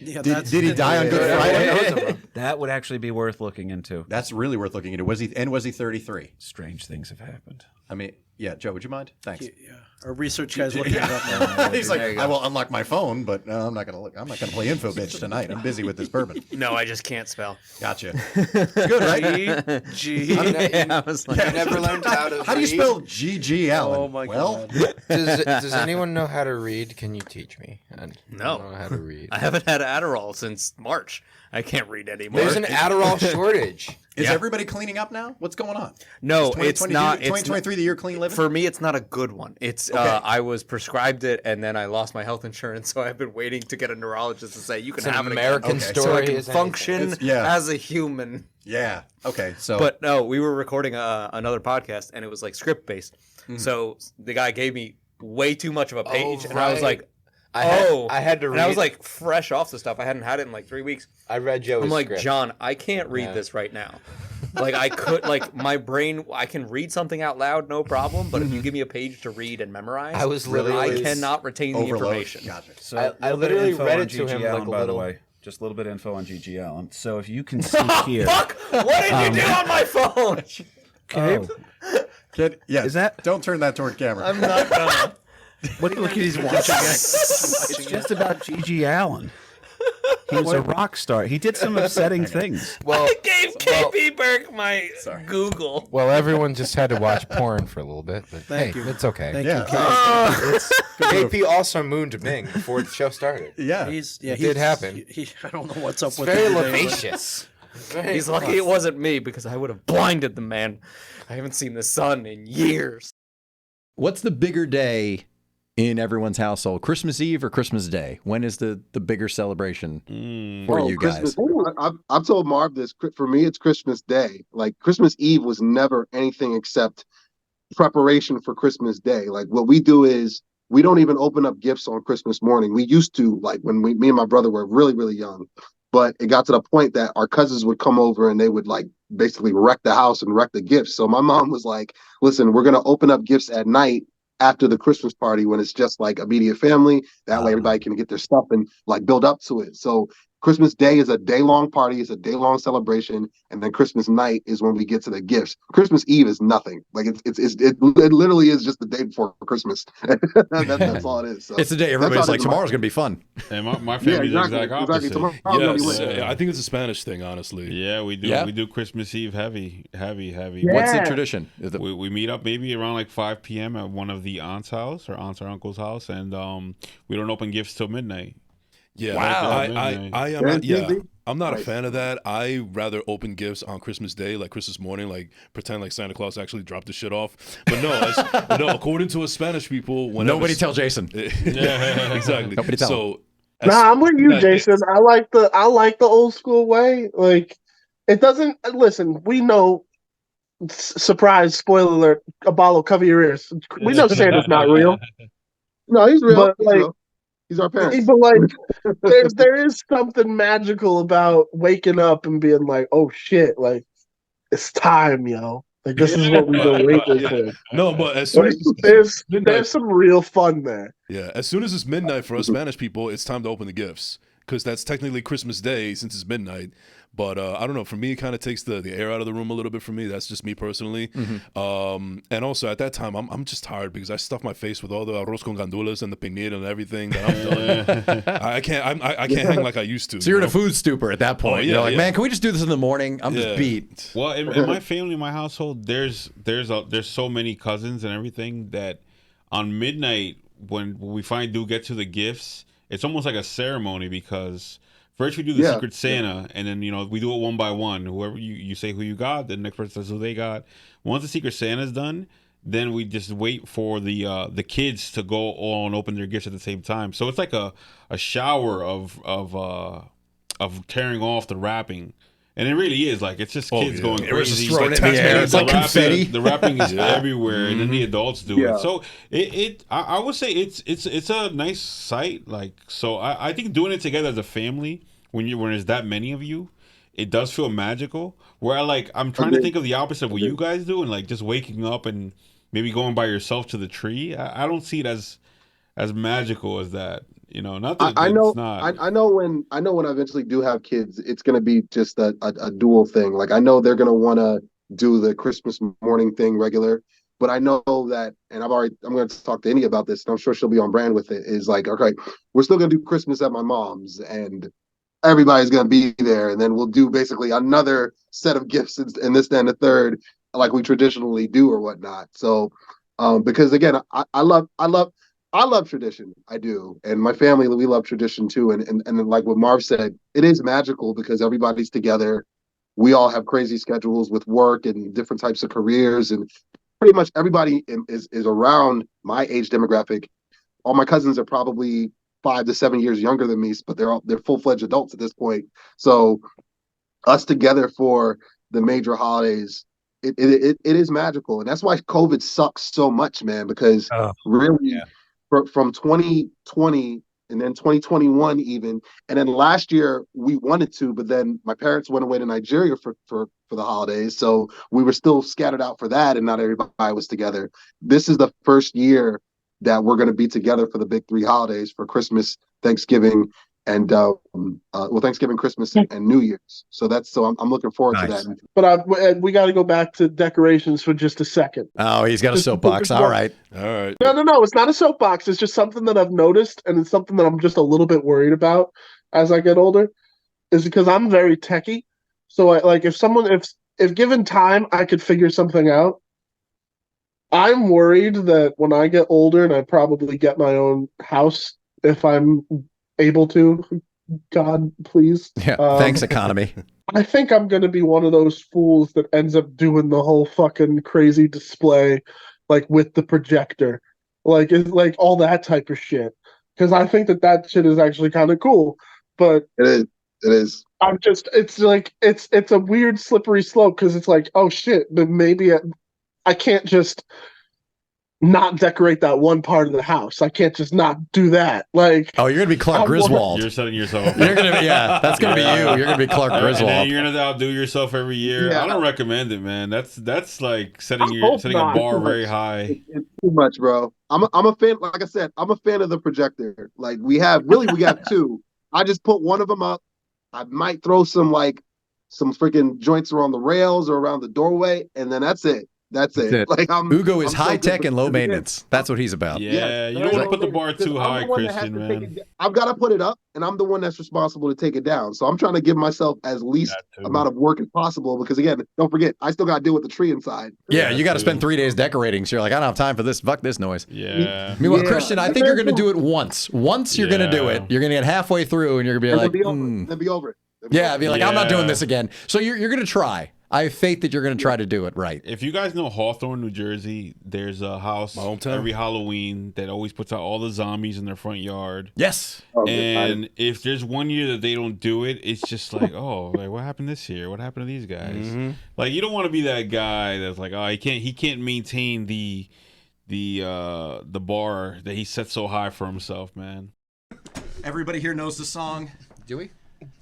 Yeah, Did he die on Good Friday? That would actually be worth looking into. That's really worth looking into. Was he 33? Strange things have happened. I mean, yeah, Joe, would you mind? Thanks. Yeah. Our research guy's looking it up now. He's like, I will unlock my phone, but no, I'm not gonna look. I'm not gonna play Info Bitch tonight. I'm busy with this bourbon. No, I just can't spell. Gotcha. It's good, right? G. I was like, You never learned how to How do you read? spell G.G. Allen? Oh my well, God. Does anyone know how to read? Can you teach me? I don't No. know how to read. I haven't had Adderall since March. I can't read anymore. There's an Adderall shortage. is Yeah. everybody cleaning up now? What's going on? No, Is it's not. 2023 the year clean living? For me, it's not a good one. It's I was prescribed it, and then I lost my health insurance, so I've been waiting to get a neurologist to say you can It's an have it American again. story so I can as anything. function It's- yeah. as a human. Yeah. Okay. So, But no, we were recording another podcast, and it was like script based. So the guy gave me way too much of a page, and I was right. like, I had to read. And I was like fresh off the stuff. I hadn't had it in like 3 weeks. I read Joey's I'm like, script. John, I can't read Yeah. this right now. Like I could, like my brain, I can read something out loud, no problem. But if you give me a page to read and memorize, I was I literally cannot retain the overload. information. Gotcha. So I a little bit of literally info read on it to G.G. him Allen, like a by the little- way. Just a little bit of info on G.G. Allen. So if you can see here. Fuck! What did you do on my phone? yeah. Is that? Don't turn that toward camera. I'm not gonna. Look at he's watching it. It's just about G.G. Allen. He was a rock star. He did some upsetting things. Well, I gave KP Burke my Google. well, everyone just had to watch porn for a little bit, but Thank hey, you. it's okay. Thank Yeah. you, Kate. KP also mooned Ming before the show started. Yeah. It did happen. I don't know what's up It's with very him today, but- loquacious. He's lucky it wasn't me because I would have blinded the man. I haven't seen the sun in years. What's the bigger day in everyone's household? Christmas Eve or Christmas Day? When is the bigger celebration for you guys? Christmas, I've told Marv this. For me, it's Christmas Day. Like Christmas Eve was never anything except preparation for Christmas Day. Like what we do is we don't even open up gifts on Christmas morning. We used to, like when me and my brother were really, really young. But it got to the point that our cousins would come over and they would like basically wreck the house and wreck the gifts. So my mom was like, listen, we're going to open up gifts at night after the Christmas party when it's just like immediate family. That way everybody can get their stuff and like build up to it. So Christmas Day is a day-long party. It's a day-long celebration. And then Christmas night is when we get to the gifts. Christmas Eve is nothing. Like it literally is just the day before Christmas. That's all it is. So It's the day everybody's like, tomorrow's going to be fun. And my family's the exact opposite. Tomorrow's gonna be Yes, lit. I think it's a Spanish thing, honestly. Yeah, we do. Yeah? We do Christmas Eve heavy. What's the tradition? Is it- We meet up maybe around like 5 p.m. at one of the aunts' house or aunts or uncle's house, and we don't open gifts till midnight. Yeah, Wow. I am not, yeah. I'm not a fan of that. I rather open gifts on Christmas Day, like Christmas morning, like pretend like Santa Claus actually dropped the shit off. But no, according to us Spanish people, Nobody tell Jason. Yeah, exactly. Nobody tell him. So Nah, I'm with you, Jason. I like the old school way. Like, it doesn't. Listen, we know. Surprise! Spoiler alert! Aballo, cover your ears. We know Santa's not real. No, he's real. But He's like, real. He's our parents. but like, there is something magical about waking up and being like, "Oh shit!" Like, it's time, yo. Like, this is what we've been waiting for. no, but as soon Like, as there's some real fun there. yeah, as soon as it's midnight for us Spanish people, it's time to open the gifts because that's technically Christmas Day since it's midnight. But I don't know. For me, it kind of takes the air out of the room a little bit for me. That's just me personally. And also at that time, I'm just tired because I stuff my face with all the arroz con gandules and the pernil and everything that I'm doing. I can't hang like I used to. So you're in a food stupor at that point. yeah, You're like, yeah. man, can we just do this in the morning? I'm just beat. Well, in my family, in my household, there's so many cousins and everything that on midnight when we finally do get to the gifts, it's almost like a ceremony because first we do the Secret Santa, and then we do it one by one. Whoever you say who you got, the next person says who they got. Once the Secret Santa's done, then we just wait for the kids to go all and open their gifts at the same time. So it's like a shower of tearing off the wrapping. And it really is like it's just kids going It was just crazy. thrown in the air. It's like confetti. The wrapping is everywhere, and then the adults do Yeah. it. So I would say it's a nice sight. Like so, I think doing it together as a family when there's that many of you, it does feel magical. Where I'm trying to think of the opposite of what you guys do, and like just waking up and maybe going by yourself to the tree. I don't see it as magical as that. You know, not that I know. it's not. I know when I eventually do have kids, it's going to be just a dual thing. Like I know they're going to want to do the Christmas morning thing regular, but I know that, and I'm going to talk to Indy about this, and I'm sure she'll be on brand with it. Is like, okay, we're still going to do Christmas at my mom's, and everybody's going to be there, and then we'll do basically another set of gifts and this, then the third, like we traditionally do or whatnot. So, because again, I love tradition. I do. And my family, we love tradition too. And like what Marv said, it is magical because everybody's together. We all have crazy schedules with work and different types of careers. And pretty much everybody is around my age demographic. All my cousins are probably 5 to 7 years younger than me, but they're full-fledged adults at this point. So us together for the major holidays, it is magical. And that's why COVID sucks so much, man, because really from 2020 and then 2021 even, and then last year we wanted to, but then my parents went away to Nigeria for the holidays, so we were still scattered out for that, and not everybody was together. This is the first year that we're going to be together for the big 3 holidays, for Christmas, Thanksgiving, and Thanksgiving, Christmas, and New Year's. So I'm looking forward to that. But we got to go back to decorations for just a second. Oh, he's got a soapbox. All right. No, it's not a soapbox. It's just something that I've noticed, and it's something that I'm just a little bit worried about as I get older, is because I'm very techie. So if given time, I could figure something out. I'm worried that when I get older, and I probably get my own house if I'm able to, God, please. Yeah. Thanks, economy. I think I'm going to be one of those fools that ends up doing the whole fucking crazy display, like with the projector, like all that type of shit. Because I think that shit is actually kind of cool. But it is. It's a weird slippery slope, because it's like, oh shit, but maybe I can't just not decorate that one part of the house. I can't just not do that. Like, oh, you're gonna be Clark Griswold. You're setting yourself. You're gonna be, that's gonna be you. You're gonna be Clark Griswold. And then you're gonna outdo yourself every year. Yeah. I don't recommend it, man. That's like setting a bar very high. It's too much, bro. I'm a fan. Like I said, I'm a fan of the projector. Like we have 2. I just put one of them up. I might throw some freaking joints around the rails or around the doorway, and then that's it. That's it. Like Ugo is high tech and low maintenance. That's what he's about. Yeah, you don't want to put the bar too high, Christian, man. I've got to put it up, and I'm the one that's responsible to take it down. So I'm trying to give myself as least amount of work as possible, because again, don't forget, I still got to deal with the tree inside. Yeah, you got to spend 3 days decorating. So you're like, I don't have time for this. Fuck this noise. Yeah. Meanwhile, Christian, I think you're going to do it once. Once you're going to do it. You're going to get halfway through, and you're going to be like, then be over it. Yeah, be like, I'm not doing this again. So you're going to try. I have faith that you're going to try to do it right. If you guys know Hawthorne, New Jersey, there's a house every Halloween that always puts out all the zombies in their front yard. Yes. And if there's one year that they don't do it, it's just like, oh, like what happened this year? What happened to these guys? Mm-hmm. Like you don't want to be that guy that's like, oh, he can't maintain the bar that he set so high for himself, man. Everybody here knows the song. Do we?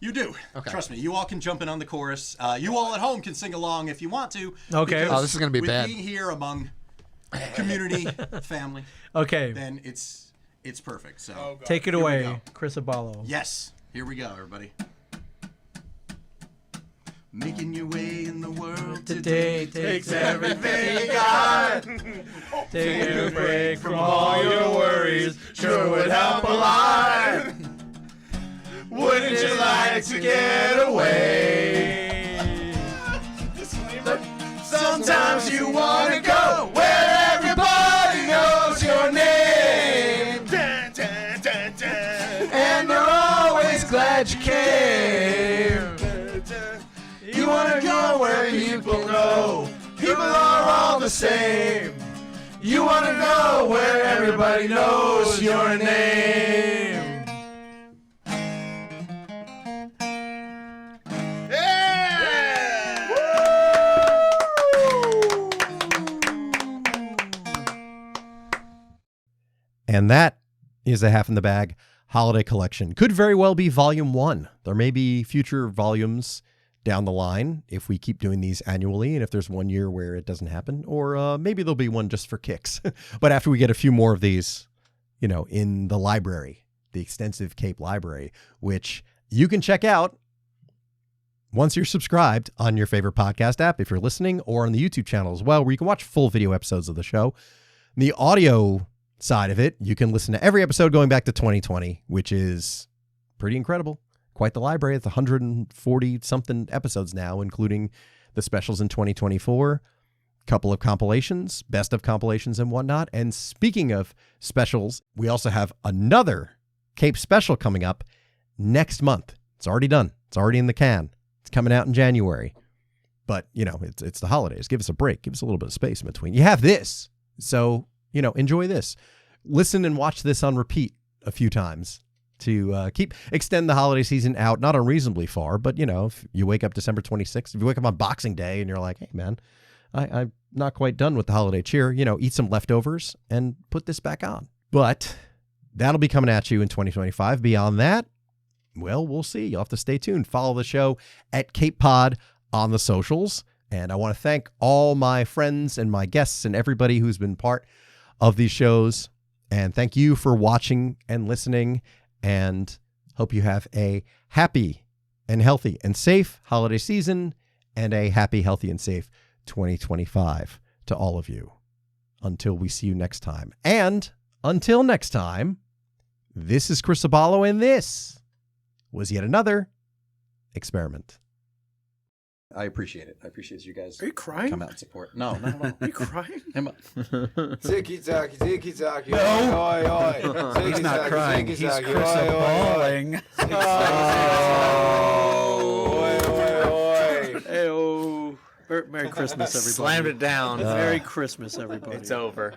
You do. Okay. Trust me. You all can jump in on the chorus. You all at home can sing along if you want to. Okay. Oh, this is going to be with bad. Being here among community, family. Okay. Then it's perfect. So take it here we away, go. Chris Aballo. Yes. Here we go, everybody. Making your way in the world today takes everything you got. Take a break from all your worries. Sure would help a lot. Wouldn't you like to get away? Sometimes you want to go where everybody knows your name. And they're always glad you came. You want to go where people know people are all the same. You want to go where everybody knows your name. And that is a Half in the Bag holiday collection. Could very well be volume 1. There may be future volumes down the line if we keep doing these annually, and if there's one year where it doesn't happen, or maybe there'll be one just for kicks. But after we get a few more of these, in the library, the extensive Cape library, which you can check out once you're subscribed on your favorite podcast app, if you're listening, or on the YouTube channel as well, where you can watch full video episodes of the show. The audio side of it, you can listen to every episode going back to 2020, which is pretty incredible. Quite the library. It's 140 something episodes now, including the specials in 2024, couple of compilations, best of compilations and whatnot. And speaking of specials, we also have another Cape special coming up next month. It's already done. It's already in the can. It's coming out in January. But, it's the holidays. Give us a break. Give us a little bit of space in between. You have this. So, enjoy this. Listen and watch this on repeat a few times to extend the holiday season out, not unreasonably far, but, if you wake up December 26th, if you wake up on Boxing Day and you're like, hey, man, I'm not quite done with the holiday cheer, eat some leftovers and put this back on. But that'll be coming at you in 2025. Beyond that, well, we'll see. You'll have to stay tuned. Follow the show at CAPEPOD on the socials. And I want to thank all my friends and my guests and everybody who's been part of these shows. And thank you for watching and listening. And hope you have a happy and healthy and safe holiday season and a happy, healthy, and safe 2025 to all of you. Until we see you next time. And until next time, this is Chris Aballo, and this was yet another experiment. I appreciate it. I appreciate you guys. Are you crying? Come out and support. No, not at all. Are you crying? Tiki taki, tiki taki. No. Oi, oi, oi. He's not crying. He's Chris Aballing. Merry Christmas, everybody. Slammed it down. Merry Christmas, everybody. It's over.